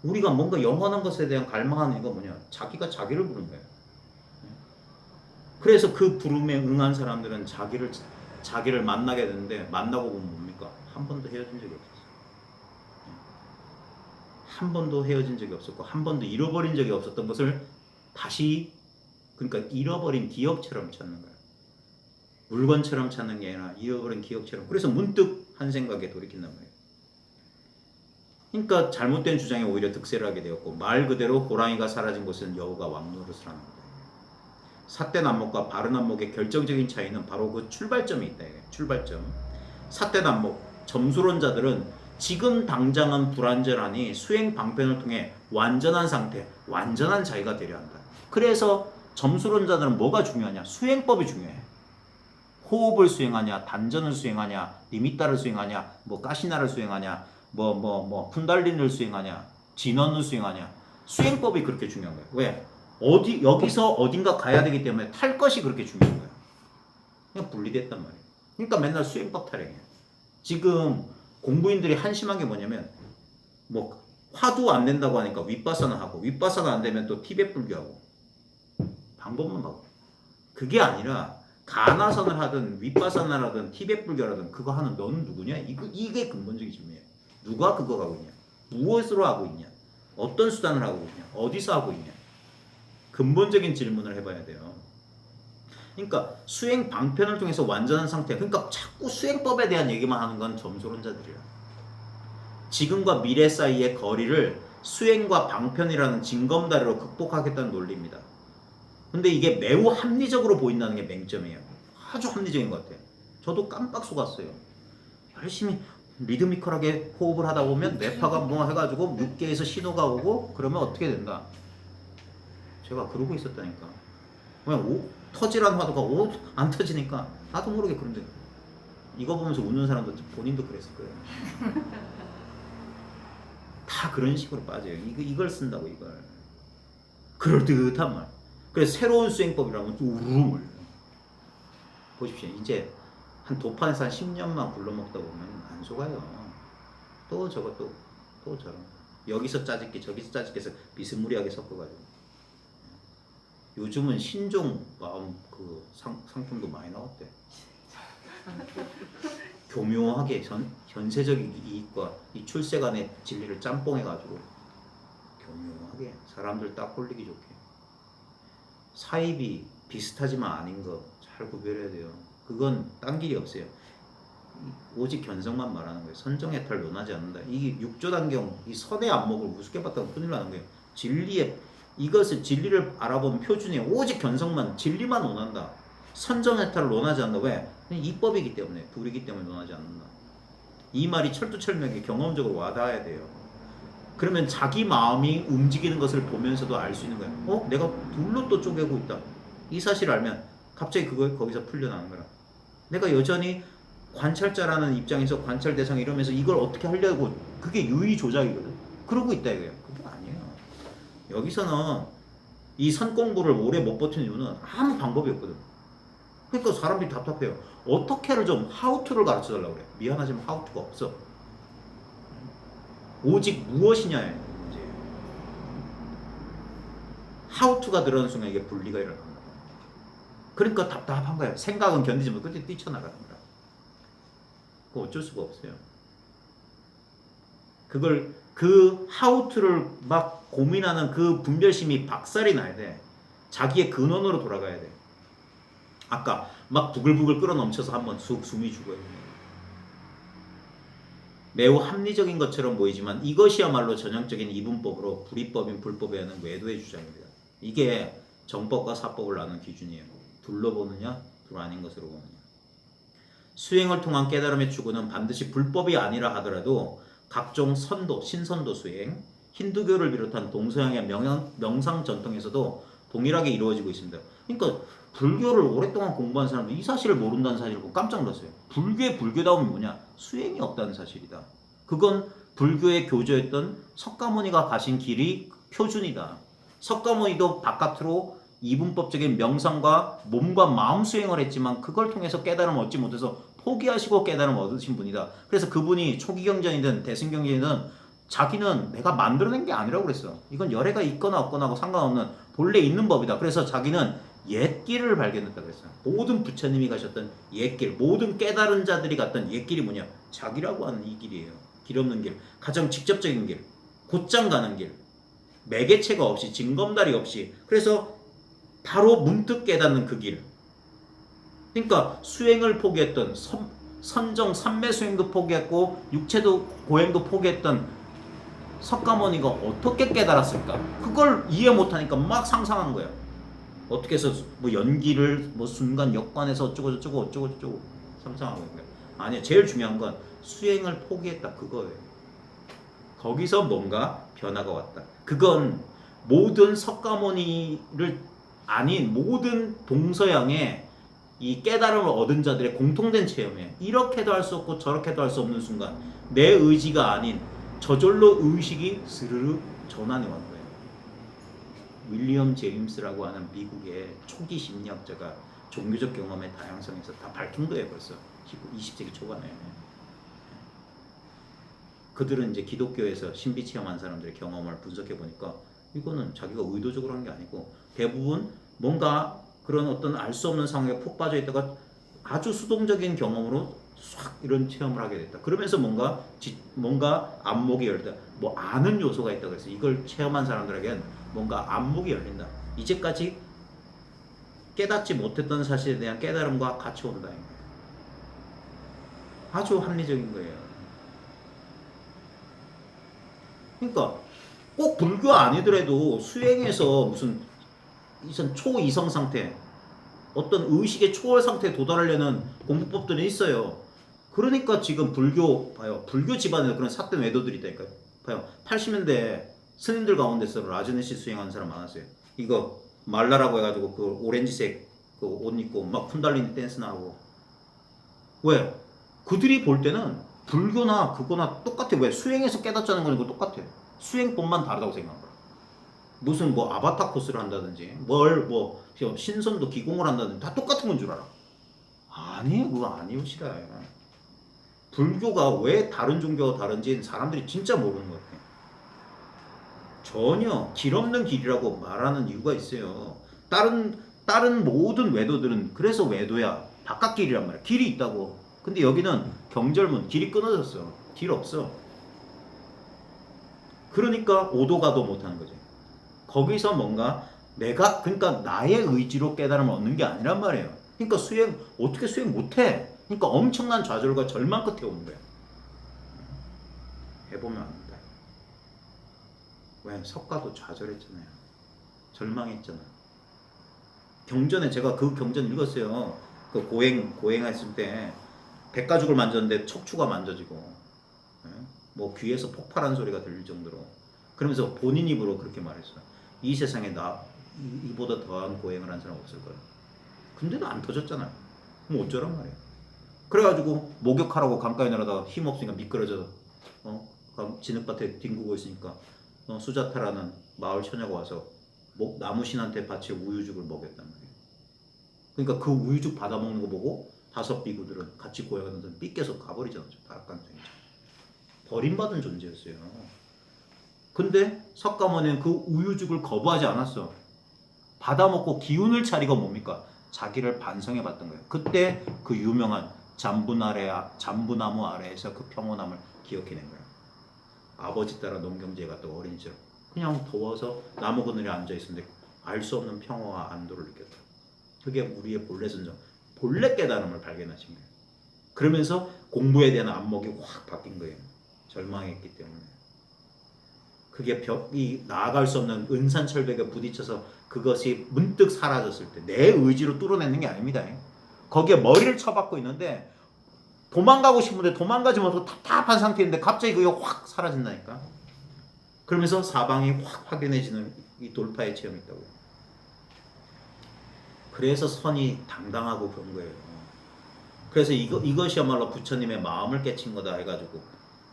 우리가 뭔가 영원한 것에 대한 갈망하는 이유가 뭐냐? 자기가 자기를 부른 거예요. 그래서 그 부름에 응한 사람들은 자기를 만나게 되는데 만나고 보면 뭡니까? 한 번도 헤어진 적이 없었어요. 한 번도 헤어진 적이 없었고 한 번도 잃어버린 적이 없었던 것을 다시 그러니까 잃어버린 기억처럼 찾는 거예요. 물건처럼 찾는 게 아니라 잃어버린 기억처럼. 그래서 문득 한 생각에 돌이킨단 말이에요. 그러니까 잘못된 주장에 오히려 득세를 하게 되었고 말 그대로 호랑이가 사라진 곳은 여우가 왕노릇을 하는 거예요. 삿된 안목과 바른 안목의 결정적인 차이는 바로 그 출발점에 있다. 출발점. 삿된 안목, 점수론자들은 지금 당장은 불완전하니 수행 방편을 통해 완전한 상태, 완전한 자기가 되려 한다. 그래서 점수론자들은 뭐가 중요하냐? 수행법이 중요해. 호흡을 수행하냐, 단전을 수행하냐, 니미따를 수행하냐, 뭐 가시나를 수행하냐, 푼달린을 수행하냐, 진원을 수행하냐. 수행법이 그렇게 중요한 거예요. 왜? 여기서 어딘가 가야 되기 때문에 탈 것이 그렇게 중요한 거예요. 그냥 분리됐단 말이에요. 그러니까 맨날 수행법 타령이에요. 지금 공부인들이 한심한 게 뭐냐면 뭐 화두 안 된다고 하니까 윗바사나 하고 윗바사나 안 되면 또 티벳 불교하고 방법만 바꿔. 그게 아니라 가나선을 하든 윗바사나라든 티벳 불교라든 그거 하는 너는 누구냐? 이게 근본적인 질문이에요. 누가 그거 하고 있냐? 무엇으로 하고 있냐? 어떤 수단을 하고 있냐? 어디서 하고 있냐? 근본적인 질문을 해봐야 돼요. 그러니까 수행 방편을 통해서 완전한 상태. 그러니까 자꾸 수행법에 대한 얘기만 하는 건 점수론자들이야. 지금과 미래 사이의 거리를 수행과 방편이라는 징검다리로 극복하겠다는 논리입니다. 근데 이게 매우 합리적으로 보인다는 게 맹점이에요. 아주 합리적인 것 같아요. 저도 깜빡 속았어요. 열심히 리드미컬하게 호흡을 하다 보면 뇌파가 뭐 해가지고 6개에서 신호가 오고 그러면 어떻게 된다. 제가 그러고 있었다니까. 그냥 터지라는 화두가 안 터지니까 나도 모르게 그런데 이거 보면서 웃는 사람도 본인도 그랬을 거예요. 다 그런 식으로 빠져요. 이걸 쓴다고 이걸. 그럴듯한 말. 그래서 새로운 수행법이라면 또 우르르 몰려요. 보십시오. 이제 한 도판에서 한 10년만 굴러먹다 보면 안 속아요. 또 저것도 또 저런. 여기서 짜집기 저기서 짜집기 해서 비스무리하게 섞어가지고. 요즘은 신종 마음 그 상품도 많이 나왔대. 교묘하게 현세적인 이익과 이 출세 간의 진리를 짬뽕해가지고 교묘하게 사람들 딱 홀리기 좋게 사입이 비슷하지만 아닌 거 잘 구별해야 돼요. 그건 딴 길이 없어요. 오직 견성만 말하는 거예요. 선정해탈 논하지 않는다. 이게 육조단경 이 선의 안목을 우습게 봤다고 큰일 나는 거예요. 이것을 진리를 알아보는 표준이 오직 견성만 진리만 논한다. 선정해탈을 논하지 않는다. 왜? 이법이기 때문에 둘이기 때문에 논하지 않는다. 이 말이 철두철미하게 경험적으로 와닿아야 돼요. 그러면 자기 마음이 움직이는 것을 보면서도 알 수 있는 거야. 내가 둘로 또 쪼개고 있다. 이 사실을 알면 갑자기 거기서 풀려나는 거야. 내가 여전히 관찰자라는 입장에서 관찰 대상 이러면서 이걸 어떻게 하려고 그게 유의 조작이거든. 그러고 있다 이거야. 그게 아니에요. 여기서는 이 선 공부를 오래 못 버티는 이유는 아무 방법이 없거든. 그러니까 사람들이 답답해요. 어떻게를 좀 하우투를 가르쳐 달라고 그래. 미안하지만 하우투가 없어. 오직 무엇이냐에 문제. 하우투가 들어가는 순간 이게 분리가 일어나는 거야. 그러니까 답답한 거야. 생각은 견디지 못하고 끝에 뛰쳐나가는 거야. 그거 어쩔 수가 없어요. 그 하우투를 막 고민하는 그 분별심이 박살이 나야 돼. 자기의 근원으로 돌아가야 돼. 아까 막 부글부글 끓어 넘쳐서 한번 숨이 죽어요. 매우 합리적인 것처럼 보이지만 이것이야말로 전형적인 이분법으로 불이법인 불법에 하는 외도의 주장입니다. 이게 정법과 사법을 나눈 기준이에요. 둘로 보느냐, 둘 아닌 것으로 보느냐. 수행을 통한 깨달음의 추구는 반드시 불법이 아니라 하더라도 각종 선도, 신선도 수행, 힌두교를 비롯한 동서양의 명상 전통에서도 동일하게 이루어지고 있습니다. 그러니까 불교를 오랫동안 공부한 사람들이 이 사실을 모른다는 사실을 보고 깜짝 놀랐어요. 불교의 불교다움이 뭐냐? 수행이 없다는 사실이다. 그건 불교의 교조였던 석가모니가 가신 길이 표준이다. 석가모니도 바깥으로 이분법적인 명상과 몸과 마음 수행을 했지만 그걸 통해서 깨달음을 얻지 못해서 포기하시고 깨달음을 얻으신 분이다. 그래서 그분이 초기경전이든 대승경전이든 자기는 내가 만들어낸 게 아니라고 그랬어. 이건 열애가 있거나 없거나하고 상관없는 본래 있는 법이다. 그래서 자기는 옛길을 발견했다고 했어요. 모든 부처님이 가셨던 옛길, 모든 깨달은 자들이 갔던 옛길이 뭐냐? 자기라고 하는 이 길이에요. 길 없는 길, 가장 직접적인 길, 곧장 가는 길, 매개체가 없이, 징검다리 없이. 그래서 바로 문득 깨닫는 그 길. 그러니까 수행을 포기했던 선정 삼매 수행도 포기했고 육체도 고행도 포기했던 석가모니가 어떻게 깨달았을까? 그걸 이해 못하니까 막 상상한 거야. 어떻게 해서 뭐 연기를 뭐 순간 역관에서 어쩌고 저쩌고 상상하고 있는 거야. 아니야. 제일 중요한 건 수행을 포기했다 그거예요. 거기서 뭔가 변화가 왔다. 그건 모든 석가모니를 아닌 모든 동서양의 이 깨달음을 얻은 자들의 공통된 체험이에요. 이렇게도 할 수 없고 저렇게도 할 수 없는 순간 내 의지가 아닌 저절로 의식이 스르르 전환해 온 거예요. 윌리엄 제임스라고 하는 미국의 초기 심리학자가 종교적 경험의 다양성에서 다 밝힌 거예요. 벌써 20세기 초반에. 그들은 이제 기독교에서 신비 체험한 사람들의 경험을 분석해 보니까 이거는 자기가 의도적으로 한 게 아니고 대부분 뭔가 그런 어떤 알 수 없는 상황에 푹 빠져 있다가 아주 수동적인 경험으로 싹 이런 체험을 하게 됐다. 그러면서 뭔가 안목이 열다. 뭐 아는 요소가 있다고 그래서 이걸 체험한 사람들에겐 뭔가 안목이 열린다. 이제까지 깨닫지 못했던 사실에 대한 깨달음과 같이 온다. 아주 합리적인 거예요. 그러니까 꼭 불교 아니더라도 수행해서 무슨 이선 초이성 상태, 어떤 의식의 초월 상태에 도달하려는 공부법들이 있어요. 그러니까 지금 불교 봐요. 불교 집안에서 그런 삿된 외도들이 있다니까요. 봐요. 80년대 스님들 가운데서 라즈네시 수행하는 사람 많았어요. 이거 말라라고 해가지고 그 오렌지색 그 옷 입고 막 쿤달리니 댄스나 하고. 왜? 그들이 볼 때는 불교나 그거나 똑같아. 왜? 수행해서 깨닫자는 거는 똑같아. 수행법만 다르다고 생각한 거야. 무슨 뭐 아바타 코스를 한다든지 뭐 신선도 기공을 한다든지 다 똑같은 건 줄 알아. 아니 그거 아니오시라. 불교가 왜 다른 종교와 다른지 사람들이 진짜 모르는 것 같아. 전혀 길 없는 길이라고 말하는 이유가 있어요. 다른 모든 외도들은 그래서 외도야. 바깥 길이란 말이야. 길이 있다고. 근데 여기는 경절문 길이 끊어졌어. 길 없어. 그러니까 오도가도 못하는 거지. 거기서 뭔가 내가 그러니까 나의 의지로 깨달음을 얻는 게 아니란 말이에요. 그러니까 어떻게 수행 못해? 그러니까 엄청난 좌절과 절망 끝에 오는 거야. 해보면 압니다. 왜? 석가도 좌절했잖아요. 절망했잖아. 경전에 제가 그 경전 읽었어요. 그 고행했을 때 백가죽을 만졌는데 척추가 만져지고 뭐 귀에서 폭발한 소리가 들릴 정도로 그러면서 본인 입으로 그렇게 말했어요. 이 세상에 이보다 더한 고행을 한 사람 없을 거야. 근데도 안 터졌잖아요. 그럼 어쩌란 말이야. 그래가지고 목욕하라고 강가에 내려다가 힘없으니까 미끄러져 진흙밭에 뒹구고 있으니까 수자타라는 마을 처녀가 와서 나무신한테 바쳐 우유죽을 먹였단 말이에요. 그러니까 그 우유죽 받아먹는 거 보고 5 비구들은 같이 고행하는 사람 삐껴서 가버리잖아요. 다락간통이죠. 버림받은 존재였어요. 근데 석가모니는 그 우유죽을 거부하지 않았어. 받아먹고 기운을 차리고 뭡니까? 자기를 반성해봤던 거예요. 그때 그 유명한 잠부나무 아래에서 그 평온함을 기억해낸 거예요. 아버지 따라 농경지에 갔다 어린 시절 그냥 더워서 나무 그늘에 앉아있었는데 알 수 없는 평화와 안도를 느꼈다. 그게 우리의 본래 선정, 본래 깨달음을 발견하신 거예요. 그러면서 공부에 대한 안목이 확 바뀐 거예요. 절망했기 때문에. 그게 벽이 나아갈 수 없는 은산철벽에 부딪혀서 그것이 문득 사라졌을 때 내 의지로 뚫어내는 게 아닙니다. 거기에 머리를 쳐박고 있는데 도망가고 싶은데 도망가지 못하고 답답한 상태인데 갑자기 그게 확 사라진다니까. 그러면서 사방이 확 확연해지는 이 돌파의 체험이 있다고요. 그래서 선이 당당하고 그런 거예요. 그래서 이것이야말로 부처님의 마음을 깨친 거다 해가지고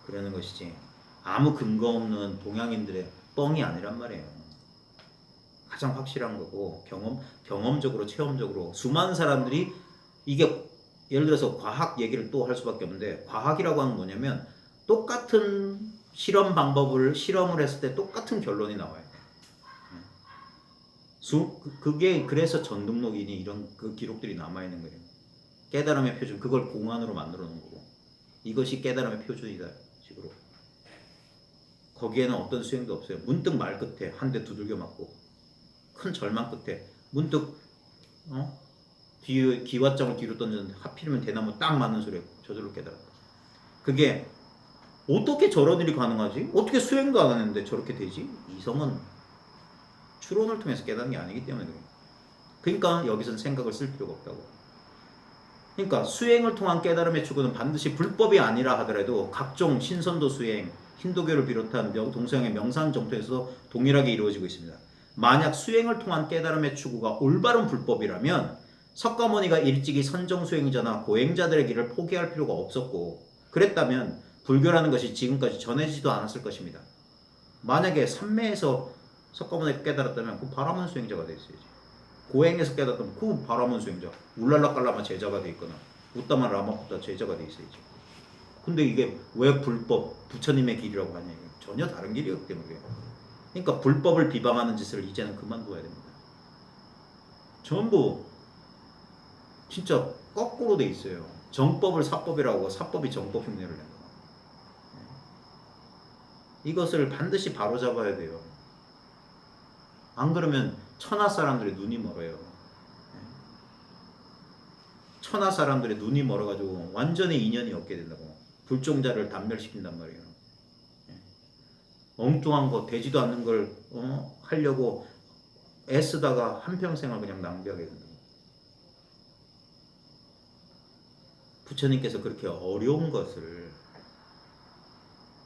그러는 것이지 아무 근거 없는 동양인들의 뻥이 아니란 말이에요. 가장 확실한 거고 경험적으로 체험적으로 수많은 사람들이 이게 예를 들어서 과학 얘기를 또 할 수밖에 없는데 과학이라고 하는 뭐냐면 똑같은 실험을 했을 때 똑같은 결론이 나와요. 그게 그래서 전등록이니 이런 그 기록들이 남아있는 거예요. 깨달음의 표준, 그걸 공안으로 만들어 놓은 거고 이것이 깨달음의 표준이다 식으로. 거기에는 어떤 수행도 없어요. 문득 말 끝에 한 대 두들겨 맞고 큰 절망 끝에 문득 기왓장을 뒤로 던졌는데 하필이면 대나무 딱 맞는 소리에 저절로 깨달았다. 그게 어떻게 저런 일이 가능하지? 어떻게 수행도 안 하는데 저렇게 되지? 이성은 추론을 통해서 깨닫는 게 아니기 때문에 그래요. 그러니까 여기서는 생각을 쓸 필요가 없다고. 그러니까 수행을 통한 깨달음의 추구는 반드시 불법이 아니라 하더라도 각종 신선도 수행, 힌두교를 비롯한 동서양의 명상 정토에서 동일하게 이루어지고 있습니다. 만약 수행을 통한 깨달음의 추구가 올바른 불법이라면 석가모니가 일찍이 선정 수행자나 고행자들의 길을 포기할 필요가 없었고 그랬다면 불교라는 것이 지금까지 전해지지도 않았을 것입니다. 만약에 삼매에서 석가모니가 깨달았다면 그 바라문 수행자가 됐어야지. 고행에서 깨닫다면 그 바라문 수행자, 울랄라 깔라마 제자가 돼 있거나 우따마 라마푸타 제자가 돼 있어야지. 근데 이게 왜 불법, 부처님의 길이라고 하냐. 전혀 다른 길이었기 때문에. 그러니까 불법을 비방하는 짓을 이제는 그만둬야 됩니다. 전부 진짜 거꾸로 돼 있어요. 정법을 사법이라고 하고 사법이 정법 흉내를 낸다. 이것을 반드시 바로잡아야 돼요. 안 그러면 천하 사람들의 눈이 멀어요. 천하 사람들의 눈이 멀어가지고 완전히 인연이 없게 된다고. 불종자를 단멸시킨단 말이에요. 엉뚱한 거 되지도 않는 걸 하려고 애쓰다가 한평생을 그냥 낭비하게 된다. 부처님께서 그렇게 어려운 것을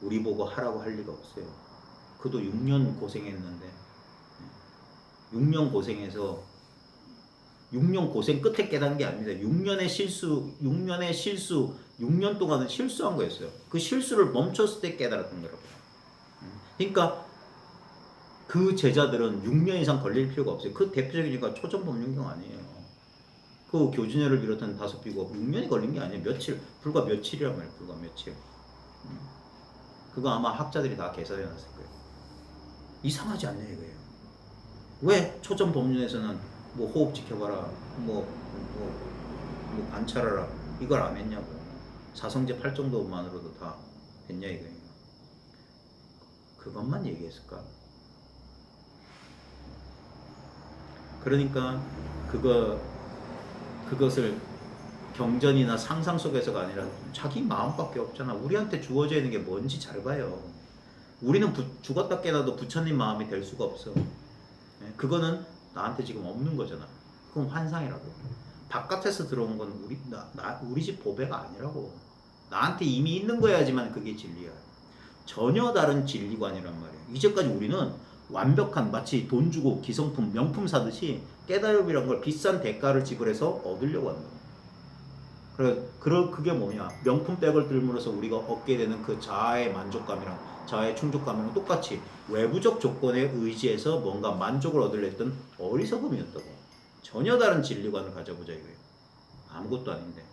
우리 보고 하라고 할 리가 없어요. 그도 6년 고생했는데 6년 고생해서 6년 고생 끝에 깨달은 게 아닙니다. 6년의 실수, 6년 동안은 실수한 거였어요. 그 실수를 멈췄을 때 깨달았던 거라고요. 그러니까 그 제자들은 6년 이상 걸릴 필요가 없어요. 그 대표적이니까 초전법륜경 아니에요. 그 교진회를 비롯한 5비고 6년이 걸린 게 아니에요. 며칠, 불과 며칠이란 말이에요. 불과 며칠. 그거 아마 학자들이 다 계산해 놨을 거예요. 이상하지 않냐 이거예요. 왜 초전법륜에서는 뭐 호흡 지켜봐라, 뭐 관찰하라 이걸 안 했냐고. 사성제 8정도만으로도 다 됐냐 이거예요. 그것만 얘기했을까? 그러니까 그것을 경전이나 상상 속에서가 아니라 자기 마음밖에 없잖아. 우리한테 주어져 있는 게 뭔지 잘 봐요. 우리는 죽었다 깨어나도 부처님 마음이 될 수가 없어. 그거는 나한테 지금 없는 거잖아. 그건 환상이라고. 바깥에서 들어온 건 우리 집 보배가 아니라고. 나한테 이미 있는 거야지만 그게 진리야. 전혀 다른 진리관이란 말이야. 이제까지 우리는 완벽한, 마치 돈 주고 기성품, 명품 사듯이 깨달음이란 걸 비싼 대가를 지불해서 얻으려고 한다. 그게 뭐냐? 명품백을 들므로써 우리가 얻게 되는 그 자아의 만족감이랑 자아의 충족감이랑 똑같이 외부적 조건에 의지해서 뭔가 만족을 얻으려 했던 어리석음이었다고. 전혀 다른 진리관을 가져보자 이거예요. 아무것도 아닌데.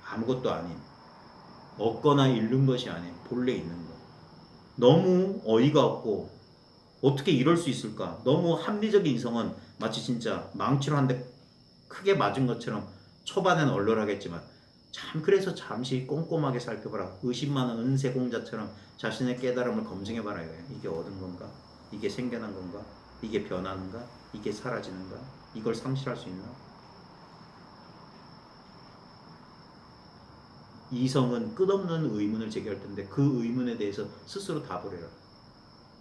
아무것도 아닌. 얻거나 잃는 것이 아닌 본래 있는 것. 너무 어이가 없고 어떻게 이럴 수 있을까? 너무 합리적인 이성은 마치 진짜 망치로 한 대 크게 맞은 것처럼 초반엔 얼얼하겠지만 참 그래서 잠시 꼼꼼하게 살펴봐라. 의심 많은 은세공자처럼 자신의 깨달음을 검증해봐라. 이게 얻은 건가? 이게 생겨난 건가? 이게 변하는가? 이게 사라지는가? 이걸 상실할 수 있나? 이성은 끝없는 의문을 제기할 텐데 그 의문에 대해서 스스로 답을 해라.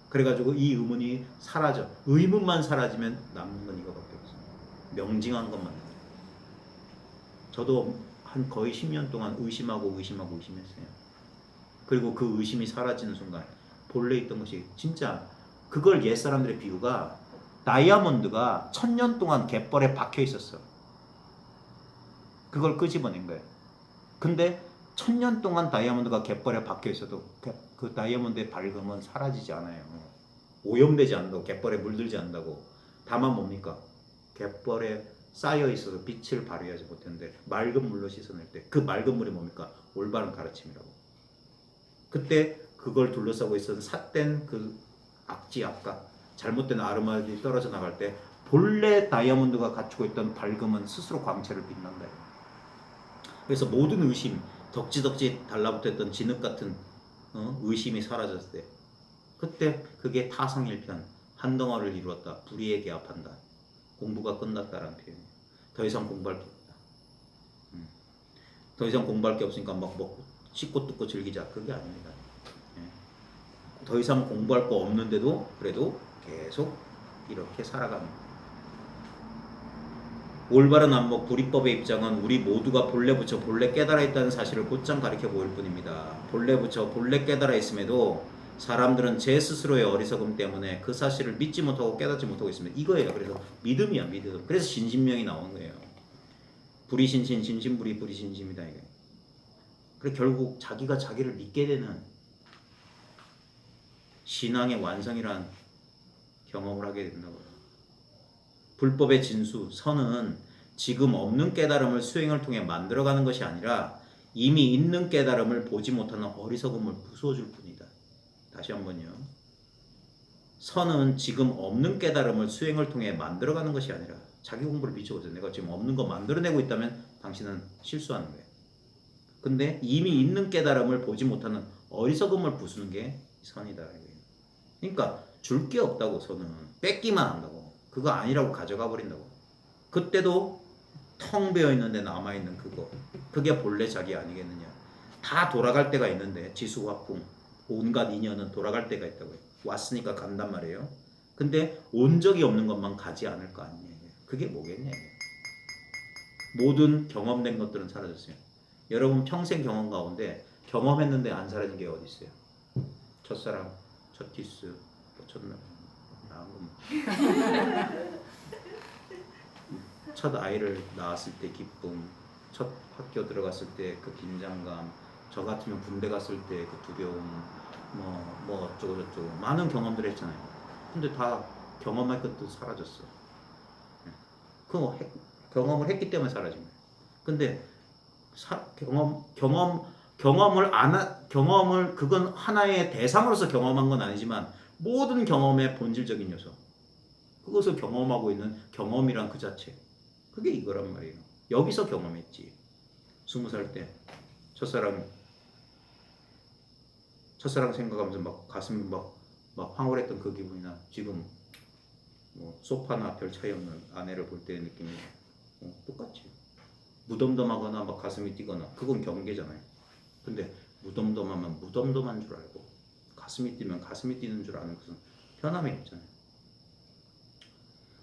그래가지고 이 의문이 사라져. 의문만 사라지면 남는 건 이거밖에 없어. 명징한 것만. 저도 한 거의 10년 동안 의심했어요. 그리고 그 의심이 사라지는 순간 본래 있던 것이 진짜, 그걸 옛사람들의 비유가 다이아몬드가 1000년 동안 갯벌에 박혀 있었어. 그걸 끄집어낸 거예요. 근데 1000년 동안 다이아몬드가 갯벌에 박혀 있어도 그 다이아몬드의 밝음은 사라지지 않아요. 오염되지 않는다고, 갯벌에 물들지 않는다고. 다만 뭡니까? 갯벌에 쌓여 있어서 빛을 발휘하지 못했는데 맑은 물로 씻어낼 때 그 맑은 물이 뭡니까? 올바른 가르침이라고. 그때 그걸 둘러싸고 있었던 삿된 그 악지, 악각, 잘못된 아르마들이 떨어져 나갈 때 본래 다이아몬드가 갖추고 있던 밝음은 스스로 광채를 빛난다. 그래서 모든 의심, 덕지덕지 달라붙었던 진흙 같은 의심이 사라졌을 때, 그때 그게 타성일편, 한덩어를 이루었다, 불의에 개합한다, 공부가 끝났다라는 표현이에요. 더 이상 공부할 게 없다. 더 이상 공부할 게 없으니까 막 먹고 씻고 뜯고 즐기자, 그게 아닙니다. 더 이상 공부할 거 없는데도 그래도 계속 이렇게 살아갑니다. 올바른 안목 불이법의 입장은 우리 모두가 본래 부처 본래 깨달아 있다는 사실을 곧장 가리켜 보일 뿐입니다. 본래 부처 본래 깨달아 있음에도 사람들은 제 스스로의 어리석음 때문에 그 사실을 믿지 못하고 깨닫지 못하고 있습니다. 이거예요. 그래서 믿음이야, 믿음. 그래서 신신명이 나오는 거예요. 불이신신, 신신불이, 불이신심이다 이게. 그래 결국 자기가 자기를 믿게 되는 신앙의 완성이란 경험을 하게 된다고요. 불법의 진수, 선은 지금 없는 깨달음을 수행을 통해 만들어가는 것이 아니라 이미 있는 깨달음을 보지 못하는 어리석음을 부수어줄 뿐이다. 다시 한번요. 선은 지금 없는 깨달음을 수행을 통해 만들어가는 것이 아니라, 자기 공부를 미쳐보세요. 내가 지금 없는 거 만들어내고 있다면 당신은 실수하는 거예요. 근데 이미 있는 깨달음을 보지 못하는 어리석음을 부수는 게 선이다. 그러니까 줄 게 없다고. 선은 뺏기만 한다고. 그거 아니라고 가져가 버린다고. 그때도 텅 비어 있는데 남아 있는 그거, 그게 본래 자기 아니겠느냐. 다 돌아갈 때가 있는데 지수화풍, 온갖 인연은 돌아갈 때가 있다고요. 왔으니까 간단 말이에요. 근데 온 적이 없는 것만 가지 않을 거 아니에요. 그게 뭐겠냐. 모든 경험된 것들은 사라졌어요. 여러분 평생 경험 가운데 경험했는데 안 사라진 게 어디 있어요? 첫사랑, 첫 키스, 뭐 첫날, 첫 아이를 낳았을 때 기쁨, 첫 학교 들어갔을 때 그 긴장감, 저 같으면 군대 갔을 때 그 두려움, 뭐 어쩌고 저쩌고 많은 경험들 했잖아요. 근데 다 경험할 것도 사라졌어. 경험을 했기 때문에 사라진 거예요. 근데 경험을 그건 하나의 대상으로서 경험한 건 아니지만 모든 경험의 본질적인 요소, 그것을 경험하고 있는 경험이란 그 자체, 그게 이거란 말이에요. 여기서 경험했지. 20살 때 첫사랑 생각하면서 막 가슴이 막 황홀했던 그 기분이나 지금 뭐 소파나 별 차이 없는 아내를 볼 때의 느낌이 똑같지. 무덤덤하거나 막 가슴이 뛰거나 그건 경계잖아요. 근데 무덤덤하면 무덤덤한 줄 알고 가슴이 뛰면 가슴이 뛰는 줄 아는 것은 변함이 없잖아요.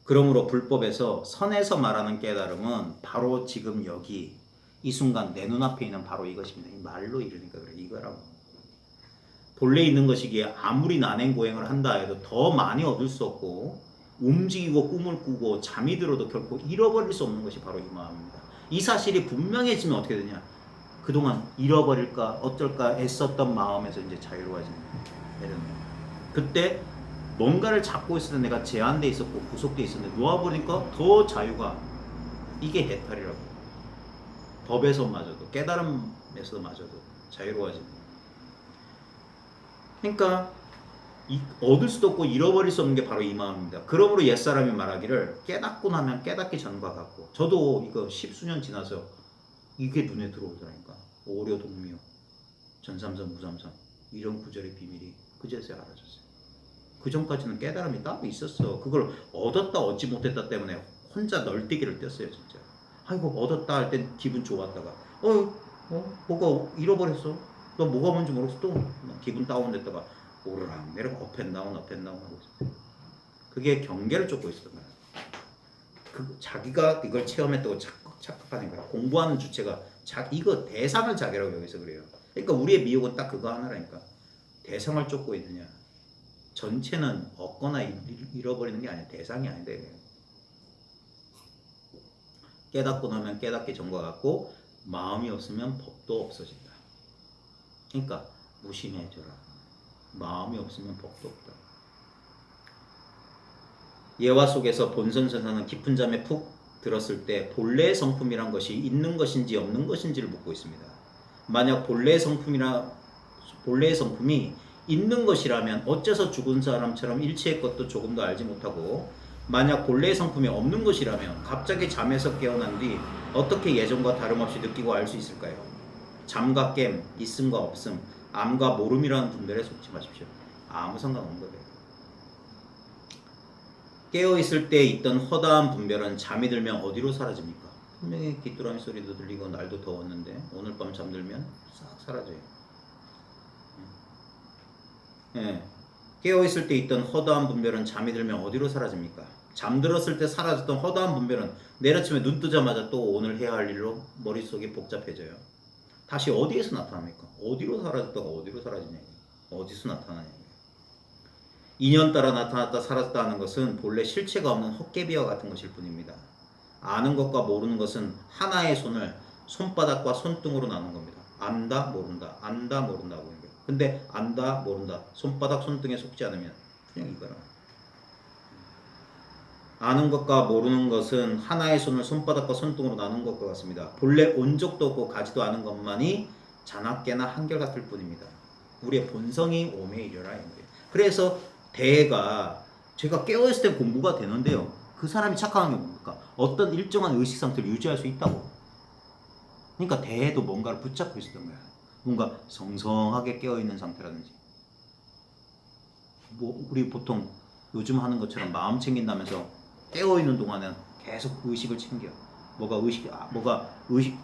그러므로 불법에서 선에서 말하는 깨달음은 바로 지금 여기 이 순간 내 눈앞에 있는 바로 이것입니다. 이 말로 이르니까 그래. 이거라고. 본래 있는 것이기에 아무리 난행고행을 한다 해도 더 많이 얻을 수 없고 움직이고 꿈을 꾸고 잠이 들어도 결코 잃어버릴 수 없는 것이 바로 이 마음입니다. 이 사실이 분명해지면 어떻게 되냐? 그동안 잃어버릴까 어떨까 애썼던 마음에서 이제 자유로워지는 거예요. 그때 뭔가를 잡고 있을 때 내가 제한돼 있었고 구속돼 있었는데 놓아버리니까 더 자유가, 이게 해탈이라고. 법에서마저도 깨달음에서마저도 자유로워지는 거예요. 그러니까 얻을 수도 없고 잃어버릴 수 없는 게 바로 이 마음입니다. 그러므로 옛사람이 말하기를 깨닫고 나면 깨닫기 전과 같고, 저도 이거 10수년 지나서 이게 눈에 들어오더라니까. 오려동묘, 전삼선, 무삼선 이런 구절의 비밀이 그제서야 알아졌어요. 그 전까지는 깨달음이 따로 있었어. 그걸 얻었다 얻지 못했다 때문에 혼자 널뛰기를 뛰었어요 진짜. 아이고 얻었다 할 땐 기분 좋았다가 뭐가 잃어버렸어. 너 뭐가 뭔지 모르겠어. 또 기분 다운됐다가 오르락 내려가 업앤다운 하고 있어요. 그게 경계를 쫓고 있었던 거야. 자기가 이걸 체험했다고 착각하는 거야. 공부하는 주체가 이거 대상을 자기라고 여기서 그래요. 그러니까 우리의 미혹은 딱 그거 하나라니까. 대상을 쫓고 있느냐. 전체는 얻거나 잃어버리는 게 아니야. 대상이 아니다. 깨닫고 나면 깨닫기 전과 같고 마음이 없으면 법도 없어진다. 그러니까 무심해져라. 마음이 없으면 법도 없다. 예화 속에서 본선선사는 깊은 잠에 푹 들었을 때 본래의 성품이란 것이 있는 것인지 없는 것인지를 묻고 있습니다. 만약 본래의 성품이 있는 것이라면 어째서 죽은 사람처럼 일체의 것도 조금도 알지 못하고, 만약 본래의 성품이 없는 것이라면 갑자기 잠에서 깨어난 뒤 어떻게 예전과 다름없이 느끼고 알 수 있을까요? 잠과 깸, 있음과 없음, 암과 모름이라는 분별에 속지 마십시오. 아무 상관없는 거예요. 깨어있을 때 있던 허다한 분별은 잠이 들면 어디로 사라집니까? 분명히 귀뚜라미 소리도 들리고 날도 더웠는데 오늘 밤 잠들면 싹 사라져요. 깨어있을 때 있던 허다한 분별은 잠이 들면 어디로 사라집니까? 잠들었을 때 사라졌던 허다한 분별은 내일 아침에 눈 뜨자마자 또 오늘 해야 할 일로 머릿속이 복잡해져요. 다시 어디에서 나타납니까? 어디로 사라졌다가 어디로 사라지냐, 어디서 나타나냐. 인연 따라 나타났다 사라졌다 하는 것은 본래 실체가 없는 헛개비와 같은 것일 뿐입니다. 아는 것과 모르는 것은 하나의 손을 손바닥과 손등으로 나눈 겁니다. 안다 모른다, 안다 모른다 하고 있는 거예요. 근데 안다 모른다, 손바닥 손등에 속지 않으면 그냥 이거라. 아는 것과 모르는 것은 하나의 손을 손바닥과 손등으로 나눈 것과 같습니다. 본래 온 적도 없고 가지도 않은 것만이 자나깨나 한결같을 뿐입니다. 우리의 본성이 오매 이르라. 그래서 대가 제가 깨어있을 때 공부가 되는데요. 그 사람이 착각한 게 뭡니까? 어떤 일정한 의식 상태를 유지할 수 있다고. 그러니까 대도 뭔가를 붙잡고 있었던 거야. 뭔가 성성하게 깨어있는 상태라든지. 뭐 우리 보통 요즘 하는 것처럼 마음 챙긴다면서 깨어있는 동안은 계속 의식을 챙겨. 뭐가 의식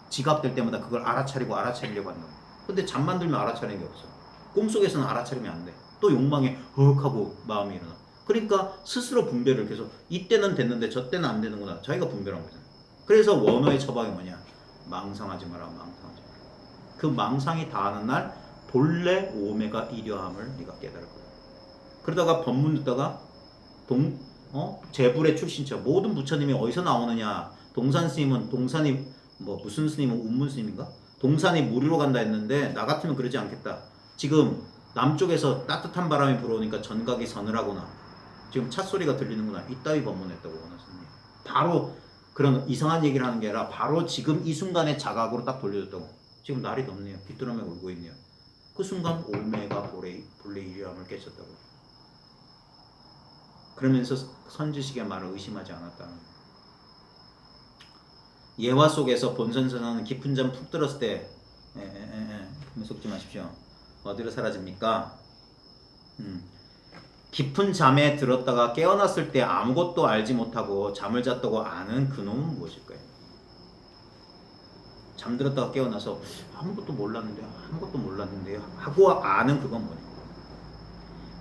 지각될 때마다 그걸 알아차리려고 하는 거야. 근데 잠만 들면 알아차리는 게 없어. 꿈속에서는 알아차리면 안 돼. 또 욕망에 헉하고 마음이 일어나. 그러니까 스스로 분별을 계속 이때는 됐는데 저 때는 안 되는구나. 자기가 분별한 거잖아. 그래서 원어의 처방이 뭐냐? 망상하지 마라. 망상하지 마라. 그 망상이 다하는 날 본래 오메가 이려함을 네가 깨달을 거야. 그러다가 법문 듣다가 제불의 출신처 모든 부처님이 어디서 나오느냐? 동산 스님은 동산이 뭐 무슨 스님은 운문 스님인가? 동산이 무리로 간다 했는데 나 같으면 그러지 않겠다. 지금 남쪽에서 따뜻한 바람이 불어오니까 전각이 서늘하구나. 지금 차 소리가 들리는구나. 이따위 법문했다고 원하스님. 바로 그런 이상한 얘기를 하는 게 아니라 바로 지금 이 순간의 자각으로 딱 돌려줬다고. 지금 날이 덥네요. 귀뚜라미가 울고 있네요. 그 순간 오메가 본래 이리함을 깨쳤다고. 그러면서 선지식의 말을 의심하지 않았다는 거예요. 예화 속에서 본선선언은 깊은 잠 푹 들었을 때 속지 마십시오. 어디로 사라집니까? 깊은 잠에 들었다가 깨어났을 때 아무것도 알지 못하고 잠을 잤다고 아는 그놈은 무엇일까요? 잠들었다가 깨어나서 아무것도 몰랐는데 하고 아는 그건 뭐냐?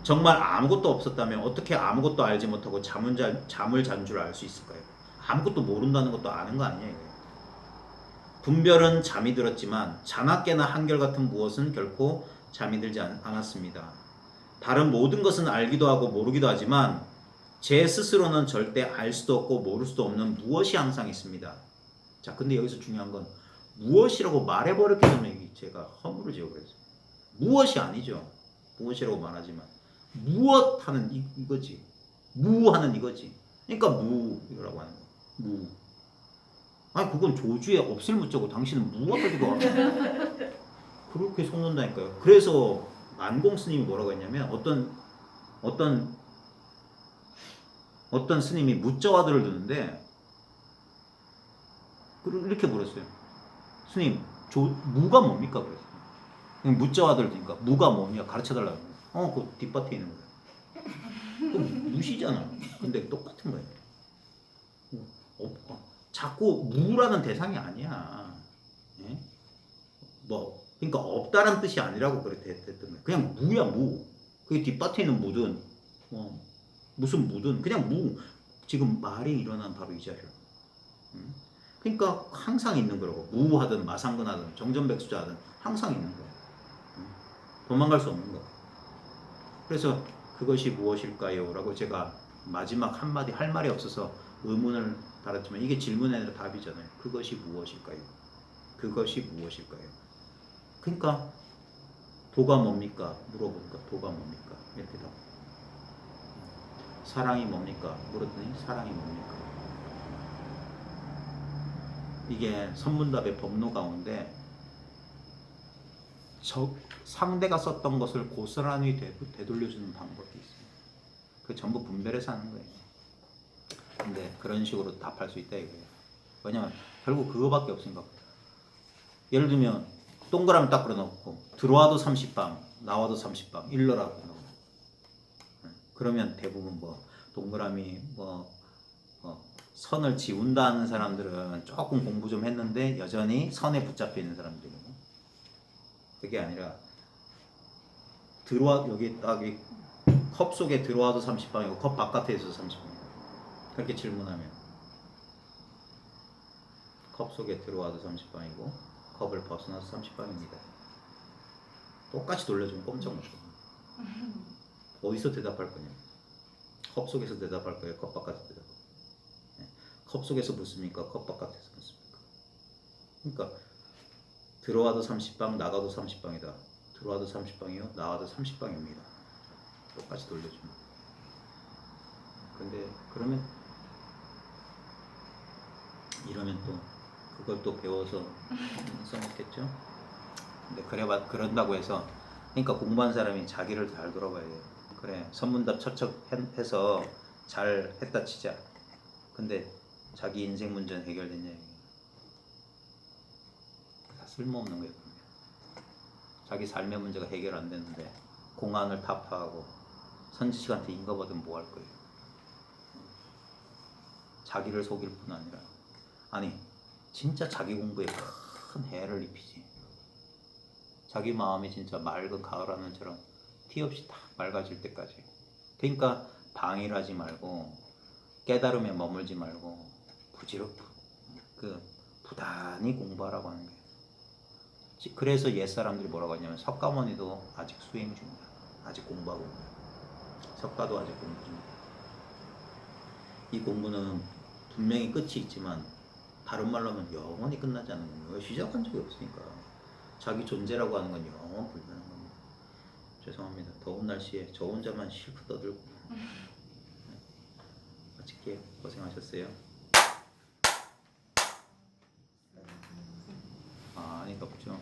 정말 아무것도 없었다면 어떻게 아무것도 알지 못하고 잠을 잔 줄 알 수 있을까요? 아무것도 모른다는 것도 아는 거 아니냐 이거예요. 분별은 잠이 들었지만 자나 깨나 한결같은 무엇은 결코 잠이 들지 않았습니다. 다른 모든 것은 알기도 하고 모르기도 하지만 제 스스로는 절대 알 수도 없고 모를 수도 없는 무엇이 항상 있습니다. 자, 근데 여기서 중요한 건 무엇이라고 말해버렸기 때문에 제가 허물을 지어버렸어요. 무엇이 아니죠. 무엇이라고 말하지만 무엇 하는 이거지. 무 하는 이거지. 그러니까 무라고 하는 거. 무. 아니 그건 조주에 없을 무자고 당신은 무가 가지고 그렇게 속는다니까요. 그래서 안공 스님이 뭐라고 했냐면 어떤 스님이 무자와들을 듣는데 이렇게 물었어요. 스님, 무가 뭡니까? 그랬어요. 무자와들 듣니까 무가 뭐냐 가르쳐달라고. 그 뒷밭에 있는 거야. 그 무시잖아. 근데 똑같은 거예요. 자꾸 무라는 대상이 아니야. 예? 그러니까 없다는 뜻이 아니라고 그랬던 거예요. 그냥 무야 무. 그게 뒷밭에 있는 무든 무슨 무든 그냥 무. 지금 말이 일어난 바로 이 자리라고. 그러니까 항상 있는 거라고. 무하든 마상근하든 정전백수자든 항상 있는 거야. 도망갈 수 없는 거. 그래서 그것이 무엇일까요? 라고 제가 마지막 한마디 할 말이 없어서 의문을 달았지만 이게 질문이 아니라 답이잖아요. 그것이 무엇일까요? 그것이 무엇일까요? 그러니까 도가 뭡니까? 물어보니까 도가 뭡니까? 이렇게 답. 사랑이 뭡니까? 물었더니 사랑이 뭡니까? 이게 선문답의 법로 가운데 상대가 썼던 것을 고스란히 되돌려주는 방법이 있어요. 그 전부 분별해서 하는 거예요. 근데 그런 식으로 답할 수 있다 이거예요. 왜냐면 결국 그거밖에 없으니까. 예를 들면 동그라미 딱 그려놓고 들어와도 30방 나와도 30방 일러라고 넣어. 그러면 대부분 동그라미 선을 지운다 하는 사람들은 조금 공부 좀 했는데 여전히 선에 붙잡혀 있는 사람들이고, 그게 아니라 여기 딱 컵 속에 들어와도 30방이고 컵 바깥에 있어도 30방이고 그렇게 질문하면 컵 속에 들어와도 30방이고 컵을 벗어나서 30방입니다. 똑같이 돌려주면 꼼짝 못해. 어디서 대답할 거냐? 컵 속에서 대답할 거예요? 컵 바깥에서 대답할 거예요? 컵 속에서 묻습니까? 컵 바깥에서 묻습니까? 그러니까 들어와도 30방, 나가도 30방이다. 들어와도 30방이요, 나와도 30방입니다. 똑같이 돌려줍니다. 근데 이러면 또 그걸 또 배워서 써먹겠죠? 근데 그런다고 해서 그러니까 공부한 사람이 자기를 잘 돌아봐야 돼요. 그래, 선문답 척척해서 잘 했다 치자. 근데 자기 인생 문제는 해결됐냐? 다 쓸모없는 거예요. 자기 삶의 문제가 해결 안 됐는데 공안을 타파하고 선지식한테 인가받으면 뭐 할 거예요? 자기를 속일 뿐 아니라 진짜 자기 공부에 큰 해를 입히지. 자기 마음이 진짜 맑은 가을 하늘처럼 티 없이 딱 맑아질 때까지. 그러니까 방해를 하지 말고 깨달음에 머물지 말고 부단히 공부하라고 하는 게. 그래서 옛사람들이 뭐라고 하냐면 석가모니도 아직 수행 중이야. 아직 공부하고 있는 거야. 석가도 아직 공부 중이야. 이 공부는 분명히 끝이 있지만 다른 말로 하면 영원히 끝나지 않는 거예요. 시작한 적이 없으니까. 자기 존재라고 하는 건 영원 불변한 겁니다. 죄송합니다. 더운 날씨에 저 혼자만 실컷 떠들고. 마칠게요. 고생하셨어요. 아니 덥죠.